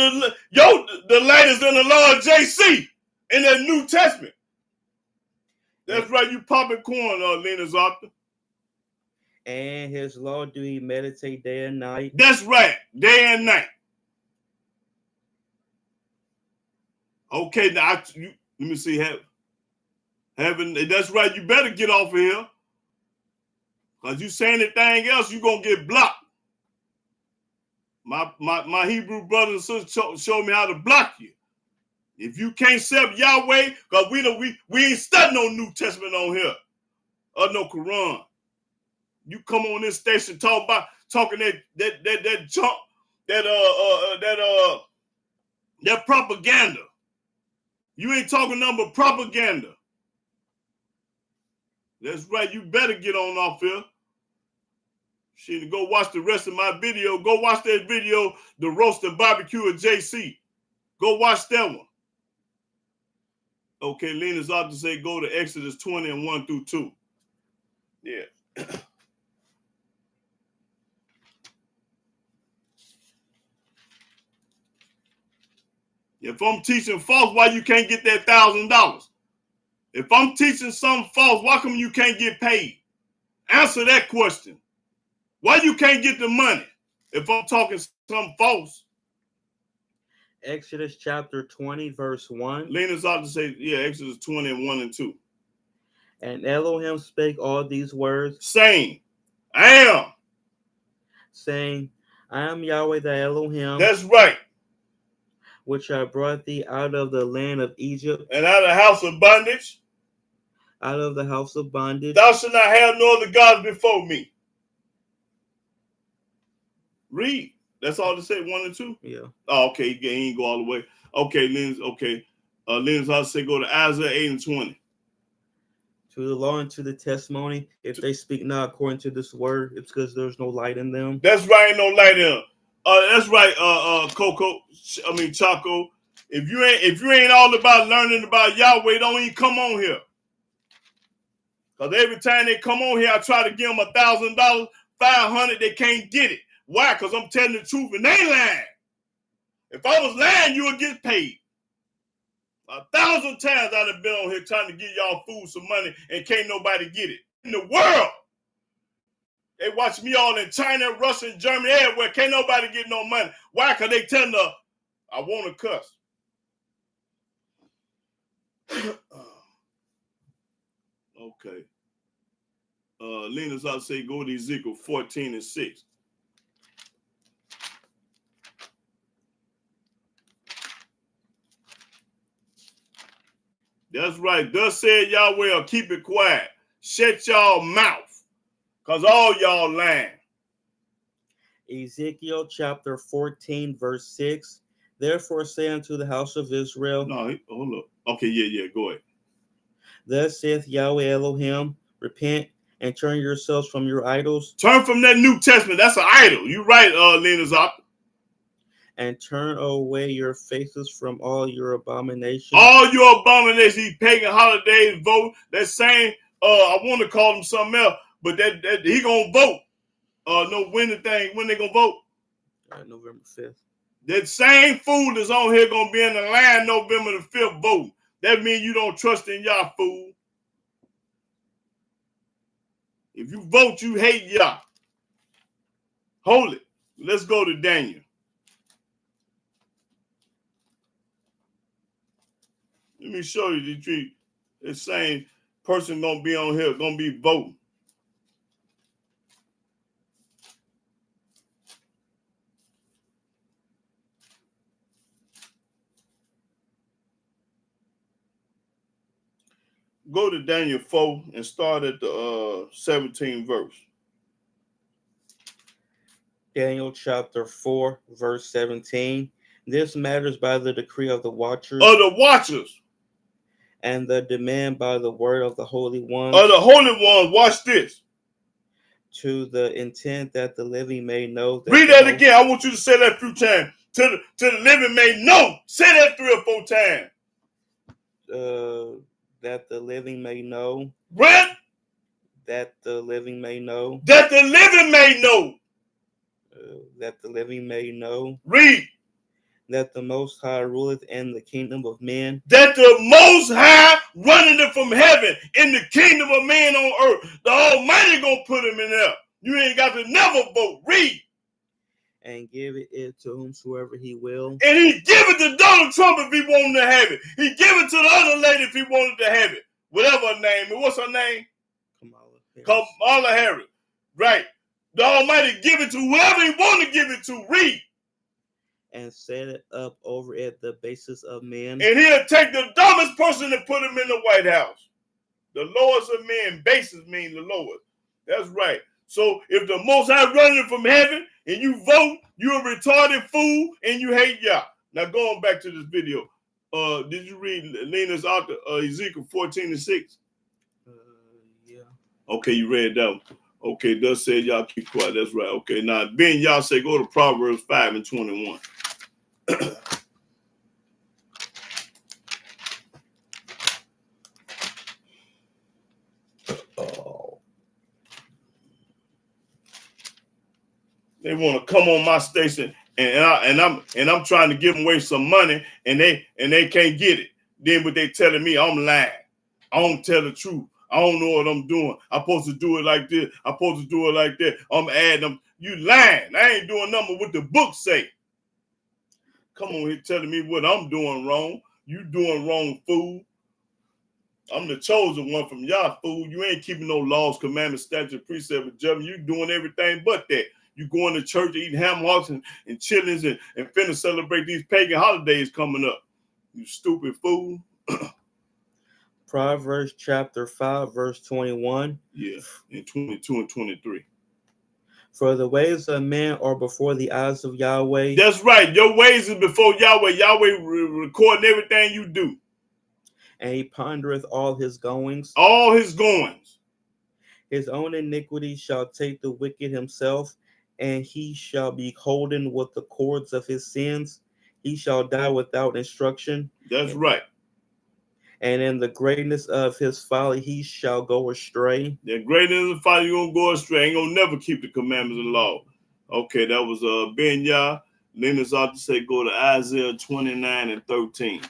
delight is in the law of JC in the New Testament. That's right, you popping corn, Lena's author. And his law do he meditate day and night. That's right, day and night. Okay, now let me see. Heaven, that's right, you better get off of here. Because you say anything else, you're going to get blocked. My Hebrew brothers and sisters show me how to block you. If you can't accept Yahweh, because we ain't studying no New Testament on here. Or no Quran. You come on this station talking that junk, that propaganda. You ain't talking nothing but propaganda. That's right, you better get on off here. Shit, go watch the rest of my video. Go watch that video, the roast and barbecue at JC. Go watch that one. Okay, Lena's out to say go to Exodus 20 and 1 through 2. Yeah. If I'm teaching false, why you can't get that $1,000? If I'm teaching something false, why come you can't get paid? Answer that question. Why you can't get the money if I'm talking something false? Exodus chapter 20, verse 1. Lena's out to say, yeah, Exodus 20 and 1 and 2. And Elohim spake all these words, saying, I am. Saying, I am Yahweh thy Elohim. That's right. Which I brought thee out of the land of Egypt. And out of the house of bondage. Out of the house of bondage. Thou shalt not have no other gods before me. Read. That's all to say, 1 and 2? Yeah. Oh, okay. He ain't go all the way. Okay, Lynn's, okay. Lynn's how to say go to Isaiah 8 and 20. To the law and to the testimony, if they speak not according to this word, it's because there's no light in them. That's right, ain't no light in them. That's right, Chaco. If you ain't all about learning about Yahweh, don't even come on here. Because every time they come on here, I try to give them $1,000, $500, they can't get it. Why? Because I'm telling the truth and they lying. If I was lying, you would get paid. 1,000 times I'd have been on here trying to give y'all fools some money and can't nobody get it. In the world. They watch me all in China, Russia, and Germany, everywhere. Can't nobody get no money. Why? Because they tell them, I want to cuss. Okay. Lena's out to say go to Ezekiel 14 and 6. That's right. Thus said Yahweh, keep it quiet. Shut y'all mouth, because all y'all lying. Ezekiel chapter 14, verse 6. Therefore say unto the house of Israel. No, hold up. Okay, yeah, go ahead. Thus saith Yahweh Elohim, repent and turn yourselves from your idols. Turn from that New Testament. That's an idol. You right, Lena Zoc. And turn away your faces from all your abominations. All your abominations, these pagan holidays, vote. That same, I want to call him something else, but that he gonna vote. No, when they gonna vote? November 5th. That same fool that's on here gonna be in the line November the 5th vote. That means you don't trust in Yah, fool. If you vote, you hate Yah. Hold it. Let's go to Daniel. Let me show you the tree. The same person gonna be on here, gonna be voting. Go to Daniel 4 and start at the 17th verse. Daniel chapter 4, verse 17. This matters by the decree of the watchers. Of the watchers. And the demand by the word of the holy ones. Of the holy ones. Watch this. To the intent that the living may know. That read that again. I want you to say that 3 times. To the living may know. Say that 3 or 4 times. That the living may know. What? That the living may know. That the living may know. That the living may know. Read. That the Most High ruleth in the kingdom of men. That the Most High running it from heaven in the kingdom of man on earth. The Almighty gonna put him in there. You ain't got to never vote. Read. And give it to whomsoever he will. And he give it to Donald Trump if he wanted to have it. He give it to the other lady if he wanted to have it. Whatever her name is. What's her name? Kamala Harris. Right. The Almighty give it to whoever he want to give it to. Read. And set it up over at the basis of men. And he'll take the dumbest person and put him in the White House. The lowest of men, basis mean the lowest. That's right. So if the Most High running from heaven and you vote, you're a retarded fool and you hate Yah. Now going back to this video, did you read Lena's author Ezekiel 14 and 6? Yeah. Okay, you read that one. Okay, thus said Yah, keep quiet. That's right. Okay, now Ben Yah say go to Proverbs 5 and 21. They want to come on my station and I'm trying to give them away some money and they can't get it. Then but they telling me I'm lying. I don't tell the truth. I don't know what I'm doing. I'm supposed to do it like this. I'm supposed to do it like that. I'm adding them. You lying. I ain't doing nothing what the book say. Come on here telling me what I'm doing wrong. You doing wrong, fool. I'm the chosen one from Yah, fool. You ain't keeping no laws, commandments, statutes, precepts, and judgment. You doing everything but that. You going to church, eating ham hocks and chillings and finna celebrate these pagan holidays coming up. You stupid fool. Proverbs chapter 5, verse 21. Yeah, and 22 and 23. For the ways of man are before the eyes of Yahweh. That's right. Your ways is before Yahweh. Yahweh recording everything you do. And he pondereth all his goings. All his goings. His own iniquity shall take the wicked himself, and he shall be holden with the cords of his sins. He shall die without instruction. That's right. And in the greatness of his folly, he shall go astray. The greatness of the folly, you're going to go astray. Ain't going to never keep the commandments and law. Okay, that was Ben Yah. Lena's ought to say go to Isaiah 29 and 13.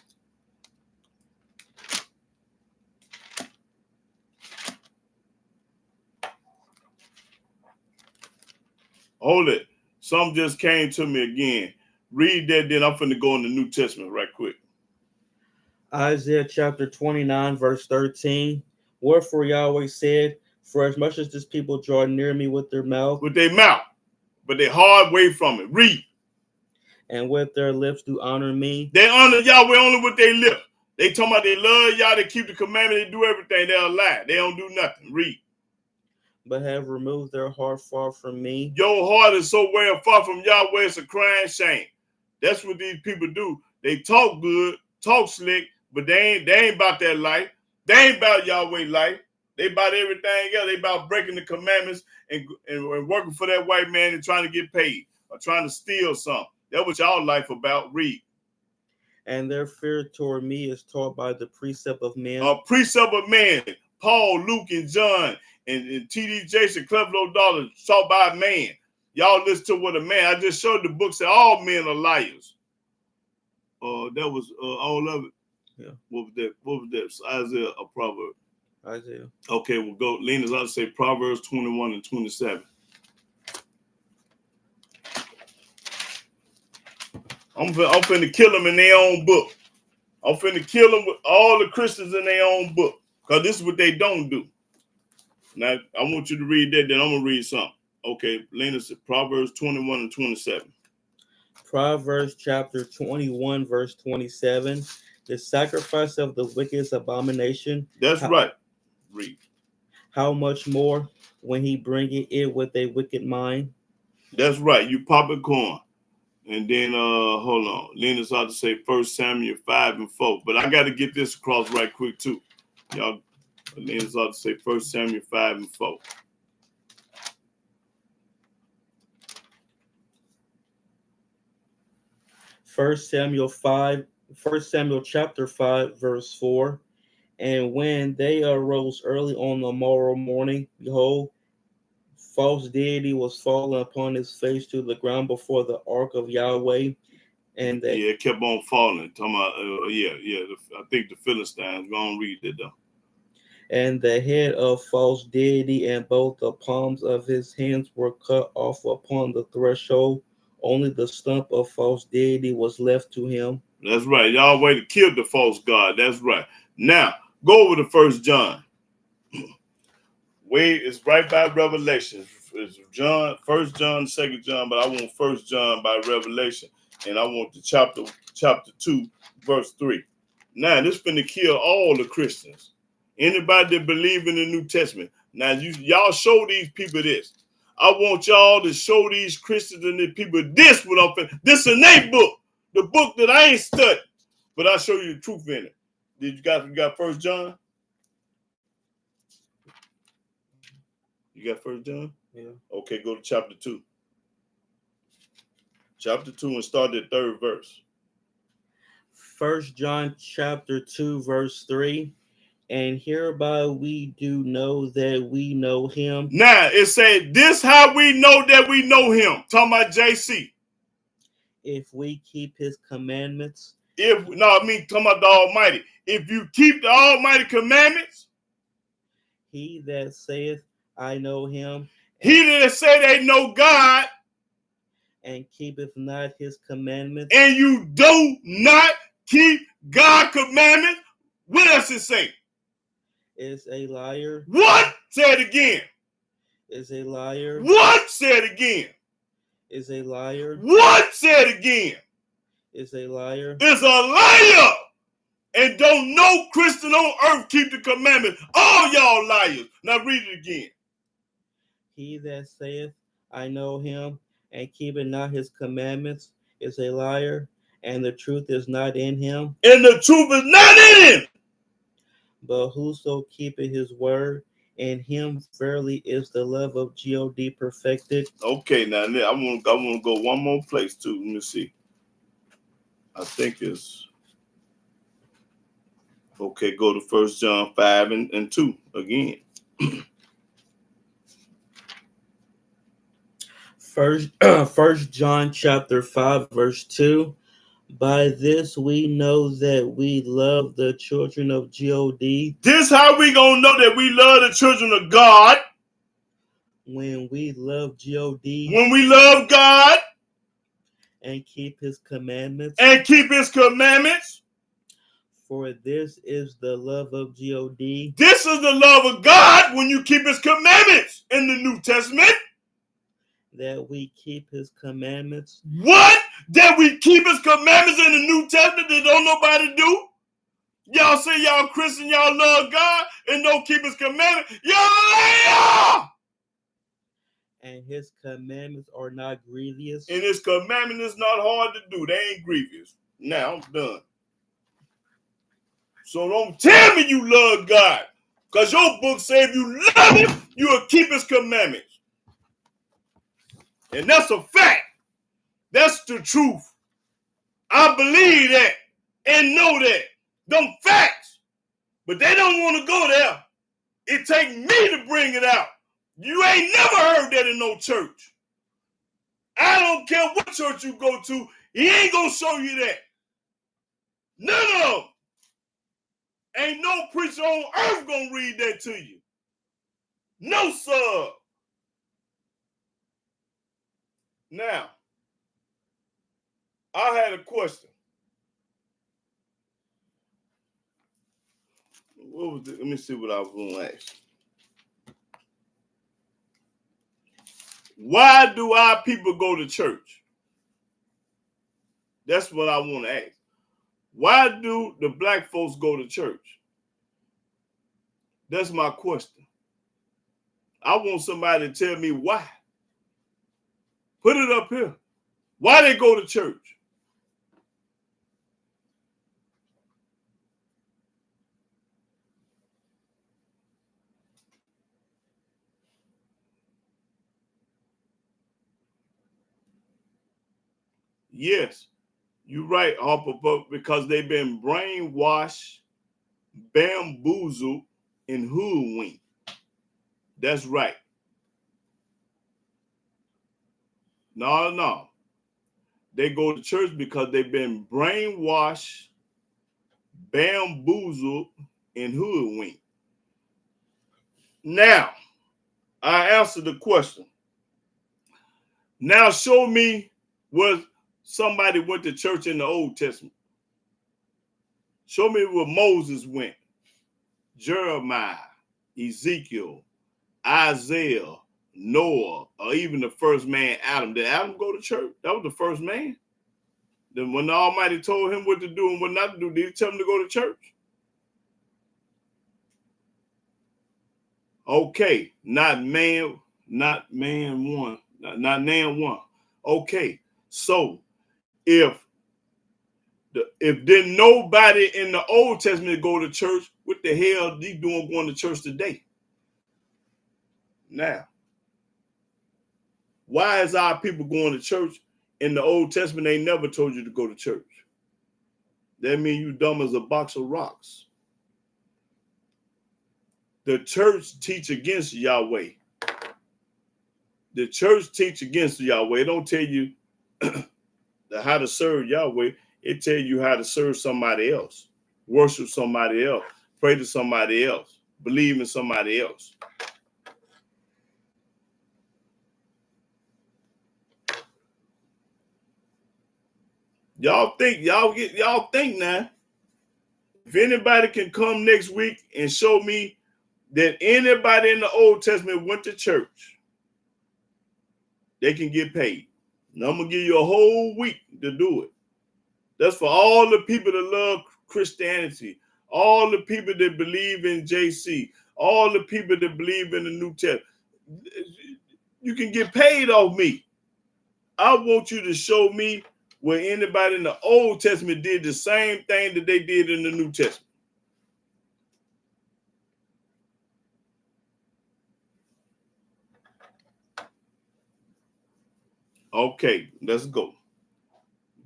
Hold it. Something just came to me again. Read that, then I'm finna go in the New Testament right quick. Isaiah chapter 29, verse 13. Wherefore Yahweh said, for as much as this people draw near me with their mouth. With their mouth. But they hard way from it. Read. And with their lips do honor me. They honor Yahweh only with their lips. They talking about they love y'all, they keep the commandment, they do everything. They'll lie. They don't do nothing. Read. but have removed their heart far from me. Your heart is so well far from Yahweh, it's a crying shame. That's what these people do. They talk good, talk slick, but they ain't about that life. They ain't about Yahweh life. They about everything else. They about breaking the commandments and working for that white man and trying to get paid or trying to steal something. That's what y'all life about. Read. And their fear toward me is taught by the precept of men. A precept of man. Paul, Luke, and John, and T.D. Jason, Cleflo Dollar, taught by a man. Y'all listen to what a man. I just showed the book said all men are liars. That was all of it. Yeah. What was that? Isaiah, a proverb. Isaiah. Okay, we'll go. Lena's ought to say Proverbs 21 and 27. I'm finna kill them in their own book. I'm finna kill them with all the Christians in their own book. Because this is what they don't do. Now, I want you to read that, then I'm going to read something. Okay, Lena said Proverbs 21 and 27. Proverbs chapter 21, verse 27. The sacrifice of the wicked is abomination. That's right. Read. How much more when he bringeth it with a wicked mind? That's right. You popping corn. And then, hold on. Lena's ought to say 1 Samuel 5 and 4. But I got to get this across right quick, too. Y'all, Lena's ought to say 1 Samuel 5 and 4. First Samuel chapter 5, verse 4. And when they arose early on the morrow morning, behold, false deity was fallen upon his face to the ground before the ark of Yahweh. And they it kept on falling. Talking about, I think the Philistines. Go on, read it, though. And the head of false deity and both the palms of his hands were cut off upon the threshold. Only the stump of false deity was left to him. That's right. Yahweh killed the false god. That's right. Now, go over to 1 John. It's right by Revelation. It's John, 1 John, 2 John, but I want 1 John by Revelation. And I want the chapter 2, verse 3. Now, this finna kill all the Christians. Anybody that believe in the New Testament. Now, y'all show these people this. I want y'all to show these Christians and the people this what I'm finna. This in their book. The book that I ain't studied. But I'll show you the truth in it. You got 1 John? You got 1 John? Yeah. Okay, go to chapter 2. Chapter 2 and start at 3rd verse. 1 John chapter 2, verse 3. And hereby we do know that we know him. Now, it said, this how we know that we know him. Talking about JC. If we keep his commandments. Talking about the Almighty. If you keep the Almighty commandments. He that saith, I know him. He that say they know God. And keepeth not his commandments. And you do not keep God's commandments. What else it say? Is a liar. What? Say it again. Is a liar. What? Say it again. Is a liar. What? Say it again. Is a liar. Is a liar. And don't no Christian on earth keep the commandments. All y'all liars. Now read it again. He that saith, I know him, and keepeth not his commandments, is a liar, and the truth is not in him. And the truth is not in him. But whoso keepeth his word, in him verily is the love of God perfected. Okay, now I want to go one more place too. Let me see. I think it's okay. Go to 1 John 5 and 2 again. First John chapter 5 verse 2. By this we know that we love the children of God. This how we gonna know that we love the children of God. When we love God. When we love God. And keep his commandments. And keep his commandments. For this is the love of God. This is the love of God when you keep his commandments in the New Testament. That we keep his commandments. What? That we keep his commandments in the New Testament that don't nobody do? Y'all say y'all Christian, y'all love God, and don't keep his commandment. Y'all liar! And his commandments are not grievous. And his commandment is not hard to do. They ain't grievous. Now I'm done. So don't tell me you love God. Because your book says if you love him, you will keep his commandments. And that's a fact. That's the truth. I believe that and know that. Them facts. But they don't want to go there. It takes me to bring it out. You ain't never heard that in no church. I don't care what church you go to. He ain't going to show you that. None of them. Ain't no preacher on earth going to read that to you. No, sir. Now, I had a question. What was it? Let me see what I was going to ask. Why do our people go to church? That's what I want to ask. Why do the black folks go to church? That's my question. I want somebody to tell me why. Put it up here. Why they go to church? Yes, you're right, Harper, because they've been brainwashed, bamboozled, and hoodwinked. That's right. No. They go to church because they've been brainwashed, bamboozled, and hoodwinked. Now, I answered the question. Now show me where somebody went to church in the Old Testament. Show me where Moses went. Jeremiah, Ezekiel, Isaiah, Noah, or even the first man, Adam. Did Adam go to church? That was the first man. Then when the Almighty told him what to do and what not to do, did he tell him to go to church? Okay, not man one. Not man one. Okay, so if didn't nobody in the Old Testament go to church, what the hell they doing going to church today? Now, why is our people going to church? In the Old Testament, they never told you to go to church. That means you dumb as a box of rocks. The church teach against Yahweh. The church teach against Yahweh. It don't tell you how to serve Yahweh. It tell you how to serve somebody else, worship somebody else, pray to somebody else, believe in somebody else. Y'all think now, if anybody can come next week and show me that anybody in the Old Testament went to church, they can get paid. Now I'm gonna give you a whole week to do it. That's for all the people that love Christianity, all the people that believe in JC, all the people that believe in the New Testament. You can get paid off me. I want you to show me where anybody in the Old Testament did the same thing that they did in the New Testament. Okay, let's go.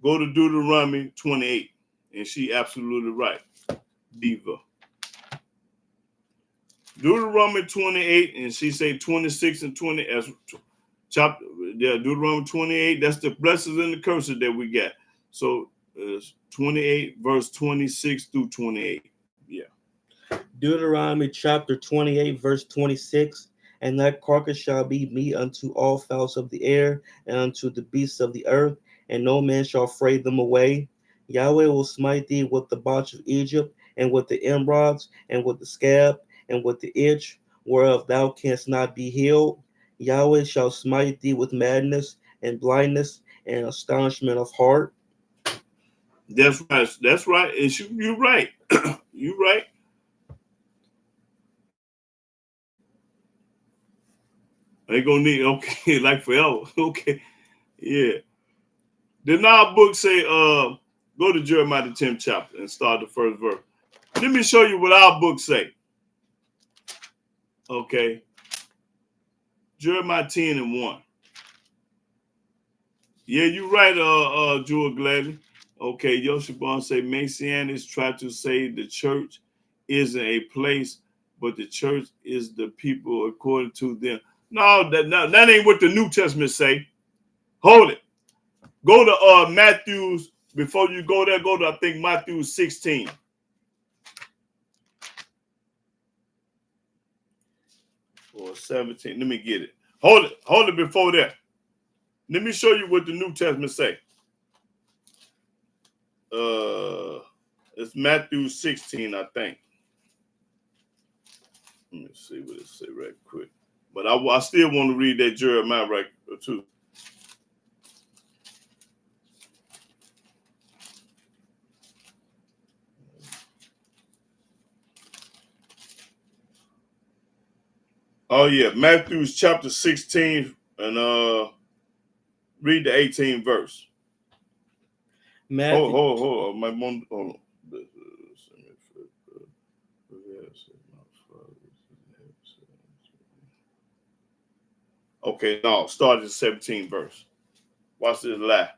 Go to Deuteronomy 28, and she absolutely right, Diva. Deuteronomy 28, and she say 26 and 20 as chapter. Yeah, Deuteronomy 28. That's the blessings and the curses that we got. So 28 verse 26 through 28. Yeah. Deuteronomy chapter 28 verse 26. And that carcass shall be meat unto all fowls of the air and unto the beasts of the earth, and no man shall fray them away. Yahweh will smite thee with the botch of Egypt, and with the emerods, and with the scab, and with the itch, whereof thou canst not be healed. Yahweh shall smite thee with madness, and blindness, and astonishment of heart. That's right. And you're right. You right. They gonna need okay, like forever. Okay, yeah. Did our book say? Go to Jeremiah the 10th chapter and start the first verse. Let me show you what our book say. Okay, Jeremiah 10:1. Yeah, you right, Jewel Gladly. Okay, Yoshabon say Messianics try to say the church isn't a place, but the church is the people according to them. No, that ain't what the New Testament say. Hold it. Go to Matthew's. Before you go there, go to I think Matthew 16. Or 17. Let me get it. Hold it before that. Let me show you what the New Testament say. It's Matthew 16, I think. Let me see what it say right quick. But I still want to read that Jeremiah right too. Oh yeah, Matthew's chapter 16 and read the 18th verse. Matthew, Hold on. My mom, hold on. Okay, no, start at the 17th verse. Watch this lie.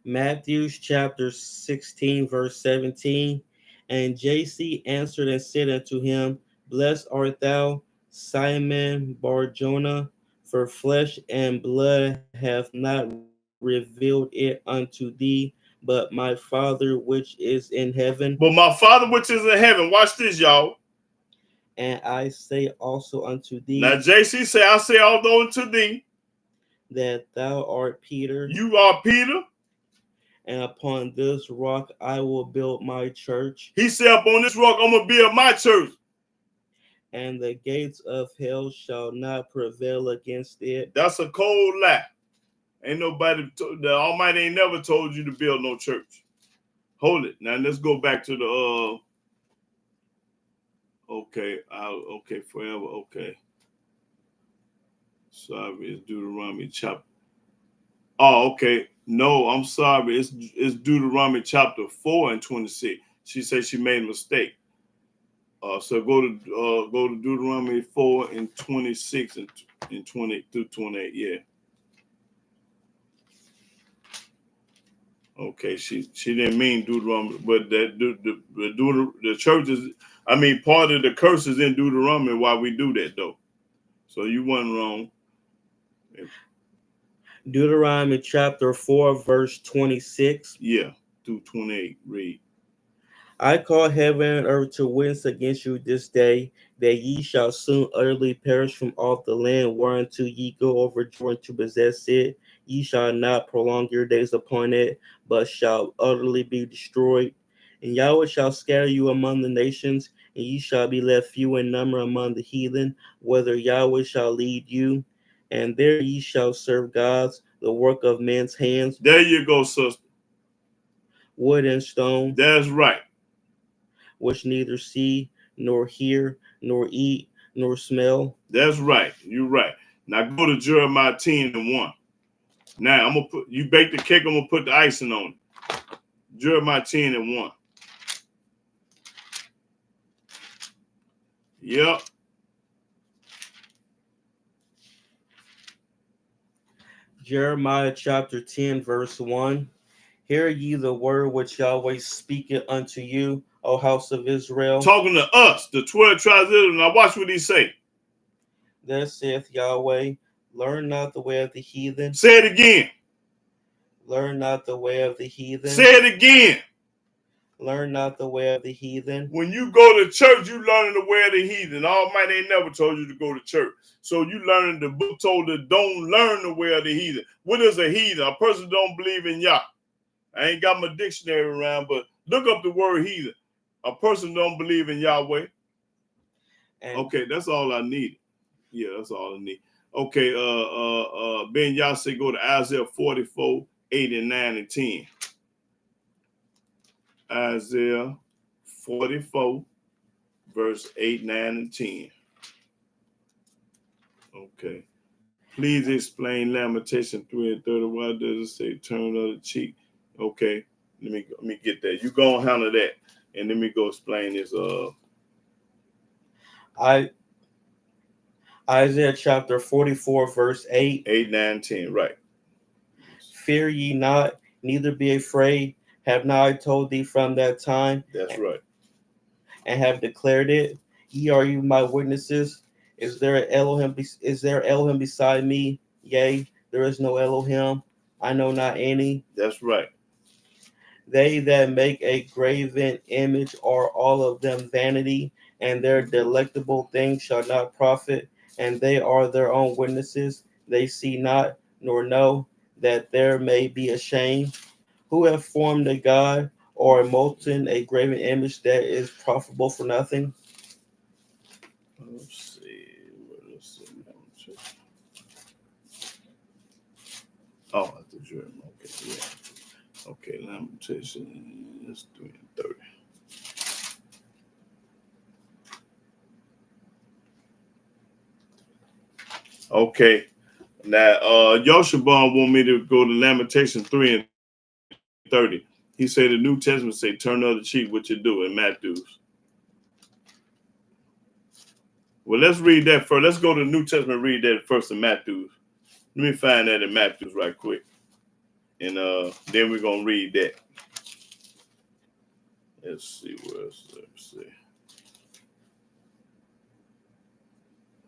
Matthew's chapter 16, verse 17. And JC answered and said unto him, Blessed art thou, Simon Bar-Jonah, for flesh and blood hath not revealed it unto thee, but my Father which is in heaven. But my Father which is in heaven, watch this, y'all. And I say also unto thee, Now JC say, I say although unto thee, that thou art Peter, you are Peter. and upon this rock I will build my church, He said, upon this rock I'm gonna build my church, and the gates of hell shall not prevail against it. That's a cold lie. Ain't nobody, the Almighty ain't never told you to build no church. Hold it. Now let's go back to the okay, forever, okay. Sorry, it's Deuteronomy chapter. Oh, okay. No, I'm sorry. It's Deuteronomy chapter 4 and 26. She said she made a mistake. So go to Deuteronomy 4 and 26 and 20 through 28. Yeah. Okay, she didn't mean Deuteronomy, but that the church is, I mean, part of the curse is in Deuteronomy why we do that though. So you wasn't wrong. Deuteronomy chapter 4, verse 26. Yeah, through 28. Read. I call heaven and earth to witness against you this day, that ye shall soon utterly perish from off the land whereunto ye go over Jordan to possess it. Ye shall not prolong your days upon it, but shall utterly be destroyed. And Yahweh shall scatter you among the nations, and ye shall be left few in number among the heathen, whither Yahweh shall lead you. And there ye shall serve gods, the work of men's hands. There you go, sister. Wood and stone. That's right. Which neither see, nor hear, nor eat, nor smell. That's right. You're right. Now go to Jeremiah 10 and 1. Now I'm gonna put, you bake the cake, I'm gonna put the icing on it. Jeremiah 10 and 1. Yep. Jeremiah chapter 10, verse 1. Hear ye the word which Yahweh speaketh unto you, O house of Israel. Talking to us, the 12 tribes of Israel. Now watch what he say. Thus saith Yahweh, learn not the way of the heathen. Say it again. Learn not the way of the heathen. Say it again. Learn not the way of the heathen. When you go to church, you learning the way of the heathen. Almighty ain't never told you to go to church. So you learning, the book told you don't learn the way of the heathen. What is a heathen? A person don't believe in Yah. I ain't got my dictionary around, but look up the word heathen. A person don't believe in Yahweh. Okay, that's all I need. Yeah, that's all I need. Okay, Ben Yah say go to Isaiah 44, 8 and 9 and 10. Isaiah 44, verse 8, 9, and 10. Okay. Please explain Lamentation 3 and 30. Why does it say turn the other cheek? Okay. Let me get that. You go and handle that. And let me go explain this. Isaiah chapter 44, verse 8. 8, 9, 10. Right. Fear ye not, neither be afraid. Have not I told thee from that time? That's right. And have declared it? Ye are you my witnesses. Is there Elohim beside me? Yea, there is no Elohim. I know not any. That's right. They that make a graven image are all of them vanity, and their delectable things shall not profit, and they are their own witnesses. They see not, nor know, that there may be a shame. Who have formed a god, or molten a graven image that is profitable for nothing? Let's see. Oh, I thought you were okay. Yeah. Okay, Lamentation is 3 and 30. Okay. Now Yoshabon want me to go to Lamentation 3 and 30. He said the New Testament say turn the other cheek, what you do in Matthew's. Well, let's read that first. Let's go to the New Testament and read that first in Matthew's. Let me find that in Matthew's right quick. And then we're gonna read that. Let's see let's see.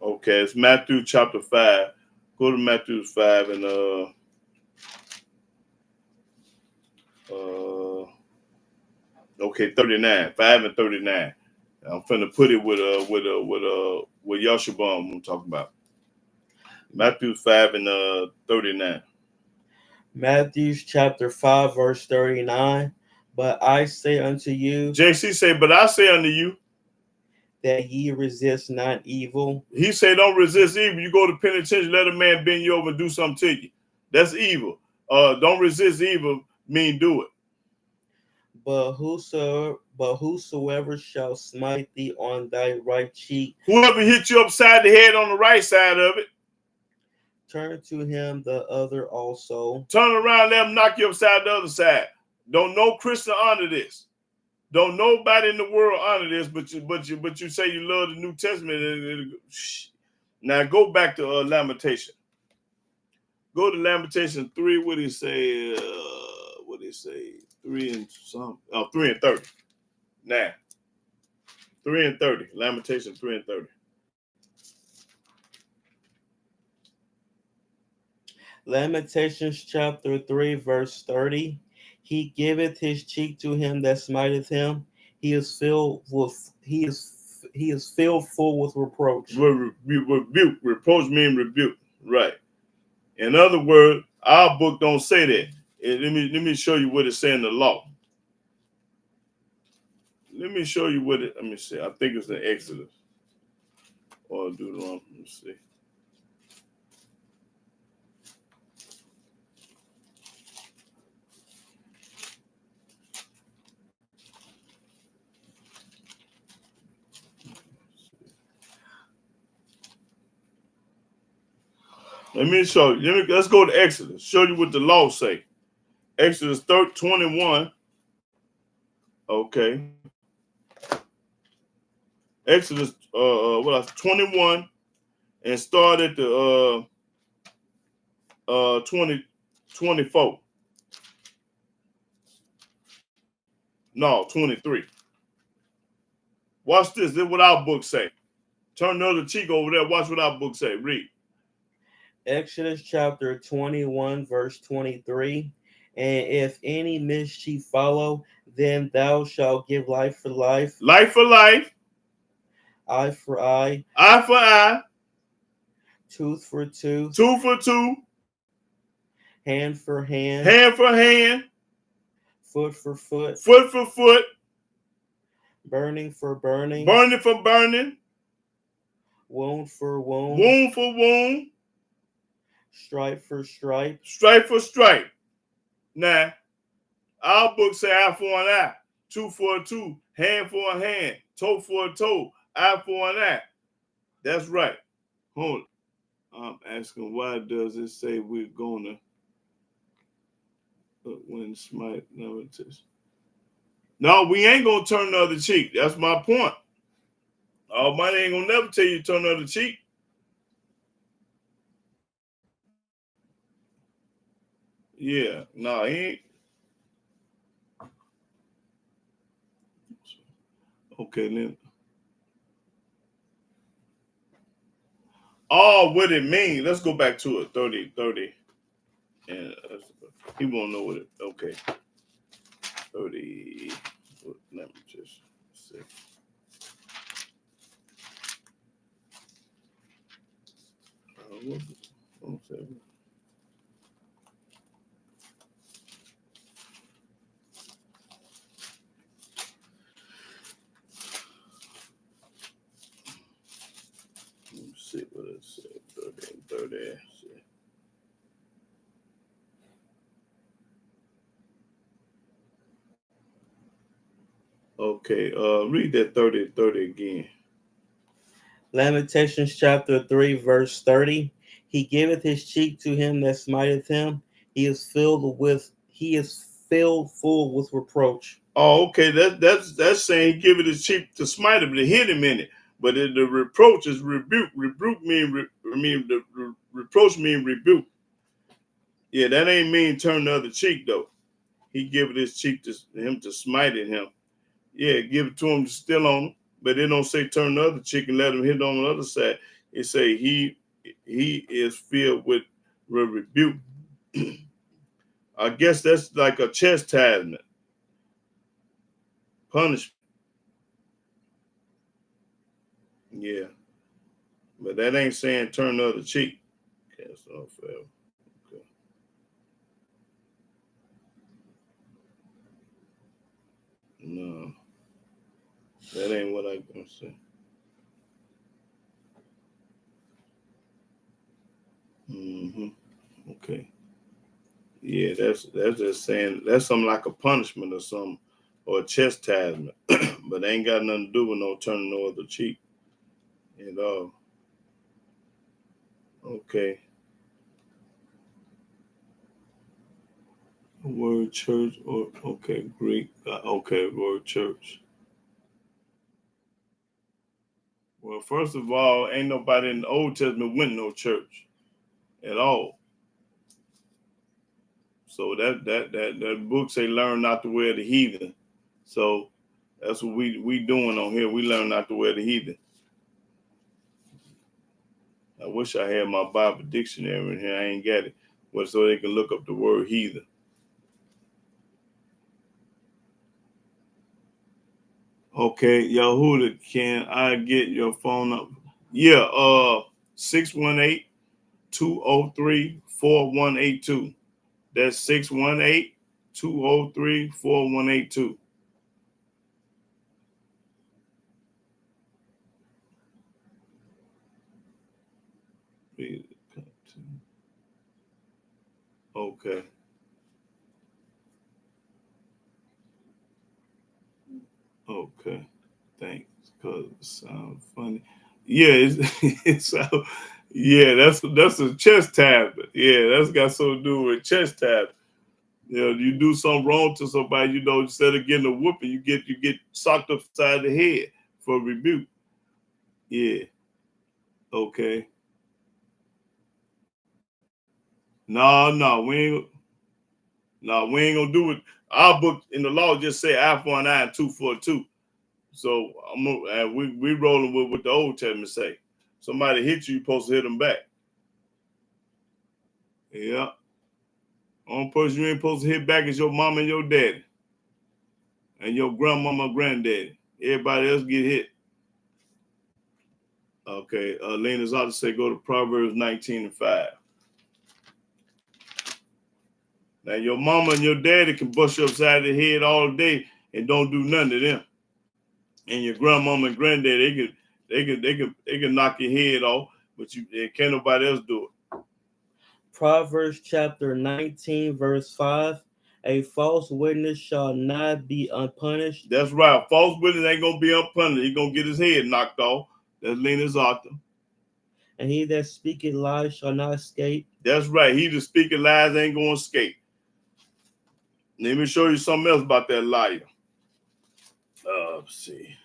Okay, it's Matthew chapter 5. Go to Matthew 5 and okay, 39. 5 and 39. I'm finna put it with Yoshabam I'm talking about. Matthew 5 and 39. Matthew chapter 5, verse 39. But I say unto you, JC say, but I say unto you, that ye resist not evil. He say, don't resist evil. You go to penitentiary, let a man bend you over and do something to you. That's evil. Don't resist evil, mean do it. But whosoever shall smite thee on thy right cheek, Whoever hit you upside the head on the right side of it, turn to him the other also. turn around, let him knock you upside the other side. Don't no Christian honor this. Don't nobody in the world honor this, but you say you love the New Testament. Now go back to Lamentation. Go to Lamentation 3. What did he say? 3 and something. Oh, 3 and 30. Now, 3 and 30. Lamentation 3 and 30. Lamentations chapter 3, verse 30. He giveth his cheek to him that smiteth him. He is filled full with reproach. Rebuke. Reproach means rebuke. Right. In other words, our book don't say that. Let me show you what it says in the law. Let me show you what it. Let me see. I think it's in Exodus or Deuteronomy. Let me see. Let me show you. Let's go to Exodus. Show you what the law say. Exodus 21. Okay. Exodus 21 and start at the 24. No, 23. Watch this. This is what our book say. Turn the other cheek over there. Watch what our book say. Read. Exodus chapter 21, verse 23. And if any mischief follow, then thou shalt give life for life. Life for life. Eye for eye. Eye for eye. Tooth for tooth. Tooth for tooth. Hand for hand. Hand for hand. Foot for foot. Foot for foot. Burning for burning. Burning for burning. Wound for wound. Wound for wound. Stripe for stripe. Stripe for stripe. Now, our book say eye for an eye. tooth for a tooth, hand for a hand, toe for a toe, eye for an eye. That's right. Hold on. I'm asking, why does it say we're going to when smite never touch? No, we ain't going to turn the other cheek. That's my point. Almighty ain't going to never tell you to turn the other cheek. Yeah, no, he ain't. Okay, then. Oh, what it means. Let's go back to it. 30. And he won't know what it. Okay. 30. Let me just see. One second. Let me see what it said. 30. See. Okay, read that 30 again. Lamentations chapter 3, verse 30. He giveth his cheek to him that smiteth him. He is filled full with reproach. Oh, okay. That's saying he give it his cheek to smite him, to hit him in it. But the reproach is rebuke. Rebuke reproach mean rebuke. Yeah, that ain't mean turn the other cheek though. He give it his cheek to him to smite at him. Yeah, give it to him to still on him. But they don't say turn the other cheek and let him hit on the other side. It say he is filled with rebuke. I guess that's like a chastisement, punishment. Yeah, but that ain't saying turn the other cheek. That's unfair. Okay. No, that ain't what I'm gonna say. Okay. Yeah, that's just saying that's something like a punishment or something, or a chastisement, but ain't got nothing to do with no turning the other cheek at all. Okay. Word church or okay, Greek. Okay, word church. Well, first of all, ain't nobody in the Old Testament went no church at all. So that book say learn not to wear the heathen. So that's what we doing on here. We learn not to wear the heathen. I wish I had my Bible dictionary in here. I ain't got it. Well, so they can look up the word heathen. Okay, Yahuda, can I get your phone number? Yeah, 618-203-4182. That's 618-203-4182. Okay. Okay. Thanks. Cause it sounds funny. Yeah, it's yeah, that's a chest tab. Yeah, that's got something to do with chest tab. You know, you do something wrong to somebody, instead of getting a whooping, you get socked upside the head for rebuke. Yeah. Okay. No, we ain't gonna do it. Our book in the law just say eye for an eye and tooth for a tooth. So we rolling with what the Old Testament say. Somebody hit you, you're supposed to hit them back. Yeah. Only person you ain't supposed to hit back is your mama and your daddy. And your grandmama and granddaddy. Everybody else get hit. Okay. Lena's ought to say go to Proverbs 19:5. Now your mama and your daddy can bust you upside the head all day and don't do nothing to them. And your grandmama and granddaddy, they can knock your head off, but can't nobody else do it. Proverbs chapter 19, verse 5. A false witness shall not be unpunished, That's right. A false witness ain't gonna be unpunished. He gonna get his head knocked off. That's Lena's author. and he that speaketh lies shall not escape. That's right. He that speaking lies ain't gonna escape. Let me show you something else about that liar. Let's see.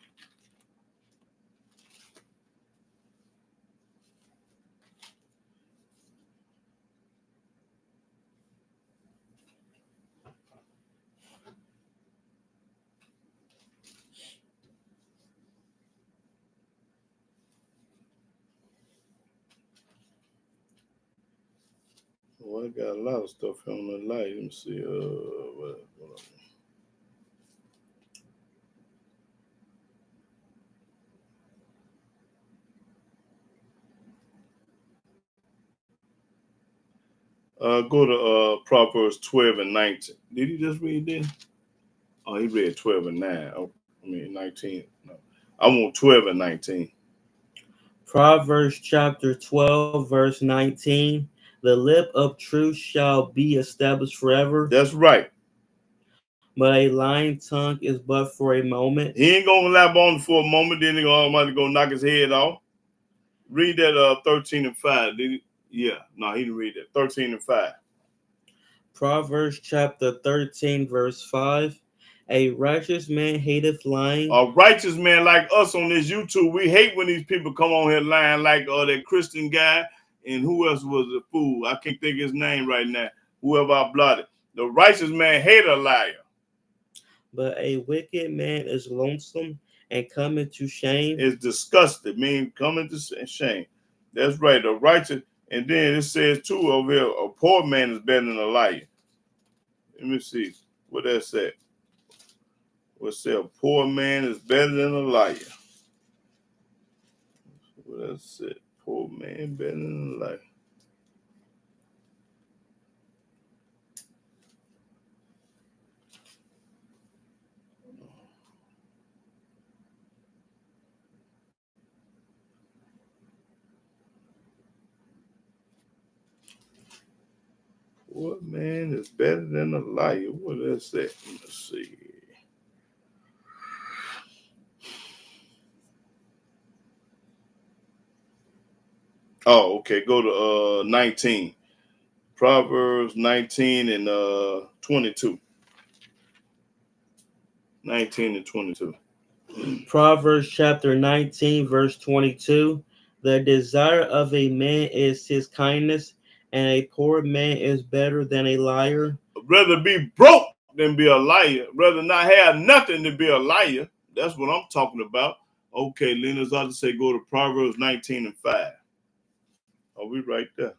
Well, I got a lot of stuff here on the light. Let me see. What go to Proverbs 12 and 19. Did he just read that? Oh, he read 12 and 9. Oh, I mean 19. No. I want 12 and 19. Proverbs chapter 12, verse 19. The lip of truth shall be established forever, That's right. but a lying tongue is but for a moment. He ain't gonna lap on for a moment, then he gonna almighty go knock his head off. Read that 13 and 5. Did he? Yeah, no, he didn't read that. 13 and 5. Proverbs chapter 13, verse 5. A righteous man hateth lying. A righteous man like us on this YouTube, we hate when these people come on here lying, like that Christian guy, and who else was a fool? I can't think his name right now. Whoever I blotted. The righteous man hate a liar. But a wicked man is lonesome and coming to shame. It's disgusted, mean coming to shame. That's right, the righteous. And then it says too over here, a poor man is better than a liar. Let me see what that said. What say a poor man is better than a liar. What that said, poor man better than a liar. What man is better than a liar? What is that? Let's see. Oh, okay. Go to 19. Proverbs 19 and 22. 19 and 22. Proverbs chapter 19, verse 22. The desire of a man is his kindness, and a poor man is better than a liar. I'd rather be broke than be a liar. Rather not have nothing than be a liar. That's what I'm talking about. Okay, Lena's ought to say go to Proverbs 19 and 5. Are we right there?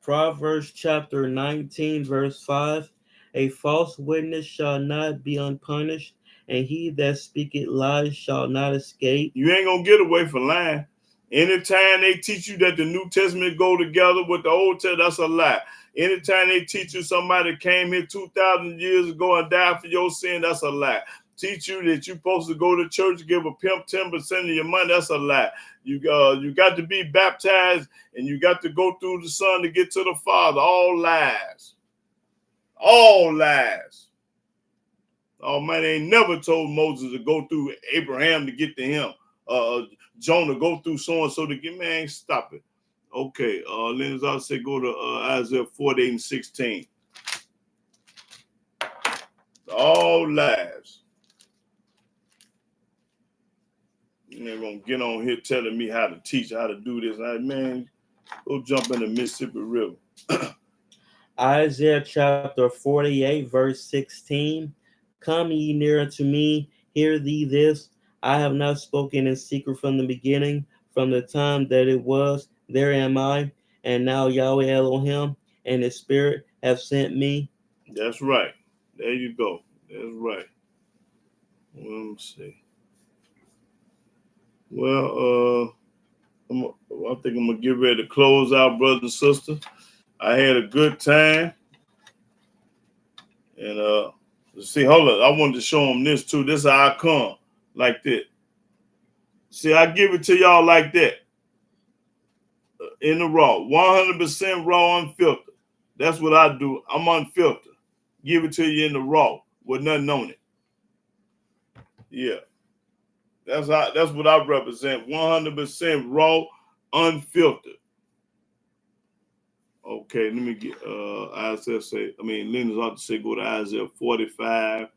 Proverbs chapter 19, verse 5. A false witness shall not be unpunished, and he that speaketh lies shall not escape. You ain't gonna get away from lying. Anytime they teach you that the New Testament go together with the Old Testament, that's a lie. Anytime they teach you somebody came here 2,000 years ago and died for your sin, that's a lie. Teach you that you're supposed to go to church, give a pimp 10% of your money, that's a lie. You got to be baptized and you got to go through the Son to get to the Father. All lies. All lies. Almighty ain't never told Moses to go through Abraham to get to him. Jonah go through so and so to get, man, stop it. Okay, Len's also say go to Isaiah 48 and 16. All lies. You're gonna get on here telling me how to teach, how to do this. Man, go jump in the Mississippi River. Isaiah chapter 48, verse 16. Come ye near unto me, hear thee this. I have not spoken in secret from the beginning, from the time that it was. There am I, and now Yahweh Elohim and his spirit have sent me. That's right. There you go. That's right. Let me see. Well, I think I'm gonna get ready to close out, brothers and sisters. I had a good time, and see, hold up, I wanted to show them this too. This is how I come, like that. See, I give it to y'all like that, in the raw, 100% raw, unfiltered. That's what I do. I'm unfiltered. give it to you in the raw with nothing on it. Yeah. That's what I represent. 100% raw, unfiltered. Okay, let me get Lena's ought to say go to Isaiah 45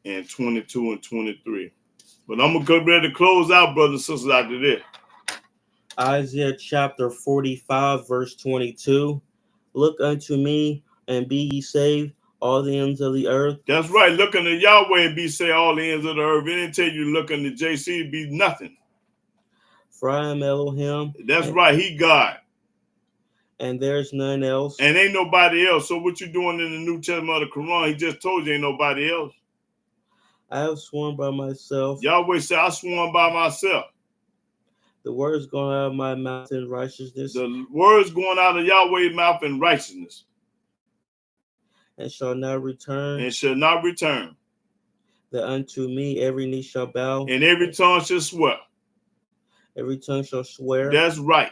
and 22 and 23. But I'm gonna go ready to close out, brothers and sisters, after this. Isaiah chapter 45, verse 22. Look unto me and be ye saved, all the ends of the earth. That's right. Look unto Yahweh and be saved, all the ends of the earth. It didn't tell you to look unto JC to be nothing. For I am Elohim. That's right. He God. And there's none else. And ain't nobody else. So what you doing in the New Testament of the Quran? He just told you ain't nobody else. I have sworn by myself. Yahweh said, I sworn by myself. The words going out of my mouth in righteousness. The words going out of Yahweh's mouth in righteousness. And shall not return. And shall not return. That unto me every knee shall bow. And every tongue shall swear. Every tongue shall swear. That's right.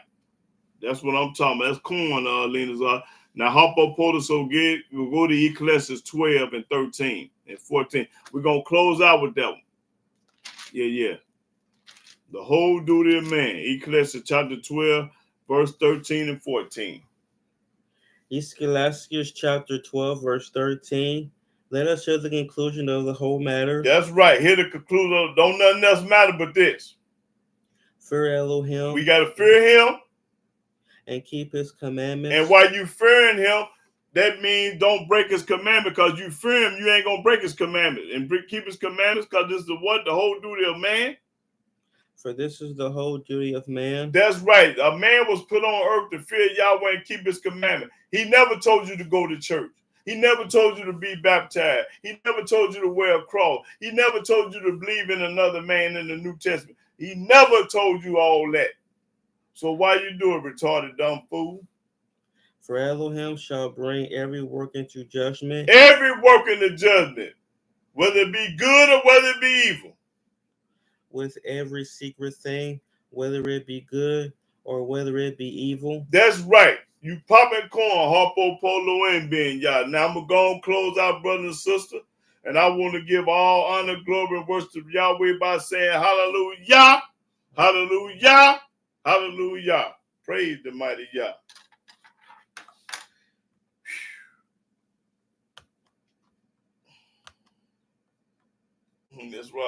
That's what I'm talking about. That's corn, Lena's. Now, Harpo Porter, we'll go to Ecclesiastes 12 and 13 and 14. We're going to close out with that one. Yeah. The whole duty of man. Ecclesiastes chapter 12, verse 13 and 14. Ecclesiastes chapter 12, verse 13. Let us hear the conclusion of the whole matter. That's right. Hear the conclusion. Don't nothing else matter but this. Fear Elohim. We got to fear him. And keep his commandments. And while you fearing him, that means don't break his commandment, because you fear him, you ain't going to break his commandment. And keep his commandments, because this is what? The whole duty of man? For this is the whole duty of man. That's right. A man was put on earth to fear Yahweh and keep his commandment. He never told you to go to church. He never told you to be baptized. He never told you to wear a cross. He never told you to believe in another man in the New Testament. He never told you all that. So why you do it, retarded dumb fool? For Elohim shall bring every work into judgment. Every work into judgment, whether it be good or whether it be evil. With every secret thing, whether it be good or whether it be evil. That's right. You popping corn, Harpo, Polo, and Ben, y'all. Now I'm going to go and close out, brother and sister. And I want to give all honor, glory, and worship to Yahweh by saying hallelujah, hallelujah, hallelujah. Praise the mighty Yah. That's right.